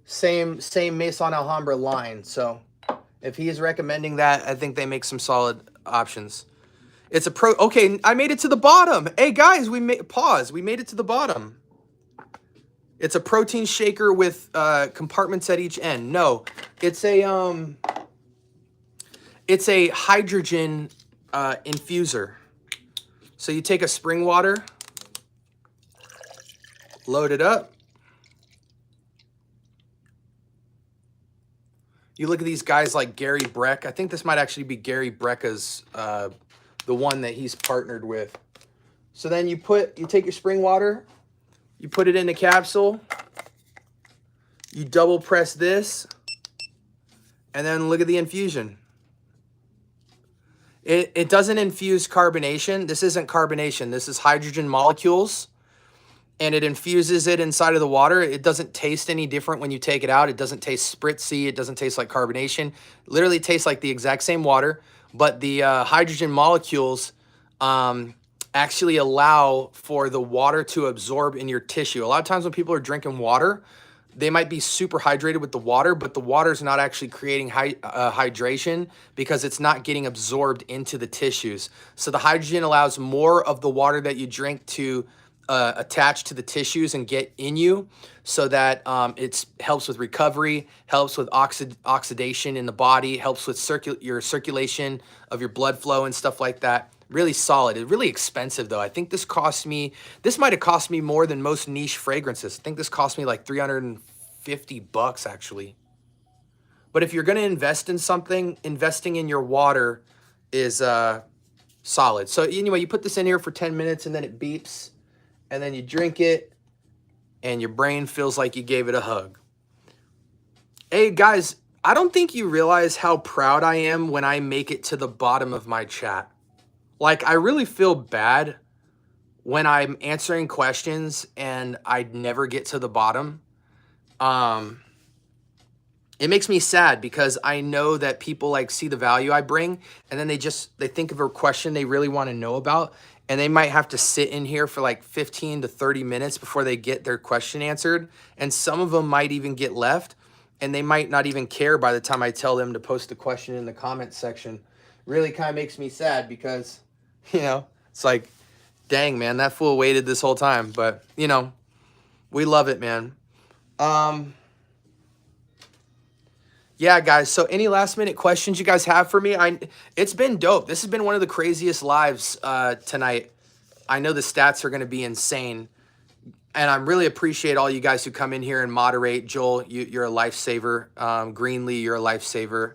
Same Maison Alhambra line. So if he is recommending that, I think they make some solid options. It's a okay, I made it to the bottom. Hey guys, we made it to the bottom. It's a protein shaker with compartments at each end. No, it's a hydrogen infuser. So you take a spring water, load it up. You look at these guys like Gary Breck. I think this might actually be Gary Brecka's, the one that he's partnered with. So then you take your spring water, you put it in the capsule, you double press this, and then look at the infusion. It doesn't infuse carbonation. This isn't carbonation. This is hydrogen molecules, and it infuses it inside of the water. It doesn't taste any different when you take it out. It doesn't taste spritzy. It doesn't taste like carbonation. It literally tastes like the exact same water, but the hydrogen molecules actually allow for the water to absorb in your tissue. A lot of times when people are drinking water, they might be super hydrated with the water, but the water is not actually creating hydration because it's not getting absorbed into the tissues. So the hydrogen allows more of the water that you drink to attach to the tissues and get in you, so that it helps with recovery, helps with oxidation in the body, helps with your circulation of your blood flow and stuff like that. Really solid. It's really expensive though. I think this might have cost me more than most niche fragrances. I think this cost me like $350 actually. But if you're going to invest in something, investing in your water is solid. So anyway, you put this in here for 10 minutes and then it beeps, and then you drink it and your brain feels like you gave it a hug. Hey guys, I don't think you realize how proud I am when I make it to the bottom of my chat. Like, I really feel bad when I'm answering questions and I never get to the bottom. It makes me sad because I know that people like see the value I bring, and then they think of a question they really want to know about, and they might have to sit in here for like 15 to 30 minutes before they get their question answered. And some of them might even get left, and they might not even care by the time I tell them to post a question in the comments section. Really kind of makes me sad because, it's like, dang, man, that fool waited this whole time. But, we love it, man. Yeah, guys, so any last minute questions you guys have for me? It's been dope. This has been one of the craziest lives tonight. I know the stats are going to be insane. And I really appreciate all you guys who come in here and moderate. Joel, you're a lifesaver. Greenlee, you're a lifesaver.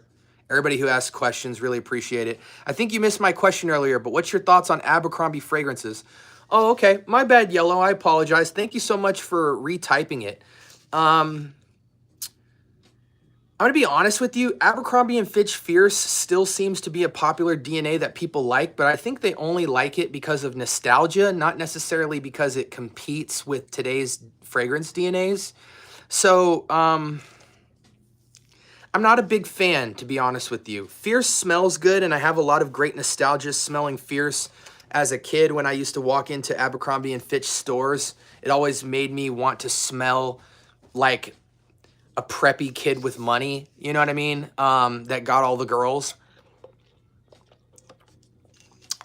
Everybody who asks questions, really appreciate it. I think you missed my question earlier, but what's your thoughts on Abercrombie fragrances? Oh, okay. My bad, Yellow. I apologize. Thank you so much for retyping it. I'm going to be honest with you. Abercrombie & Fitch Fierce still seems to be a popular DNA that people like, but I think they only like it because of nostalgia, not necessarily because it competes with today's fragrance DNAs. So, I'm not a big fan, to be honest with you. Fierce smells good, and I have a lot of great nostalgia smelling Fierce as a kid when I used to walk into Abercrombie & Fitch stores. It always made me want to smell like a preppy kid with money, you know what I mean? That got all the girls.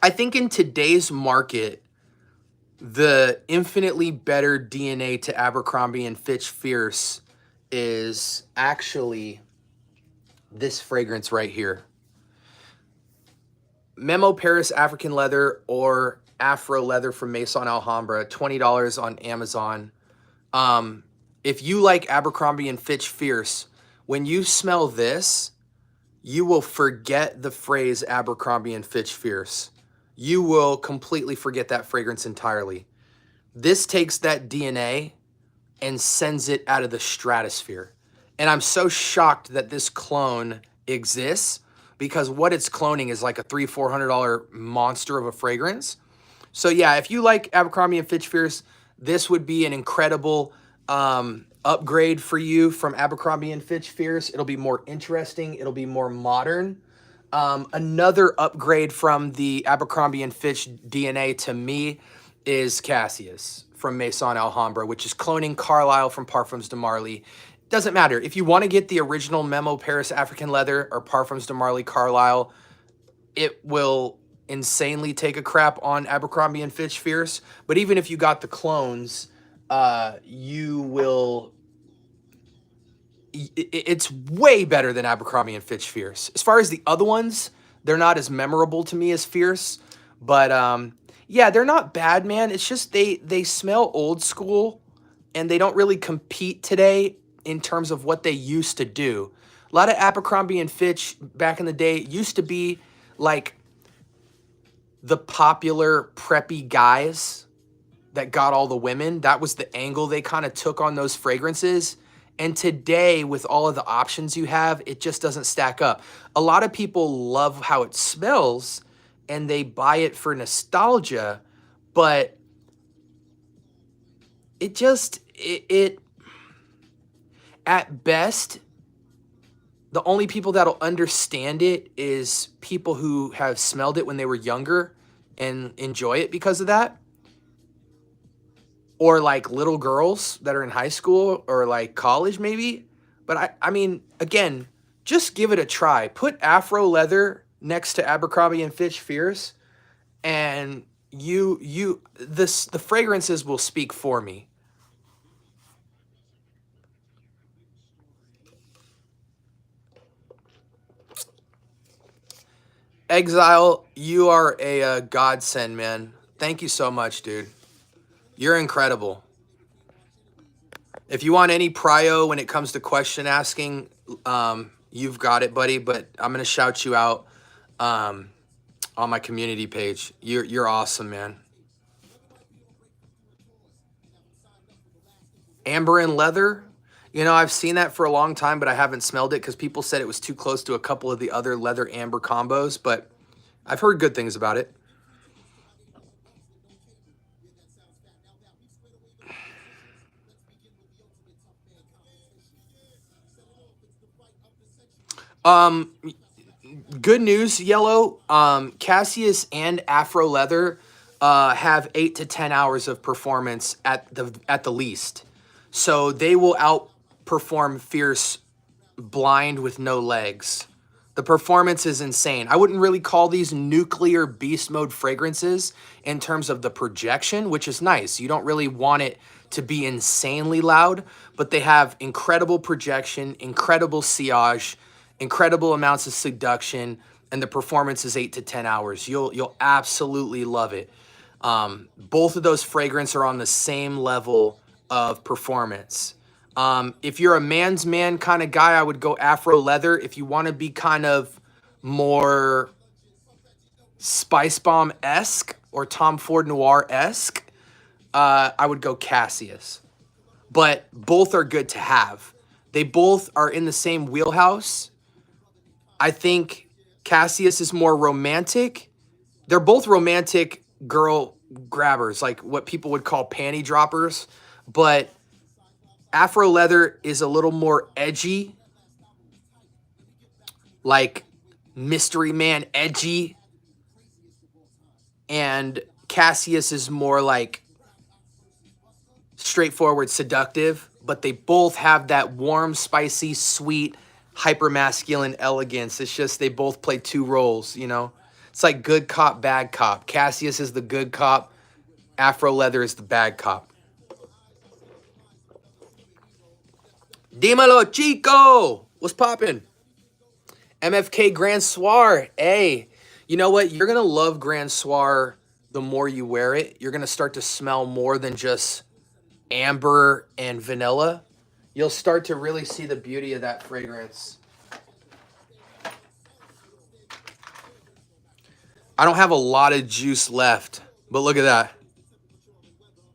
I think in today's market, the infinitely better DNA to Abercrombie & Fitch Fierce is actually this fragrance right here. Memo Paris African Leather or Afro Leather from Maison Alhambra, $20 on Amazon. If you like Abercrombie & Fitch Fierce, when you smell this, you will forget the phrase Abercrombie & Fitch Fierce. you will completely forget that fragrance entirely. This takes that DNA and sends it out of the stratosphere. And I'm so shocked that this clone exists, because what it's cloning is like a $300-400 monster of a fragrance. So yeah, if you like Abercrombie and Fitch Fierce, this would be an incredible upgrade for you from Abercrombie and Fitch Fierce. It'll be more interesting. It'll be more modern. Another upgrade from the Abercrombie and Fitch DNA to me is Cassius from Maison Alhambra, which is cloning Carlisle from Parfums de Marly. Doesn't matter. If you want to get the original Memo Paris African Leather or Parfums de Marly Carlisle, it will insanely take a crap on Abercrombie and Fitch Fierce. But even if you got the clones, you will... It's way better than Abercrombie and Fitch Fierce. As far as the other ones, they're not as memorable to me as Fierce. But yeah, they're not bad, man. It's just they smell old school, and they don't really compete today in terms of what they used to do. A lot of Abercrombie and Fitch back in the day used to be like the popular preppy guys that got all the women. That was the angle they kind of took on those fragrances. And today, with all of the options you have, it just doesn't stack up. A lot of people love how it smells and they buy it for nostalgia, but it at best, the only people that'll understand it is people who have smelled it when they were younger and enjoy it because of that. Or like little girls that are in high school or like college maybe. But I mean, again, just give it a try. Put Afro Leather next to Abercrombie and Fitch Fierce, and the fragrances will speak for me. Exile, you are a godsend, man. Thank you so much, dude. You're incredible. If you want any prio when it comes to question asking, you've got it, buddy. But I'm gonna shout you out on my community page. You're awesome, man. Amber and leather. You know, I've seen that for a long time, but I haven't smelled it because people said it was too close to a couple of the other leather amber combos. But I've heard good things about it. Good news, Yellow. Cassius and Afro Leather have 8 to 10 hours of performance at the least, so they will outperform Fierce blind with no legs. The performance is insane. I wouldn't really call these nuclear beast mode fragrances in terms of the projection, which is nice. You don't really want it to be insanely loud, but they have incredible projection, incredible sillage, incredible amounts of seduction, and the performance is 8 to 10 hours. You'll absolutely love it. Both of those fragrances are on the same level of performance. If you're a man's man kind of guy, I would go Afro Leather. If you want to be kind of more Spice Bomb-esque or Tom Ford Noir-esque, I would go Cassius. But both are good to have. They both are in the same wheelhouse. I think Cassius is more romantic. They're both romantic girl grabbers, like what people would call panty droppers. But Afro Leather is a little more edgy, like Mystery Man edgy. And Cassius is more like straightforward, seductive. But they both have that warm, spicy, sweet, hyper-masculine elegance. It's just they both play two roles, you know? It's like good cop, bad cop. Cassius is the good cop. Afro Leather is the bad cop. Dímelo, Chico! What's poppin'? MFK Grand Soir. Hey, you know what? You're going to love Grand Soir the more you wear it. You're going to start to smell more than just amber and vanilla. You'll start to really see the beauty of that fragrance. I don't have a lot of juice left, but look at that.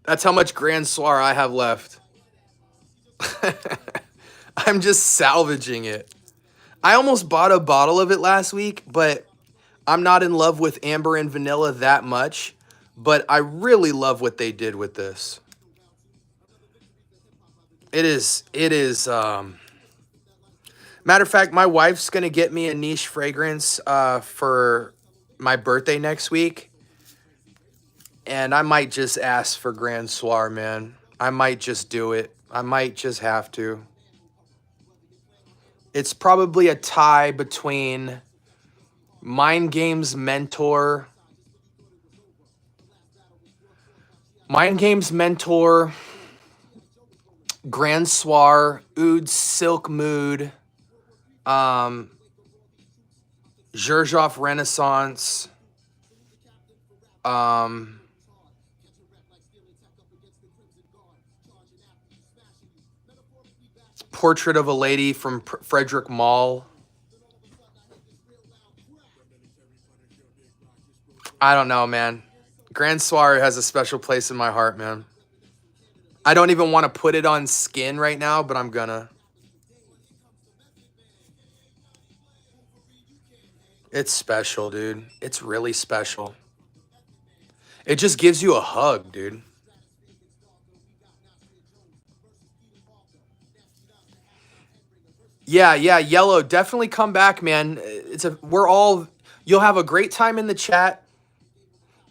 That's how much Grand Soir I have left. I'm just salvaging it. I almost bought a bottle of it last week, but I'm not in love with amber and vanilla that much. But I really love what they did with this. It is, matter of fact, my wife's going to get me a niche fragrance for my birthday next week. And I might just ask for Grand Soir, man. I might just do it. I might just have to. It's probably a tie between Mind Games Mentor, Grand Soir, Oud Silk Mood, Xerjoff Renaissance, Portrait of a Lady from Frederick Mall. I don't know, man. Grand Soir has a special place in my heart, man. I don't even want to put it on skin right now, but I'm gonna. It's special, dude. It's really special. It just gives you a hug, dude. Yeah, yellow. Definitely come back, man. You'll have a great time in the chat.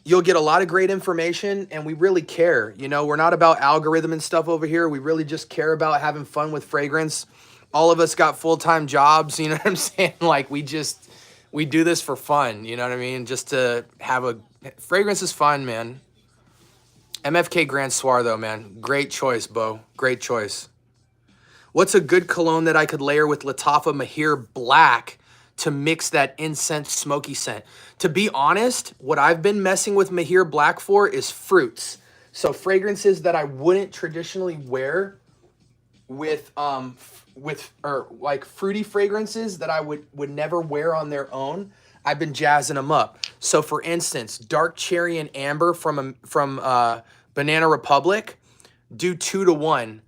You'll get a lot of great information, and we really care. You know, we're not about algorithm and stuff over here. We really just care about having fun with fragrance. All of us got full-time jobs, you know what I'm saying? Like, we do this for fun, you know what I mean? Just to have fragrance is fun, man. MFK Grand Soir, though, man. Great choice, Bo. Great choice. What's a good cologne that I could layer with Lattafa Mahir Black to mix that incense smoky scent? To be honest, what I've been messing with Mahir Black for is fruits. So fragrances that I wouldn't traditionally wear with like fruity fragrances that I would never wear on their own. I've been jazzing them up. So for instance, dark cherry and amber from Banana Republic, do 2-to-1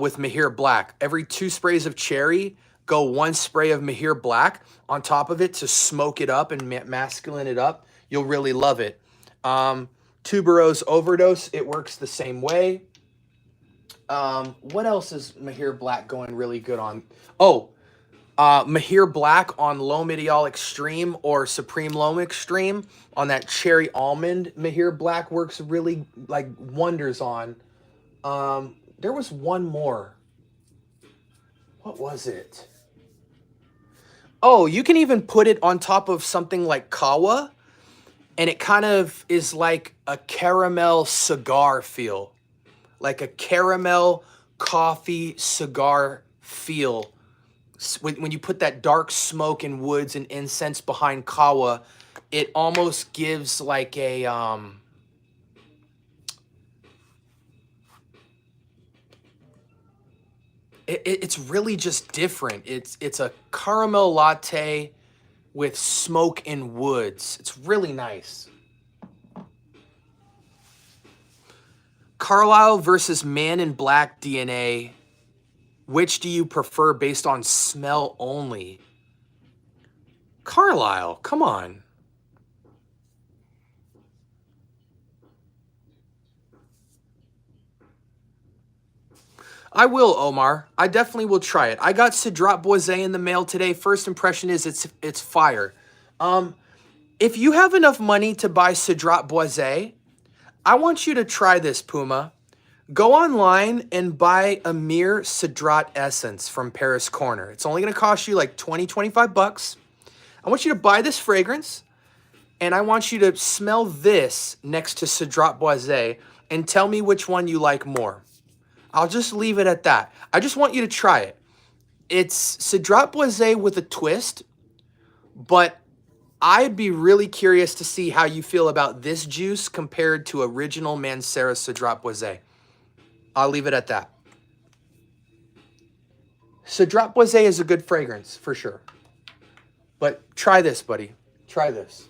with Mahir Black. Every 2 sprays of cherry, go 1 spray of Mahir Black on top of it to smoke it up and masculine it up. You'll really love it. Tuberose Overdose, it works the same way. What else is Mahir Black going really good on? Oh, Mahir Black on L'Homme Ideal Extreme or Supreme L'Homme Extreme on that cherry almond. Mahir Black works really like wonders on. There was one more. What was it? Oh, you can even put it on top of something like Kawa, and it kind of is like a caramel cigar feel. Like a caramel coffee cigar feel. When you put that dark smoke and woods and incense behind Kawa, it almost gives like a it's really just different. It's a caramel latte with smoke and woods. It's really nice. Carlisle versus Man in Black DNA. Which do you prefer based on smell only? Carlisle, come on. I will, Omar. I definitely will try it. I got Cedrat Boisé in the mail today. First impression is it's fire. If you have enough money to buy Cedrat Boisé, I want you to try this, Puma. Go online and buy a mere Cedrat Essence from Paris Corner. It's only going to cost you like 20, 25 bucks. I want you to buy this fragrance, and I want you to smell this next to Cedrat Boisé and tell me which one you like more. I'll just leave it at that. I just want you to try it. It's Cedrat Boisé with a twist, but I'd be really curious to see how you feel about this juice compared to original Mancera Cedrat Boisé. I'll leave it at that. Cedrat Boisé is a good fragrance, for sure. But try this, buddy. Try this.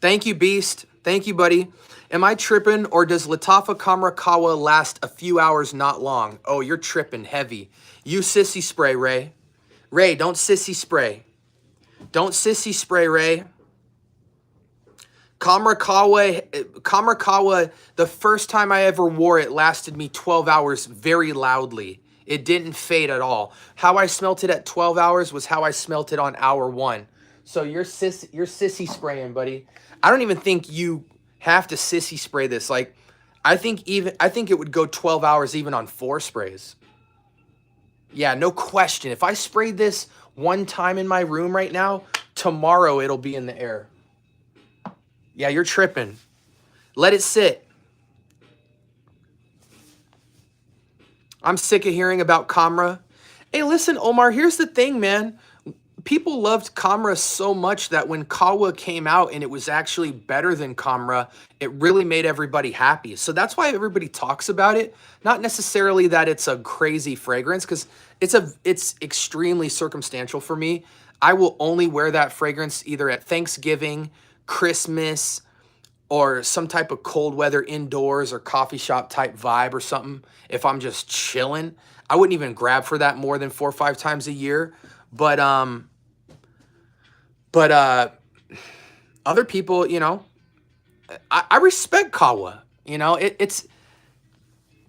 Thank you, Beast. Thank you, buddy. Am I tripping, or does Latafa Kamarakawa last a few hours, not long? Oh, you're tripping heavy. You sissy spray, Ray. Ray, don't sissy spray. Don't sissy spray, Ray. Kamarakawa, the first time I ever wore it lasted me 12 hours very loudly. It didn't fade at all. How I smelt it at 12 hours was how I smelt it on hour 1. So you're sissy spraying, buddy. I don't even think you have to sissy spray this. Like, I think it would go 12 hours even on 4 sprays. Yeah, no question. If I sprayed this one time in my room right now, tomorrow it'll be in the air. Yeah, you're tripping. Let it sit. I'm sick of hearing about Camera. Hey, listen, Omar, here's the thing, man. People loved Camera so much that when Kawa came out and it was actually better than Camera, it really made everybody happy. So that's why everybody talks about it. Not necessarily that it's a crazy fragrance, because it's extremely circumstantial for me. I will only wear that fragrance either at Thanksgiving, Christmas, or some type of cold weather indoors or coffee shop type vibe or something. If I'm just chilling, I wouldn't even grab for that more than 4 or 5 times a year. But other people, you know, I respect Kawa. You know, it's.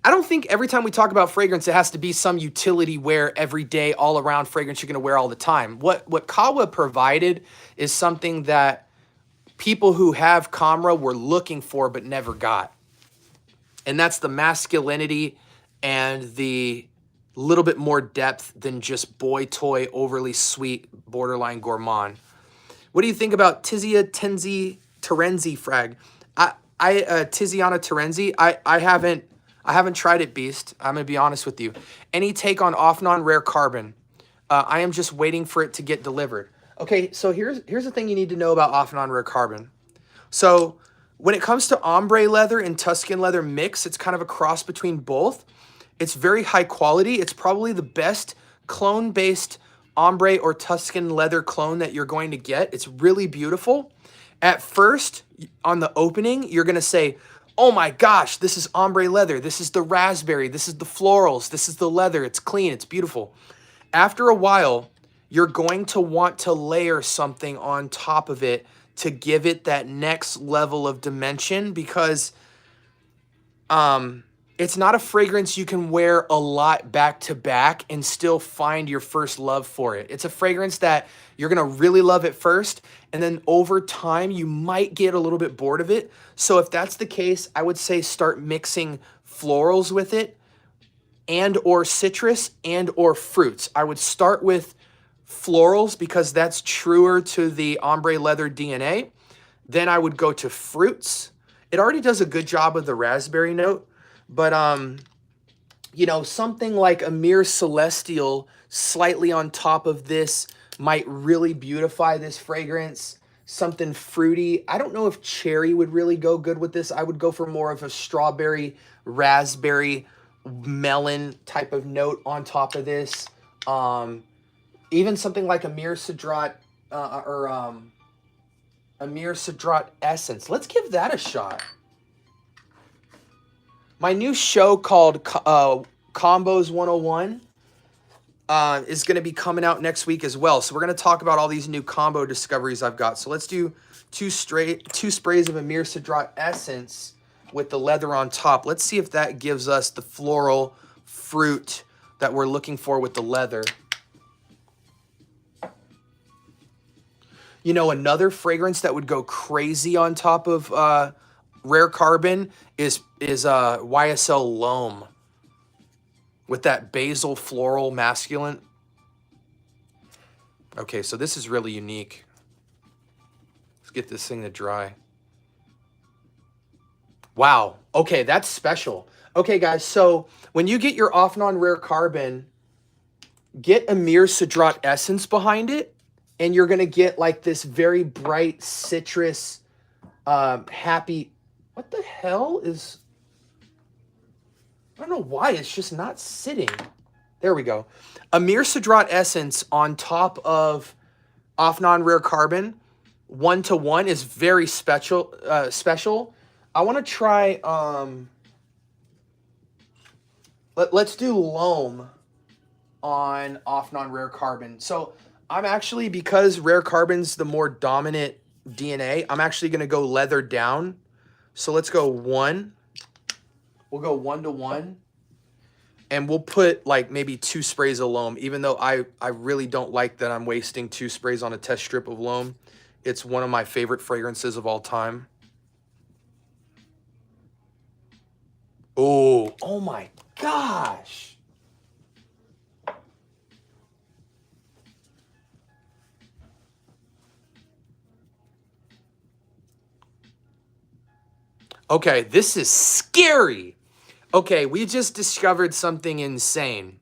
I don't think every time we talk about fragrance, it has to be some utility wear every day, all around fragrance you're going to wear all the time. What Kawa provided is something that people who have Camera were looking for but never got. And that's the masculinity and the little bit more depth than just boy toy, overly sweet, borderline gourmand. What do you think about Tiziana Terenzi frag? Tiziana Terenzi, I haven't tried it, Beast. I'm gonna be honest with you. Any take on Off-Non Rare Carbon? I am just waiting for it to get delivered. Okay, so here's the thing you need to know about Off-Non Rare Carbon. So when it comes to ombre leather and Tuscan leather mix, it's kind of a cross between both. It's very high quality. It's probably the best clone-based ombre or Tuscan leather clone that you're going to get. It's really beautiful. At first, on the opening, you're going to say, oh my gosh, this is ombre leather. This is the raspberry. This is the florals. This is the leather. It's clean. It's beautiful. After a while, you're going to want to layer something on top of it to give it that next level of dimension, because it's not a fragrance you can wear a lot back to back and still find your first love for it. It's a fragrance that you're going to really love at first, and then over time you might get a little bit bored of it. So if that's the case, I would say start mixing florals with it, and or citrus, and or fruits. I would start with florals because that's truer to the ombre leather DNA. Then I would go to fruits. It already does a good job of the raspberry note, but you know, something like a Mere Celestial slightly on top of this might really beautify this fragrance. Something fruity. I don't know if cherry would really go good with this. I would go for more of a strawberry, raspberry, melon type of note on top of this. Even something like a Mere Cedrat a Mere Cedrat Essence. Let's give that a shot. My new show called Combos 101 is going to be coming out next week as well. So we're going to talk about all these new combo discoveries I've got. So let's do two sprays of a Mere Cedrat Essence with the leather on top. Let's see if that gives us the floral fruit that we're looking for with the leather. You know, another fragrance that would go crazy on top of Rare Carbon is YSL Loam with that basil floral masculine. Okay, so this is really unique. Let's get this thing to dry. Wow. Okay, that's special. Okay, guys, so when you get your Off-Non Rare Carbon, get a Mere Cedrat Essence behind it, and you're going to get like this very bright citrus, happy... What the hell is... I don't know why it's just not sitting. There we go. A Mere Cedrat Essence on top of Off-Non Rare Carbon 1-to-1 is very special. I want to try, let's do loam on off-non rare carbon. So I'm actually, because rare carbon's the more dominant DNA, I'm actually going to go leather down. So let's go 1. We'll go 1-to-1. And we'll put like maybe 2 sprays of loam, even though I really don't like that I'm wasting 2 sprays on a test strip of loam. It's one of my favorite fragrances of all time. Oh my gosh. Okay, this is scary. Okay, we just discovered something insane.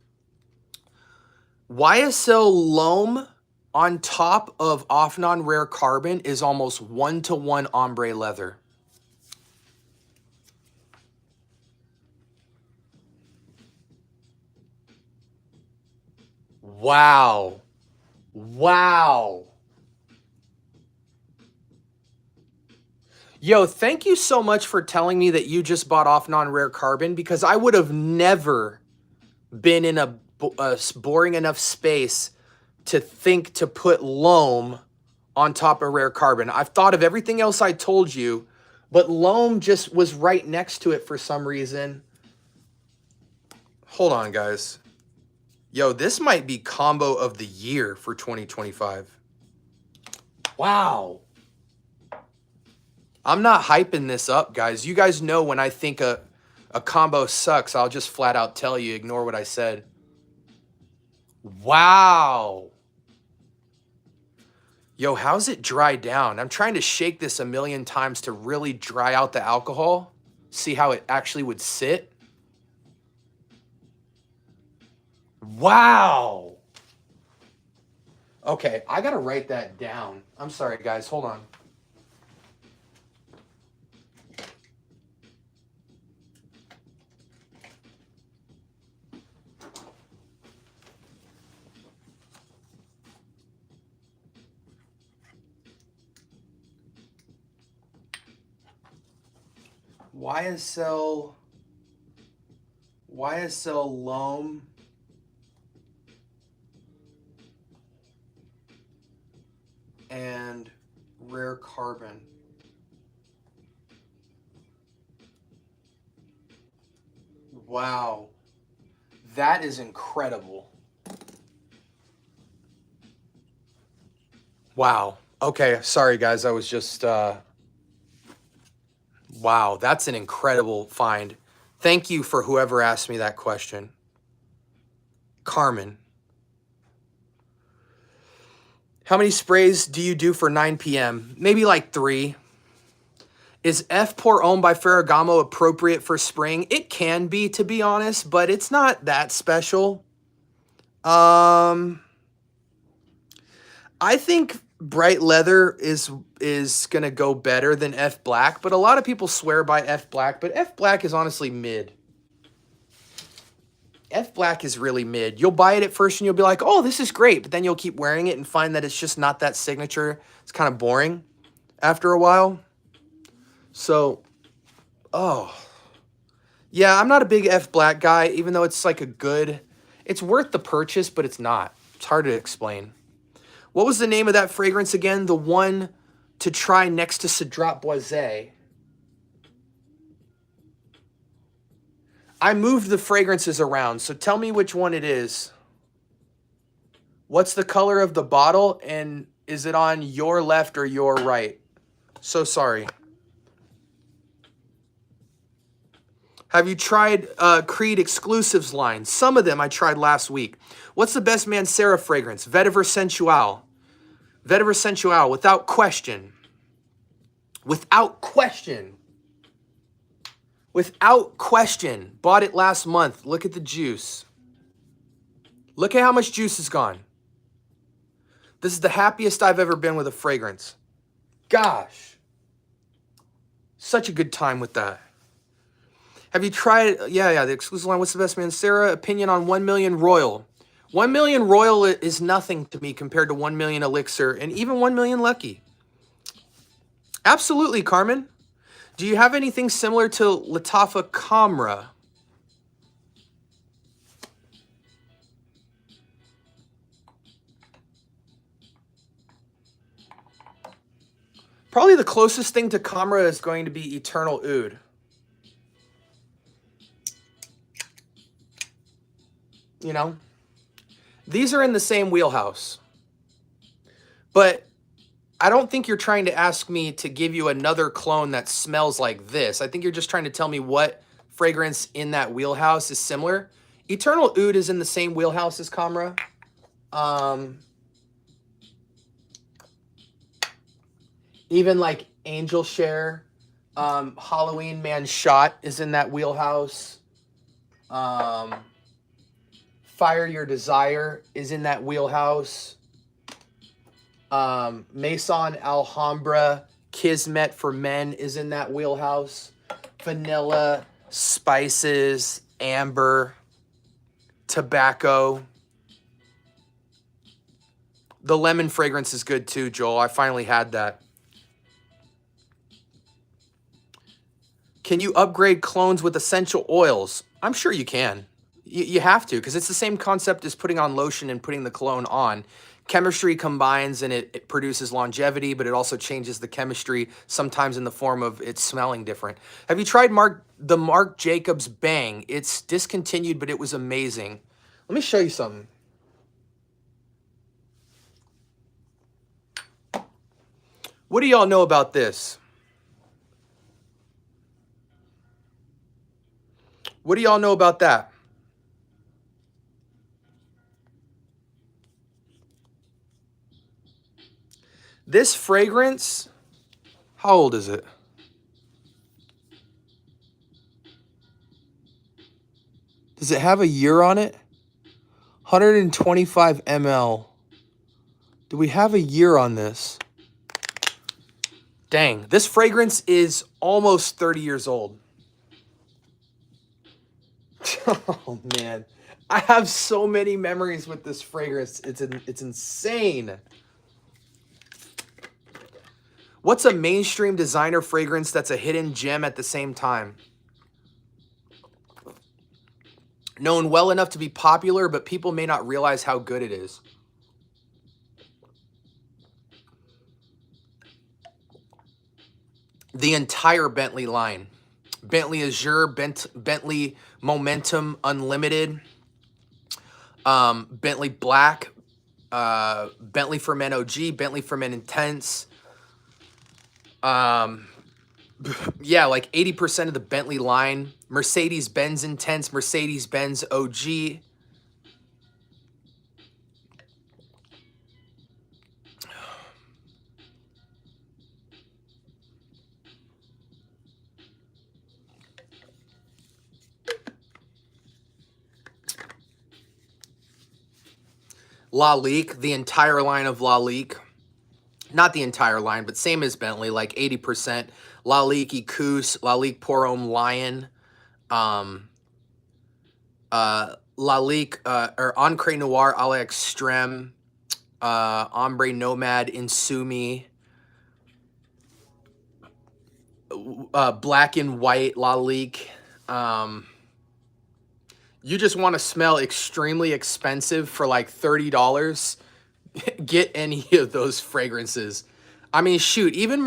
YSL loam on top of off-non rare carbon is almost 1-to-1 ombre leather. Wow. Wow. Yo, thank you so much for telling me that you just bought off-non rare carbon, because I would have never been in a boring enough space to think to put loam on top of rare carbon. I've thought of everything else I told you, but loam just was right next to it for some reason. Hold on, guys. Yo, this might be combo of the year for 2025. Wow. I'm not hyping this up, guys. You guys know when I think a combo sucks, I'll just flat out tell you, ignore what I said. Wow. Yo, how's it dry down? I'm trying to shake this a million times to really dry out the alcohol. See how it actually would sit. Wow. Okay, I gotta write that down. I'm sorry, guys. Hold on. YSL loam and rare carbon. Wow. That is incredible. Wow. Okay, sorry guys, I was just wow, that's an incredible find. Thank you for whoever asked me that question. Carmen. How many sprays do you do for 9 p.m.? Maybe like 3. Is F Pour Homme by Ferragamo appropriate for spring? It can be, to be honest, but it's not that special. I think bright leather is going to go better than F Black, but a lot of people swear by F Black, but F Black is honestly mid. F Black is really mid. You'll buy it at first and you'll be like, oh, this is great, but then you'll keep wearing it and find that it's just not that signature. It's kind of boring after a while. So, oh. Yeah, I'm not a big F Black guy, even though it's like it's worth the purchase, but it's not. It's hard to explain. What was the name of that fragrance again? The one to try next to Cedrat Boisé. I moved the fragrances around, so tell me which one it is. What's the color of the bottle, and is it on your left or your right? So sorry. Have you tried Creed Exclusives line? Some of them I tried last week. What's the best Mancera fragrance? Vetiver Sensual. Vetiver Sensual, without question. Without question. Without question. Bought it last month. Look at the juice. Look at how much juice is gone. This is the happiest I've ever been with a fragrance. Gosh. Such a good time with that. Have you tried, the exclusive line, what's the best Mancera? Opinion on 1 Million Royal. 1 Million Royal is nothing to me compared to 1 Million Elixir and even 1 Million Lucky. Absolutely, Carmen. Do you have anything similar to Latafa Camra? Probably the closest thing to Camra is going to be Eternal Oud. You know? These are in the same wheelhouse. But I don't think you're trying to ask me to give you another clone that smells like this. I think you're just trying to tell me what fragrance in that wheelhouse is similar. Eternal Oud is in the same wheelhouse as Camra. Even like Angel Share, Halloween Man Shot is in that wheelhouse. Fire Your Desire is in that wheelhouse. Maison Alhambra Kismet for Men is in that wheelhouse. Vanilla, spices, amber, tobacco. The lemon fragrance is good too, Joel. I finally had that. Can you upgrade clones with essential oils? I'm sure you can. You have to, because it's the same concept as putting on lotion and putting the cologne on. Chemistry combines and it produces longevity, but it also changes the chemistry, sometimes in the form of it smelling different. Have you tried the Marc Jacobs Bang? It's discontinued, but it was amazing. Let me show you something. What do y'all know about this? What do y'all know about that? This fragrance, how old is it? Does it have a year on it? 125 ml. Do we have a year on this? Dang, this fragrance is almost 30 years old. Oh man, I have so many memories with this fragrance. It's insane. What's a mainstream designer fragrance that's a hidden gem at the same time? Known well enough to be popular, but people may not realize how good it is. The entire Bentley line. Bentley Azure, Bentley Momentum Unlimited, Bentley Black, Bentley for Men OG, Bentley for Men Intense. Yeah, like 80% of the Bentley line. Mercedes-Benz Intense, Mercedes-Benz OG. Lalique, the entire line of Lalique. Not the entire line, but same as Bentley, like 80%. Lalique Ecousse, Lalique Pour Homme Lion, Lalique, or Ancre Noir à l'Extrême, Ombre Nomad Insumi, Black and White Lalique. You just want to smell extremely expensive for like $30. Get any of those fragrances. I mean, shoot, even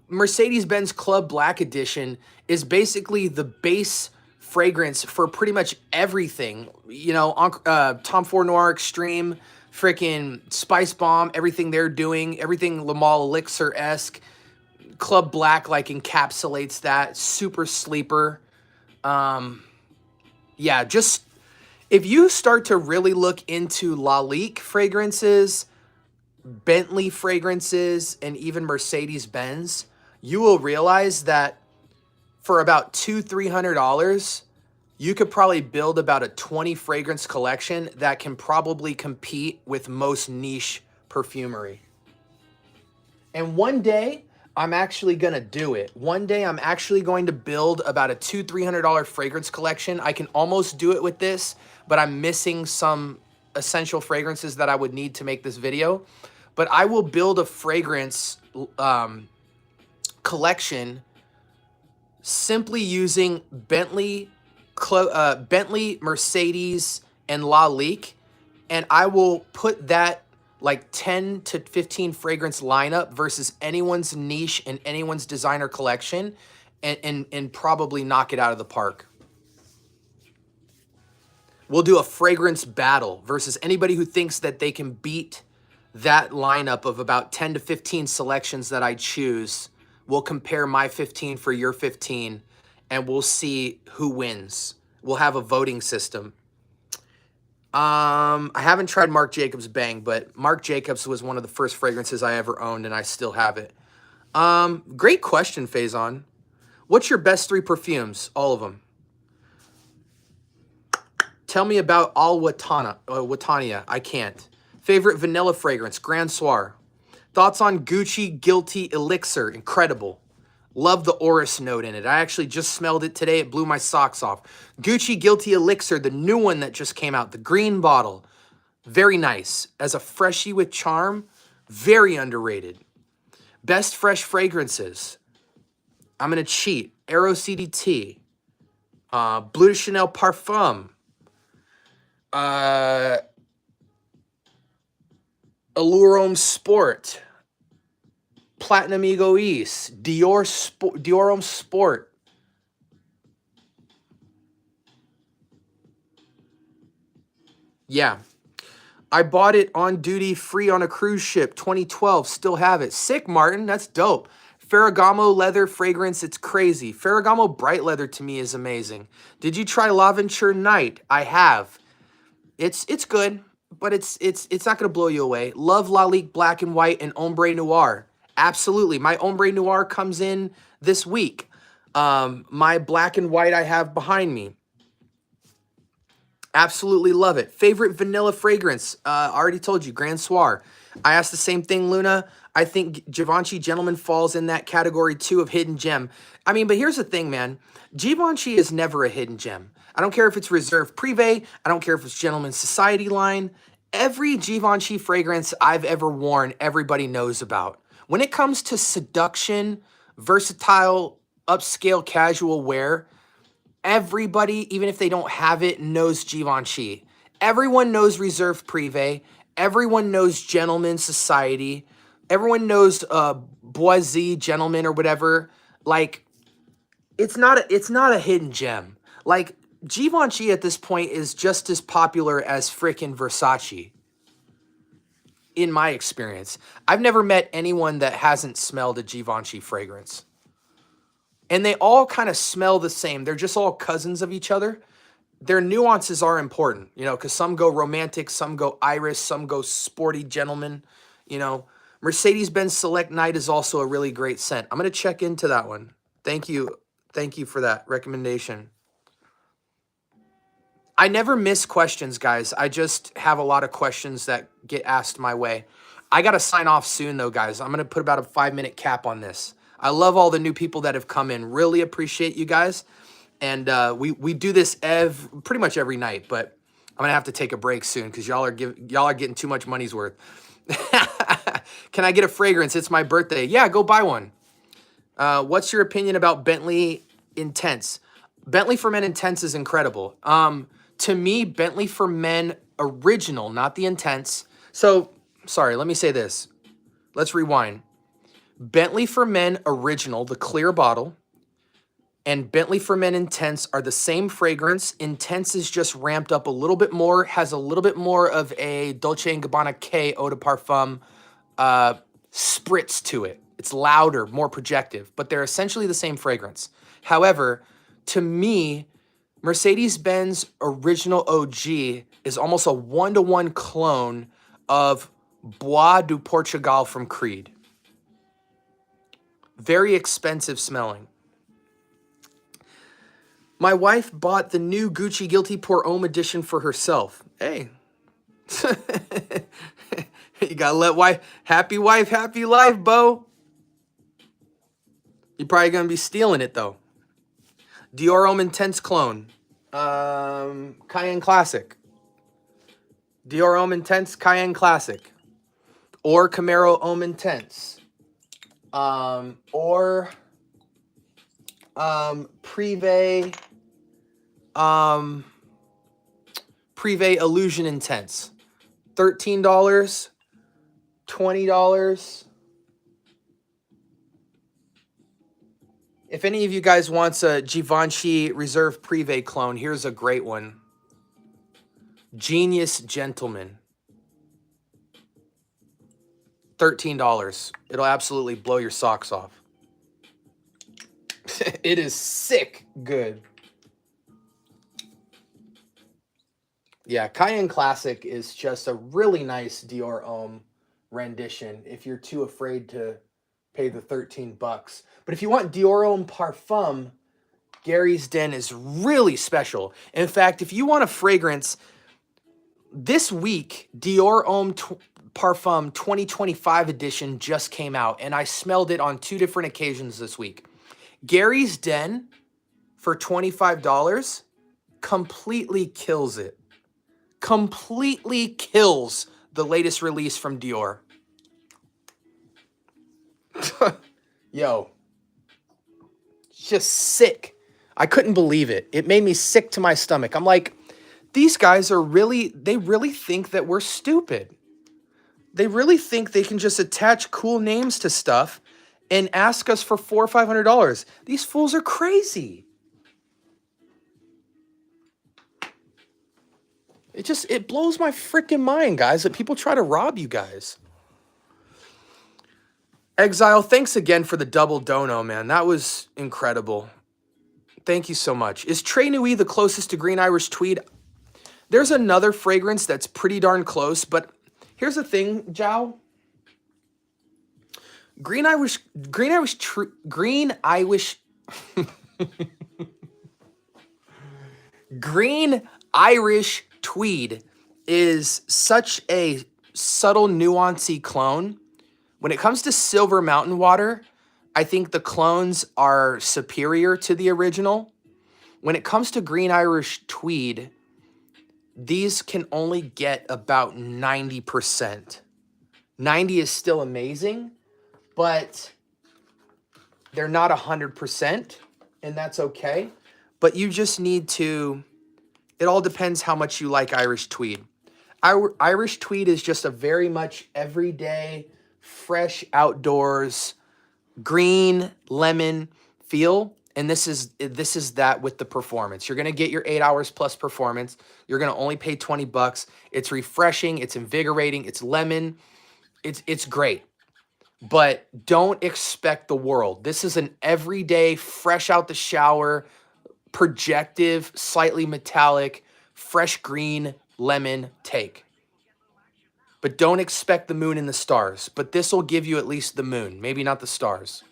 Mercedes-Benz Club Black Edition is basically the base fragrance for pretty much everything. You know, Tom Ford Noir Extreme, freaking Spice Bomb, everything they're doing, everything Le Male Elixir-esque. Club Black like encapsulates that. Super sleeper. Yeah, just if you start to really look into Lalique fragrances, Bentley fragrances, and even Mercedes-Benz, you will realize that for about $200-300, you could probably build about a 20 fragrance collection that can probably compete with most niche perfumery. And one day, I'm actually going to do it. One day, I'm actually going to build about a $200-300 fragrance collection. I can almost do it with this, but I'm missing some essential fragrances that I would need to make this video. But I will build a fragrance collection simply using Bentley, Mercedes, and Lalique, and I will put that like 10 to 15 fragrance lineup versus anyone's niche and anyone's designer collection, and probably knock it out of the park. We'll do a fragrance battle versus anybody who thinks that they can beat that lineup of about 10 to 15 selections that I choose. We'll compare my 15 for your 15, and we'll see who wins. We'll have a voting system. I haven't tried Marc Jacobs Bang, but Marc Jacobs was one of the first fragrances I ever owned, and I still have it. Great question, Faison. What's your best 3 perfumes? All of them. Tell me about Watania. I can't. Favorite vanilla fragrance? Grand Soir. Thoughts on Gucci Guilty Elixir? Incredible. Love the orris note in it. I actually just smelled it today. It blew my socks off. Gucci Guilty Elixir, the new one that just came out. The green bottle. Very nice. As a freshie with charm, very underrated. Best fresh fragrances. I'm going to cheat. Aero CDT. Bleu de Chanel Parfum. Allure Homme Sport. Platinum Egoist. Dior Homme Sport. Yeah. I bought it on duty free on a cruise ship, 2012. Still have it. Sick, Martin. That's dope. Ferragamo leather fragrance. It's crazy. Ferragamo bright leather to me is amazing. Did you try L'Aventure Night? I have. It's good, but it's not going to blow you away. Love Lalique Black and White and Ombre Noir. Absolutely. My Ombre Noir comes in this week. My Black and White I have behind me. Absolutely love it. Favorite vanilla fragrance? Already told you, Grand Soir. I asked the same thing, Luna. I think Givenchy Gentleman falls in that category too of hidden gem. I mean, but here's the thing, man. Givenchy is never a hidden gem. I don't care if it's Reserve Privé. I don't care if it's Gentleman's Society line. Every Givenchy fragrance I've ever worn, everybody knows about. When it comes to seduction, versatile, upscale, casual wear, everybody, even if they don't have it, knows Givenchy. Everyone knows Reserve Privé. Everyone knows Gentleman's Society. Everyone knows Boisy Gentleman or whatever. Like, it's not a hidden gem. Like, Givenchy at this point is just as popular as frickin' Versace. In my experience, I've never met anyone that hasn't smelled a Givenchy fragrance. And they all kind of smell the same. They're just all cousins of each other. Their nuances are important, you know, because some go romantic, some go iris, some go sporty gentleman, you know. Mercedes-Benz Select Night is also a really great scent. I'm going to check into that one. Thank you. Thank you for that recommendation. I never miss questions, guys. I just have a lot of questions that get asked my way. I got to sign off soon, though, guys. I'm going to put about a 5-minute cap on this. I love all the new people that have come in. Really appreciate you guys. And we do this pretty much every night, but I'm going to have to take a break soon because y'all are getting too much money's worth. Can I get a fragrance? It's my birthday. Yeah, go buy one. What's your opinion about Bentley Intense? Bentley for Men Intense is incredible. To me, Bentley for Men Original, not the Intense. So, sorry, let me say this. Let's rewind. Bentley for Men Original, the clear bottle, and Bentley for Men Intense are the same fragrance. Intense is just ramped up a little bit more, has a little bit more of a Dolce & Gabbana K Eau de Parfum spritz to it. It's louder, more projective, but they're essentially the same fragrance. However, to me, Mercedes-Benz Original OG is almost a 1-to-1 clone of Bois du Portugal from Creed. Very expensive smelling. My wife bought the new Gucci Guilty Pour Homme edition for herself. Hey. You gotta let happy wife, happy life, Bo. You're probably gonna be stealing it, though. Dior Homme Intense Clone. Cayenne Classic. Dior Homme Intense Cayenne Classic. Or Camaro Homme Intense. or Privé Privé Illusion Intense. $13, $20. If any of you guys wants a Givenchy Reserve Privé clone, here's a great one. Genius Gentleman. $13. It'll absolutely blow your socks off. It is sick good. Yeah, Cayenne Classic is just a really nice Dior Homme rendition if you're too afraid to pay the $13. But if you want Dior Homme Parfum, Gary's Den is really special. In fact, if you want a fragrance, this week, Dior Homme Parfum 2025 edition just came out, and I smelled it on 2 different occasions this week. Gary's Den for $25 completely kills it. Completely kills the latest release from Dior. Yo. Just sick. I couldn't believe it. It made me sick to my stomach. I'm like, these guys are they really think that we're stupid. They really think they can just attach cool names to stuff and ask us for $400 or $500. These fools are crazy. It blows my freaking mind, guys, that people try to rob you guys. Exile, thanks again for the double dono, man. That was incredible. Thank you so much. Is Très Nuit the closest to Green Irish Tweed? There's another fragrance that's pretty darn close, but here's the thing, Jow. Green Irish Green Irish Tweed is such a subtle, nuancy clone. When it comes to Silver Mountain Water, I think the clones are superior to the original. When it comes to Green Irish Tweed, these can only get about 90%. 90 is still amazing, but they're not 100%, and that's okay. But you just need to, it all depends how much you like Irish Tweed. Irish Tweed is just a very much everyday, fresh outdoors, green lemon feel. And this is that with the performance. You're going to get your 8 hours plus performance. You're going to only pay $20. It's refreshing. It's invigorating. It's lemon. It's great. But don't expect the world. This is an everyday, fresh out the shower, projective, slightly metallic, fresh green lemon take. But don't expect the moon and the stars. But this will give you at least the moon, maybe not the stars.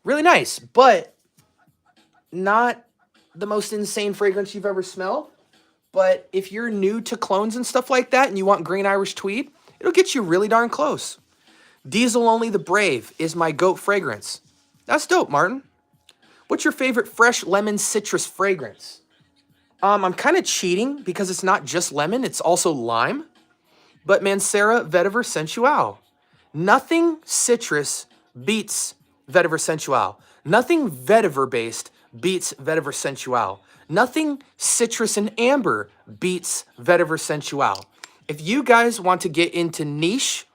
Really nice, but not the most insane fragrance you've ever smelled. But if you're new to clones and stuff like that and you want Green Irish Tweed, it'll get you really darn close. Diesel Only the Brave is my GOAT fragrance. That's dope, Martin. What's your favorite fresh lemon citrus fragrance? I'm kind of cheating because it's not just lemon, it's also lime. But Mancera Vetiver Sensual. Nothing citrus beats Vetiver Sensual. Nothing vetiver based beats Vetiver Sensual. Nothing citrus and amber beats Vetiver Sensual. If you guys want to get into niche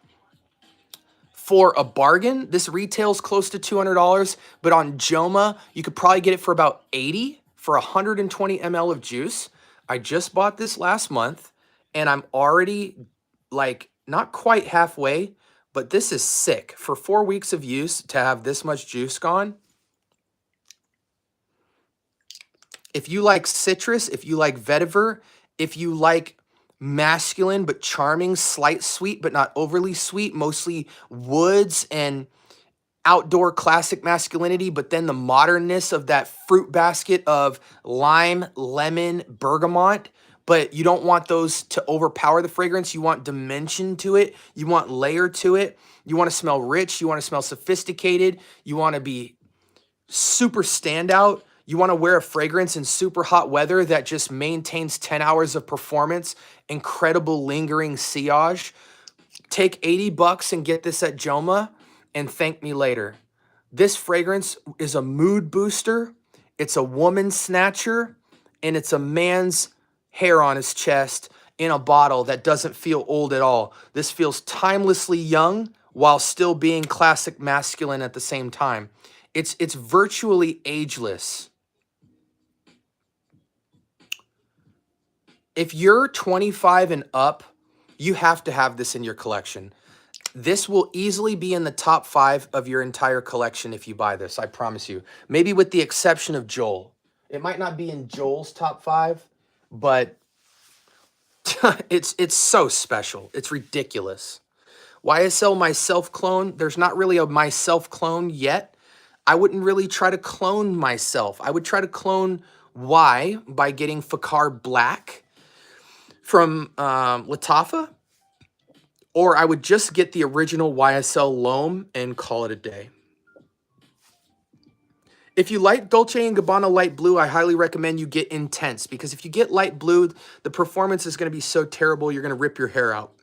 for a bargain, this retails close to $200, but on Joma, you could probably get it for about $80 for 120 ml of juice. I just bought this last month, and I'm already, like, not quite halfway, but this is sick. For 4 weeks of use, to have this much juice gone. If you like citrus, if you like vetiver, if you like masculine but charming, slight sweet but not overly sweet, mostly woods and outdoor classic masculinity, but then the modernness of that fruit basket of lime, lemon, bergamot, but you don't want those to overpower the fragrance. You want dimension to it. You want layer to it. You want to smell rich. You want to smell sophisticated. You want to be super standout. You want to wear a fragrance in super hot weather that just maintains 10 hours of performance, incredible lingering sillage. Take $80 and get this at Joma. and thank me later. This fragrance is a mood booster, it's a woman snatcher, and it's a man's hair on his chest in a bottle that doesn't feel old at all. This feels timelessly young while still being classic masculine at the same time. It's virtually ageless. If you're 25 and up, you have to have this in your collection. This will easily be in the top 5 of your entire collection if you buy this, I promise you. Maybe with the exception of Joel. It might not be in Joel's top 5, but it's so special. It's ridiculous. YSL myself clone, there's not really a myself clone yet. I wouldn't really try to clone myself. I would try to clone Y by getting Fakar Black from Latafa, or I would just get the original YSL L'Homme and call it a day. If you like Dolce & Gabbana Light Blue, I highly recommend you get Intense, because if you get Light Blue, the performance is going to be so terrible, you're going to rip your hair out.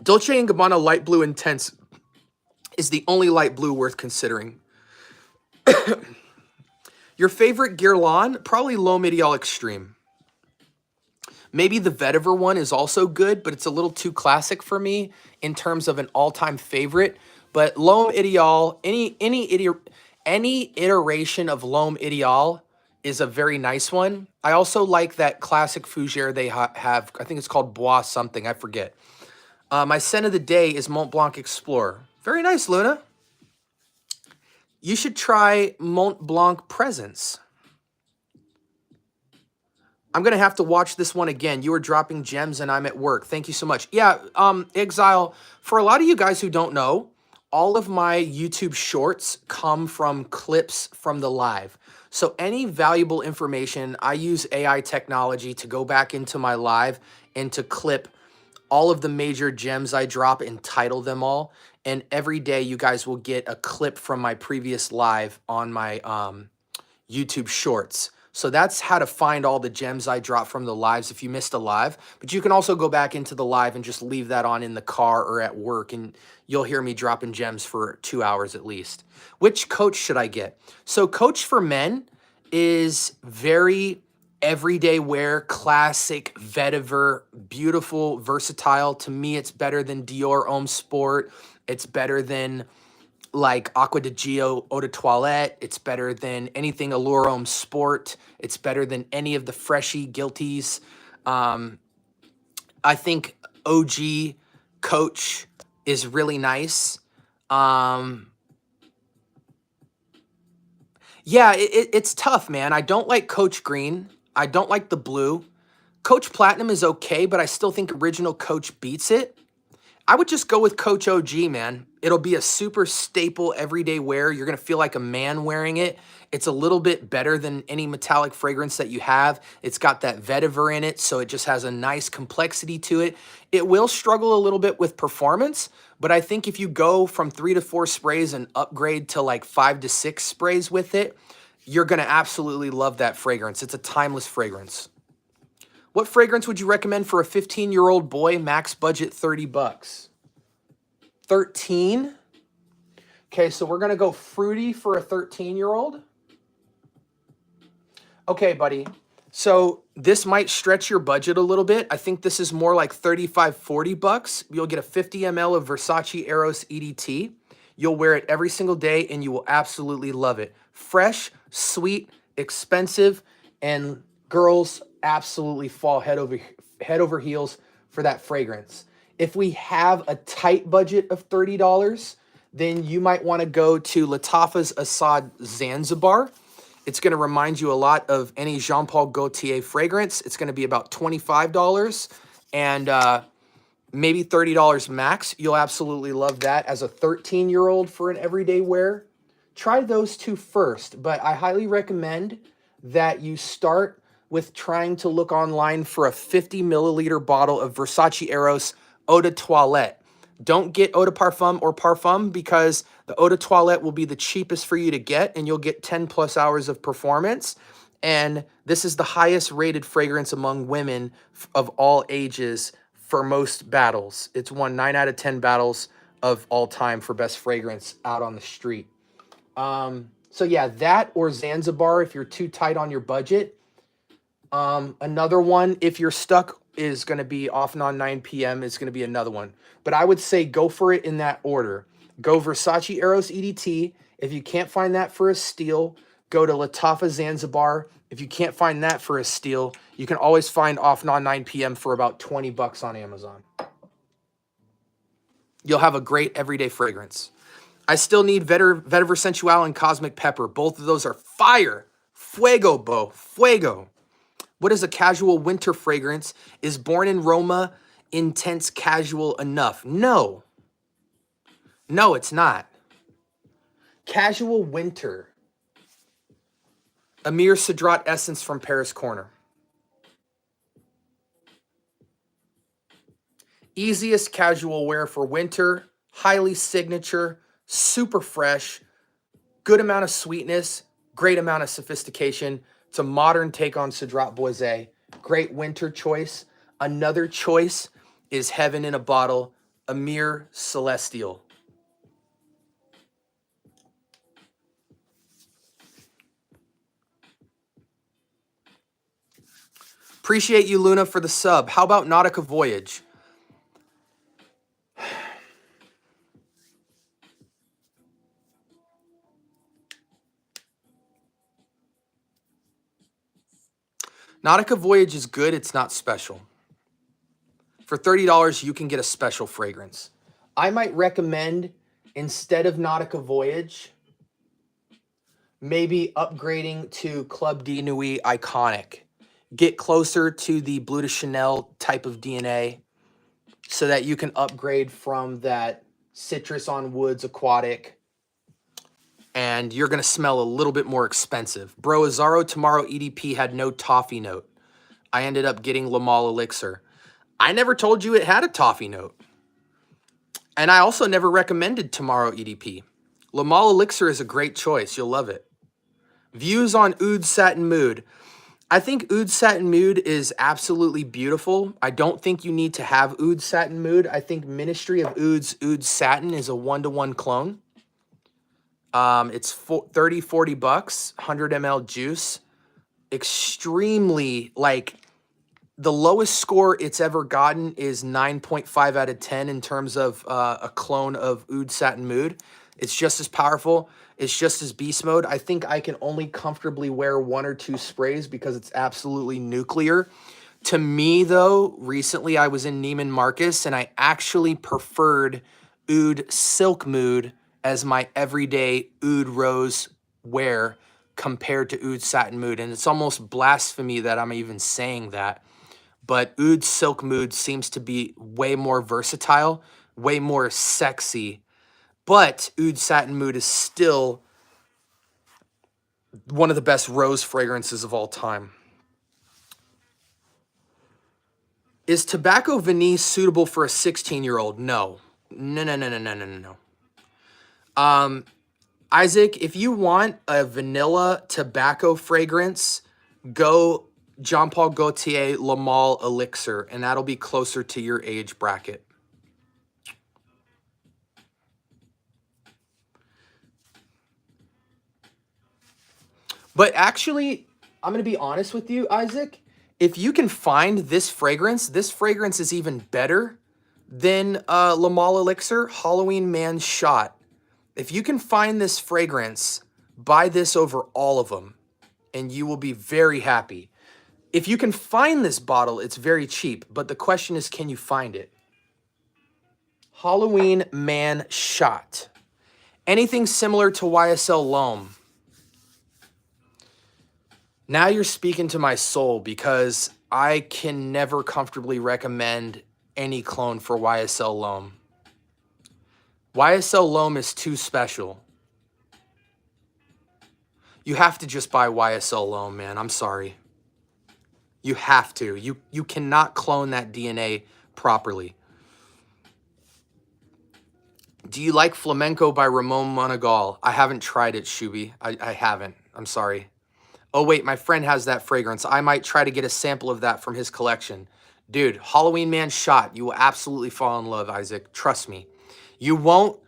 Dolce & Gabbana Light Blue Intense is the only light blue worth considering. Your favorite Guerlain? Probably L'Homme Ideal Extreme. Maybe the Vetiver one is also good, but it's a little too classic for me in terms of an all-time favorite. But L'Homme Ideal, any iteration of L'Homme Ideal is a very nice one. I also like that classic fougere they have. I think it's called Bois something. I forget. My scent of the day is Mont Blanc Explorer. Very nice, Luna. You should try Mont Blanc Presence. I'm going to have to watch this one again. You are dropping gems and I'm at work. Thank you so much. Yeah, Exile, for a lot of you guys who don't know, all of my YouTube shorts come from clips from the live. So any valuable information, I use AI technology to go back into my live and to clip all of the major gems I drop and title them all. And every day you guys will get a clip from my previous live on my YouTube shorts. So that's how to find all the gems I drop from the lives if you missed a live. But you can also go back into the live and just leave that on in the car or at work, and you'll hear me dropping gems for 2 hours at least. Which Coach should I get? So Coach for Men is very everyday wear, classic, vetiver, beautiful, versatile. To me, it's better than Dior Homme Sport. It's better than like Aqua di Gio Eau de Toilette. It's better than anything Allure Homme Sport. It's better than any of the Freshie Guilties. I think OG Coach is really nice. Yeah, it's tough, man. I don't like Coach Green. I don't like the blue. Coach Platinum is okay, but I still think original Coach beats it. I would just go with Coach OG, man. It'll be a super staple everyday wear. You're going to feel like a man wearing it. It's a little bit better than any metallic fragrance that you have. It's got that vetiver in it, so it just has a nice complexity to it. It will struggle a little bit with performance, but I think if you go from 3 to 4 sprays and upgrade to like 5 to 6 sprays with it, you're going to absolutely love that fragrance. It's a timeless fragrance. What fragrance would you recommend for a 15-year-old boy, max budget 30 bucks? 13? Okay, so we're going to go fruity for a 13-year-old. Okay, buddy. So this might stretch your budget a little bit. I think this is more like 35, 40 bucks. You'll get a 50 ml of Versace Eros EDT. You'll wear it every single day and you will absolutely love it. Fresh, sweet, expensive, and girls absolutely fall head over heels for that fragrance. If we have a tight budget of $30, then you might want to go to Latafa's Assad Zanzibar. It's going to remind you a lot of any Jean-Paul Gaultier fragrance. It's going to be about $25 and maybe $30 max. You'll absolutely love that as a 13-year-old for an everyday wear. Try those two first, but I highly recommend that you start with trying to look online for a 50 milliliter bottle of Versace Eros Eau de Toilette. Don't get Eau de Parfum or Parfum because the Eau de Toilette will be the cheapest for you to get and you'll get 10 plus hours of performance. And this is the highest rated fragrance among women of all ages for most battles. It's won 9 out of 10 battles of all time for best fragrance out on the street. So yeah, that or Zanzibar if you're too tight on your budget. Another one, if you're stuck, is going to be Off and On 9 p.m. is going to be another one. But I would say go for it in that order. Go Versace Eros EDT. If you can't find that for a steal, go to Latafa Zanzibar. If you can't find that for a steal, you can always find Off and On 9 p.m. for about $20 on Amazon. You'll have a great everyday fragrance. I still need Vetiver Sensual and Cosmic Pepper. Both of those are fire. Fuego, Bo. Fuego. What is a casual winter fragrance? Is Born in Roma intense casual enough? No. No, it's not. Casual winter. Amir Sadrat Essence from Paris Corner. Easiest casual wear for winter. Highly signature. Super fresh. Good amount of sweetness. Great amount of sophistication. It's a modern take on Sadrat Boise. Great winter choice. Another choice is Heaven in a Bottle, Amir Celestial. Appreciate you, Luna, for the sub. How about Nautica Voyage? Nautica Voyage is good. It's not special. For $30, you can get a special fragrance. I might recommend, instead of Nautica Voyage, maybe upgrading to Club de Nuit Iconic. Get closer to the Bleu de Chanel type of DNA so that you can upgrade from that citrus on woods aquatic, and you're going to smell a little bit more expensive. Bro, Azzaro Tomorrow EDP had no toffee note. I ended up getting Lamal Elixir. I never told you it had a toffee note. And I also never recommended Tomorrow EDP. Lamal Elixir is a great choice. You'll love it. Views on Oud Satin Mood. I think Oud Satin Mood is absolutely beautiful. I don't think you need to have Oud Satin Mood. I think Ministry of Oud's Oud Satin is a 1-to-1 clone. It's $30-40, 100 ml juice. Extremely, like, the lowest score it's ever gotten is 9.5 out of 10 in terms of a clone of Oud Satin Mood. It's just as powerful. It's just as beast mode. I think I can only comfortably wear 1 or 2 sprays because it's absolutely nuclear. To me, though, recently I was in Neiman Marcus and I actually preferred Oud Silk Mood as my everyday Oud Rose wear compared to Oud Satin Mood. And it's almost blasphemy that I'm even saying that. But Oud Silk Mood seems to be way more versatile, way more sexy. But Oud Satin Mood is still one of the best rose fragrances of all time. Is Tobacco Vanille suitable for a 16-year-old? No. No. Isaac, if you want a vanilla tobacco fragrance, go Jean Paul Gaultier Lamal Elixir, and that'll be closer to your age bracket. But actually, I'm going to be honest with you, Isaac. If you can find this fragrance is even better than Lamal Elixir, Halloween Man Shot. If you can find this fragrance, buy this over all of them, and you will be very happy. If you can find this bottle, it's very cheap, but the question is, can you find it? Halloween Man Shot. Anything similar to YSL L'Homme? Now you're speaking to my soul, because I can never comfortably recommend any clone for YSL L'Homme. YSL L'Homme is too special. You have to just buy YSL L'Homme, man. I'm sorry. You have to. You cannot clone that DNA properly. Do you like Flamenco by Ramon Monegal? I haven't tried it, Shuby. I haven't. I'm sorry. Oh, wait, my friend has that fragrance. I might try to get a sample of that from his collection. Dude, Halloween Man Shot. You will absolutely fall in love, Isaac. Trust me. You won't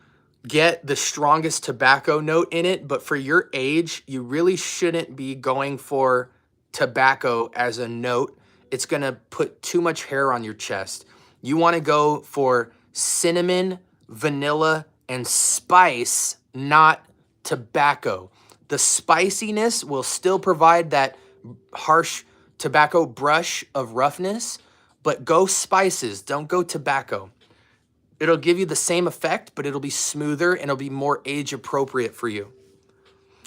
get the strongest tobacco note in it, but for your age, you really shouldn't be going for tobacco as a note. It's gonna put too much hair on your chest. You wanna go for cinnamon, vanilla, and spice, not tobacco. The spiciness will still provide that harsh tobacco brush of roughness, but go spices, don't go tobacco. It'll give you the same effect, but it'll be smoother and it'll be more age appropriate for you.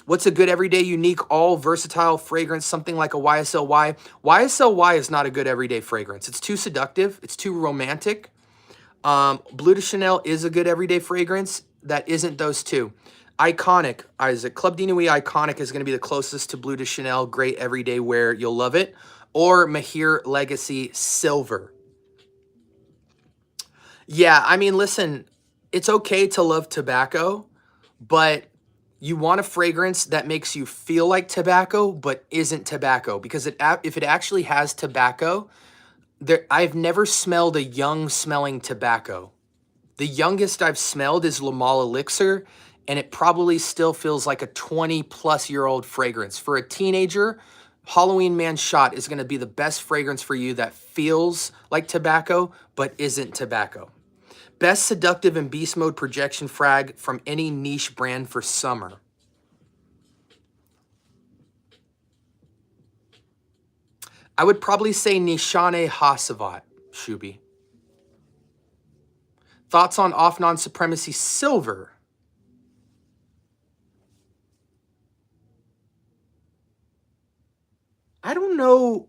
What's a good everyday, unique, all versatile fragrance? Something like a YSLY. YSLY is not a good everyday fragrance. It's too seductive. It's too romantic. Bleu de Chanel is a good everyday fragrance. That isn't those two. Iconic, Isaac. Club de Nuit Iconic is going to be the closest to Bleu de Chanel. Great everyday wear. You'll love it. Or Mahir Legacy Silver. Yeah, I mean, listen, it's okay to love tobacco, but you want a fragrance that makes you feel like tobacco, but isn't tobacco. Because if it actually has tobacco, I've never smelled a young smelling tobacco. The youngest I've smelled is Le Male Elixir, and it probably still feels like a 20-plus-year-old fragrance. For a teenager, Halloween Man Shot is going to be the best fragrance for you that feels like tobacco, but isn't tobacco. Best seductive and beast mode projection frag from any niche brand for summer. I would probably say Nishane Hasavat, Shubi. Thoughts on Off-Non Supremacy Silver? I don't know.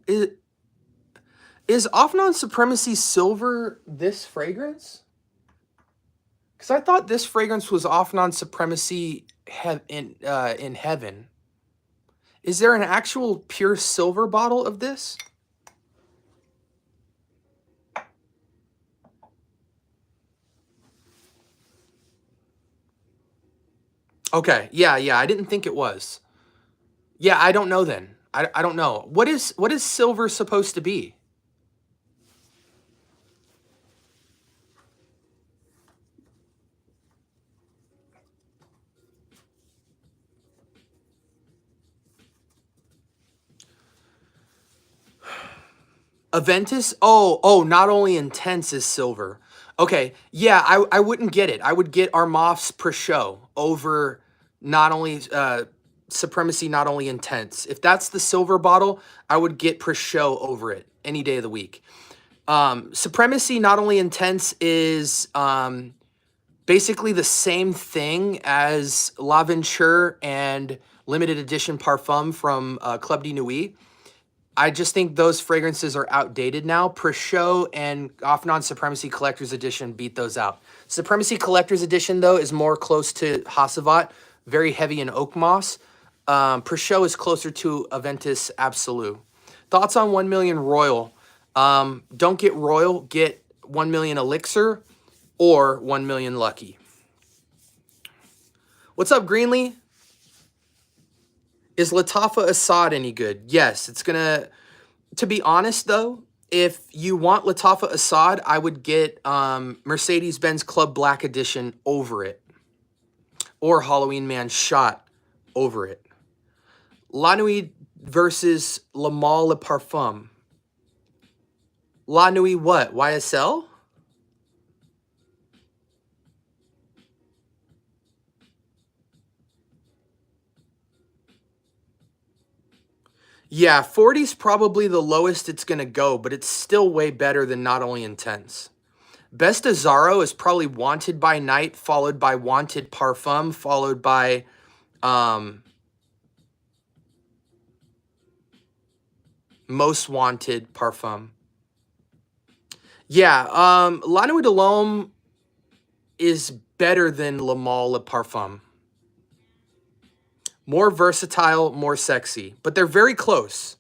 Is Off-Non Supremacy Silver this fragrance? Because I thought this fragrance was Off-Non Supremacy in heaven. Is there an actual pure silver bottle of this? Okay, yeah, I didn't think it was. Yeah, I don't know then. I don't know. What is silver supposed to be? Aventus? Oh, not only intense is silver. Okay, yeah, I wouldn't get it. I would get Armaf's Prosciutto over not only Supremacy, not only intense. If that's the silver bottle, I would get Prosciutto over it any day of the week. Supremacy, not only intense, is basically the same thing as L'Aventure and limited edition Parfum from Club de Nuit. I just think those fragrances are outdated now. Prosciutto and Off-Non Supremacy Collector's Edition beat those out. Supremacy Collector's Edition, though, is more close to Hasavat, very heavy in oak moss. Prosciutto is closer to Aventus Absolute. Thoughts on 1 Million Royal? Don't get Royal, get 1 Million Elixir or 1 Million Lucky. What's up, Greenlee? Is Latafa Assad any good? Yes, it's gonna... To be honest, though, if you want Latafa Assad, I would get Mercedes-Benz Club Black Edition over it. Or Halloween Man Shot over it. La Nuit versus Le Male Le Parfum. La Nuit what? YSL? Yeah, 40's probably the lowest it's going to go, but it's still way better than Not Only Intense. Best Azaro is probably Wanted by Night, followed by Wanted Parfum, followed by Most Wanted Parfum. Yeah, La Nuit de l'Homme is better than Le Male Le Parfum. More versatile, more sexy, but they're very close.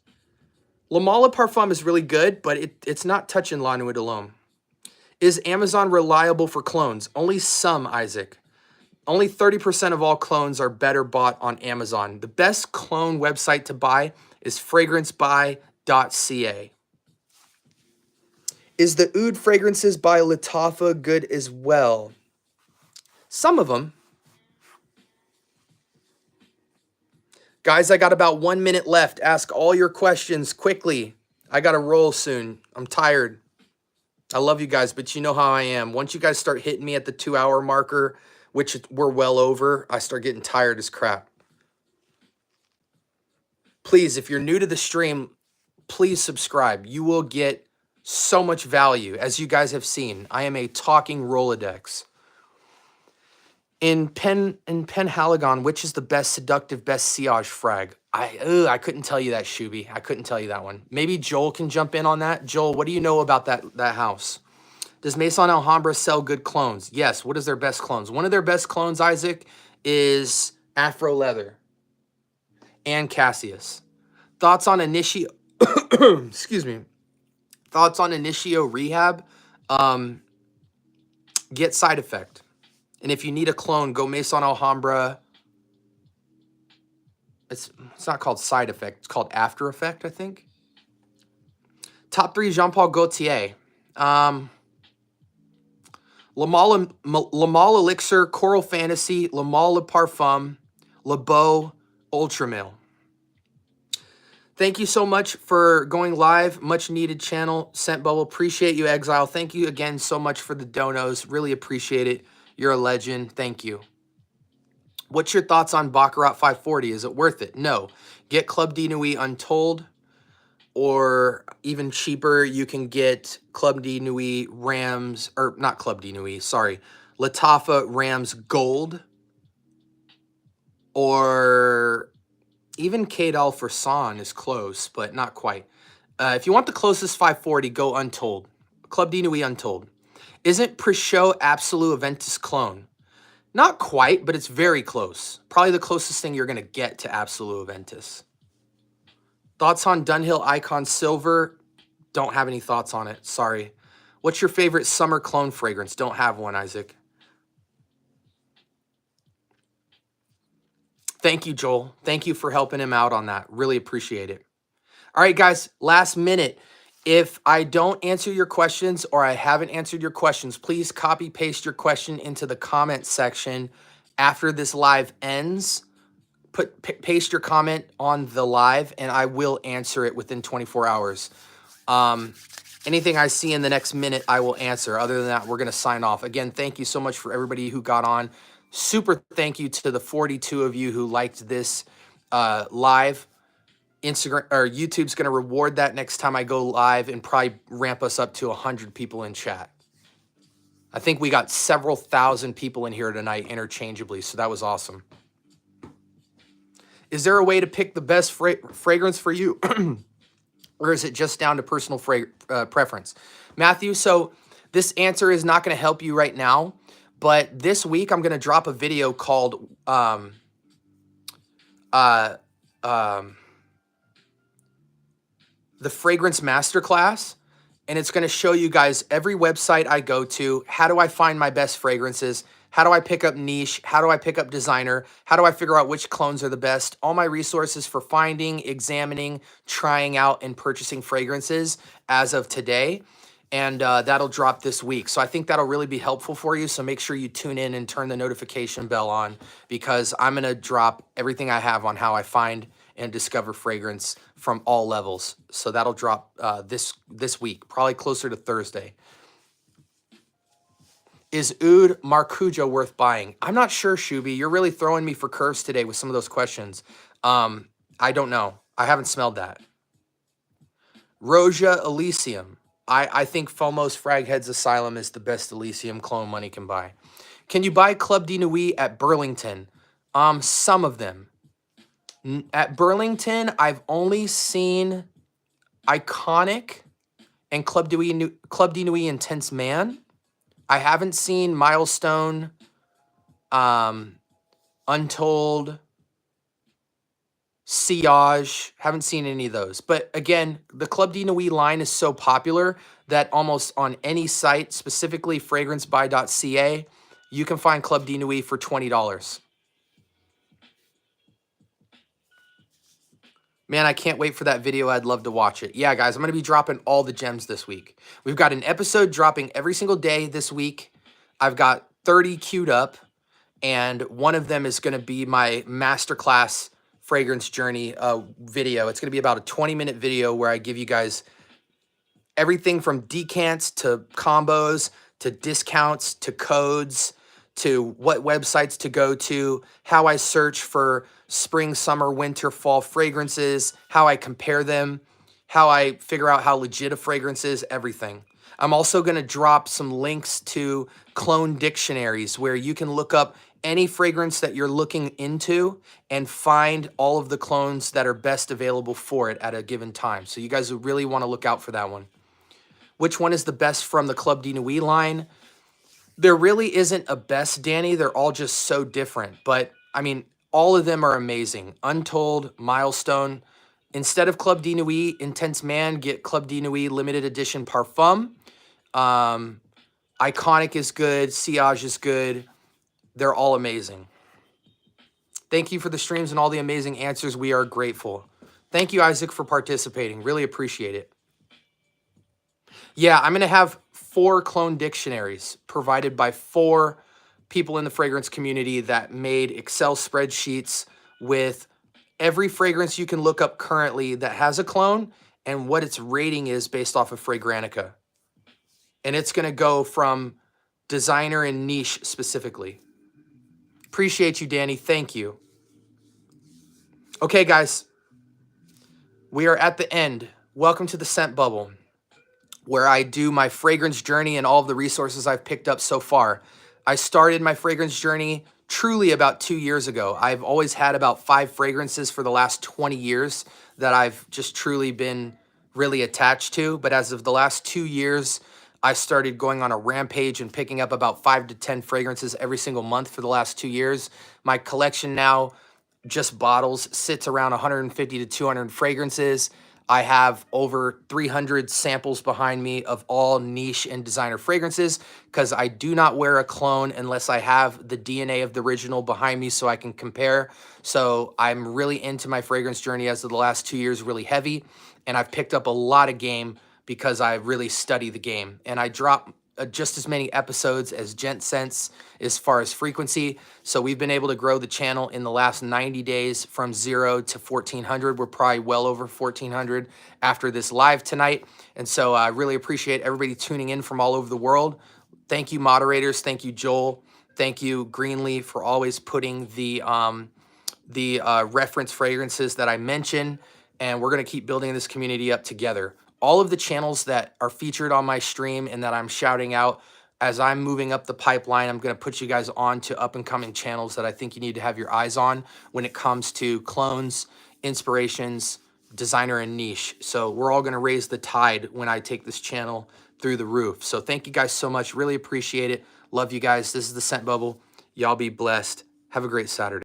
Le Male Le Parfum is really good, but it's not touching La Nuit de l'Homme. Is Amazon reliable for clones? Only some, Isaac. Only 30% of all clones are better bought on Amazon. The best clone website to buy is fragrancebuy.ca. Is the Oud fragrances by Latafa good as well? Some of them. Guys, I got about 1 minute left. Ask all your questions quickly. I got to roll soon. I'm tired. I love you guys, but you know how I am. Once you guys start hitting me at the 2-hour marker, which we're well over, I start getting tired as crap. Please, if you're new to the stream, please subscribe. You will get so much value. As you guys have seen, I am a talking Rolodex. In Penhaligon, which is the best seductive, best siege frag? I couldn't tell you that, Shuby. I couldn't tell you that one. Maybe Joel can jump in on that. Joel, what do you know about that house? Does Maison Alhambra sell good clones? Yes. What is their best clones? One of their best clones, Isaac, is Afro Leather and Cassius. Thoughts on Initio? Excuse me. Thoughts on Initio Rehab? Get Side Effect. And if you need a clone, go Maison Alhambra. It's not called Side Effect. It's called After Effect, I think. Top 3 Jean-Paul Gaultier. Le Male Elixir, Coral Fantasy, Le Male Le Parfum, Le Beau, Ultramale. Thank you so much for going live. Much needed channel. Scent Bubble. Appreciate you, Exile. Thank you again so much for the donos. Really appreciate it. You're a legend. Thank you. What's your thoughts on Baccarat 540? Is it worth it? No. Get Club de Nuit Untold, or even cheaper, you can get Club de Nuit Rams, or not Club de Nuit, sorry, Latafa Rams Gold, or even Cadal for Son is close, but not quite. If you want the closest 540, go Untold. Club de Nuit Untold. Isn't Pre-Show Absolute Aventus clone? Not quite, but it's very close. Probably the closest thing you're going to get to Absolute Aventus. Thoughts on Dunhill Icon Silver? Don't have any thoughts on it. Sorry. What's your favorite summer clone fragrance? Don't have one, Isaac. Thank you, Joel. Thank you for helping him out on that. Really appreciate it. All right, guys, last minute. If I don't answer your questions or I haven't answered your questions, please copy paste your question into the comment section after this live ends. Paste your comment on the live and I will answer it within 24 hours. Anything I see in the next minute, I will answer. Other than that, we're going to sign off. Again, thank you so much for everybody who got on. Super thank you to the 42 of you who liked this live. Instagram or YouTube's going to reward that next time I go live and probably ramp us up to 100 people in chat. I think we got several thousand people in here tonight interchangeably, so that was awesome. Is there a way to pick the best fragrance for you? Or is it just down to personal preference? Matthew, so this answer is not going to help you right now, but this week I'm going to drop a video called the Fragrance Masterclass, and it's going to show you guys every website I go to. How do I find my best fragrances? How do I pick up niche? How do I pick up designer? How do I figure out which clones are the best? All my resources for finding, examining, trying out, and purchasing fragrances as of today. And that'll drop this week. So I think that'll really be helpful for you. So make sure you tune in and turn the notification bell on, because I'm going to drop everything I have on how I find and discover fragrance from all levels. So that'll drop this week, probably closer to Thursday. Is Oud Marcuja worth buying? I'm not sure, Shuby. You're really throwing me for curves today with some of those questions. I don't know. I haven't smelled that. Roja Elysium. I think Phomos Fragheads Asylum is the best Elysium clone money can buy. Can you buy Club de Nuit at Burlington? Some of them. At Burlington, I've only seen Iconic and Club de Nuit Intense Man. I haven't seen Milestone, Untold, Sillage. Haven't seen any of those. But again, the Club de Nuit line is so popular that almost on any site, specifically fragrancebuy.ca, you can find Club de Nuit for $20. Man, I can't wait for that video. I'd love to watch it. Yeah, guys, I'm going to be dropping all the gems this week. We've got an episode dropping every single day this week. I've got 30 queued up. and one of them is going to be my masterclass fragrance journey video. It's going to be about a 20-minute video where I give you guys everything from decants to combos to discounts to codes to what websites to go to, how I search for spring, summer, winter, fall fragrances, how I compare them, how I figure out how legit a fragrance is, everything. I'm also going to drop some links to clone dictionaries where you can look up any fragrance that you're looking into and find all of the clones that are best available for it at a given time. So you guys would really want to look out for that one. Which one is the best from the Club de Nuit line? There really isn't a best, Danny. They're all just so different. But, I mean, all of them are amazing. Untold, Milestone. Instead of Club de Nuit, Intense Man, get Club de Nuit Limited Edition Parfum. Iconic is good. Sillage is good. They're all amazing. Thank you for the streams and all the amazing answers. We are grateful. Thank you, Isaac, for participating. Really appreciate it. Yeah, I'm going to have 4 clone dictionaries provided by 4 people in the fragrance community that made Excel spreadsheets with every fragrance you can look up currently that has a clone and what its rating is based off of Fragrantica. And it's going to go from designer and niche specifically. Appreciate you, Danny. Thank you. Okay, guys. We are at the end. Welcome to the Scent Bubble, where I do my fragrance journey and all of the resources I've picked up so far. I started my fragrance journey truly about 2 years ago. I've always had about 5 fragrances for the last 20 years that I've just truly been really attached to. But as of the last 2 years, I started going on a rampage and picking up about 5 to 10 fragrances every single month for the last 2 years. My collection now, just bottles, sits around 150 to 200 fragrances. I have over 300 samples behind me of all niche and designer fragrances because I do not wear a clone unless I have the DNA of the original behind me so I can compare. So I'm really into my fragrance journey as of the last 2 years, really heavy. And I've picked up a lot of game because I really study the game. And I drop just as many episodes as Gent Sense as far as frequency. So we've been able to grow the channel in the last 90 days from 0 to 1,400. We're probably well over 1,400 after this live tonight. And so I really appreciate everybody tuning in from all over the world. Thank you, moderators. Thank you, Joel. Thank you, Greenlee, for always putting the reference fragrances that I mentioned. And we're going to keep building this community up together. All of the channels that are featured on my stream and that I'm shouting out as I'm moving up the pipeline, I'm going to put you guys on to up and coming channels that I think you need to have your eyes on when it comes to clones, inspirations, designer, and niche. So we're all going to raise the tide when I take this channel through the roof. So thank you guys so much. Really appreciate it. Love you guys. This is the Scent Bubble. Y'all be blessed. Have a great Saturday.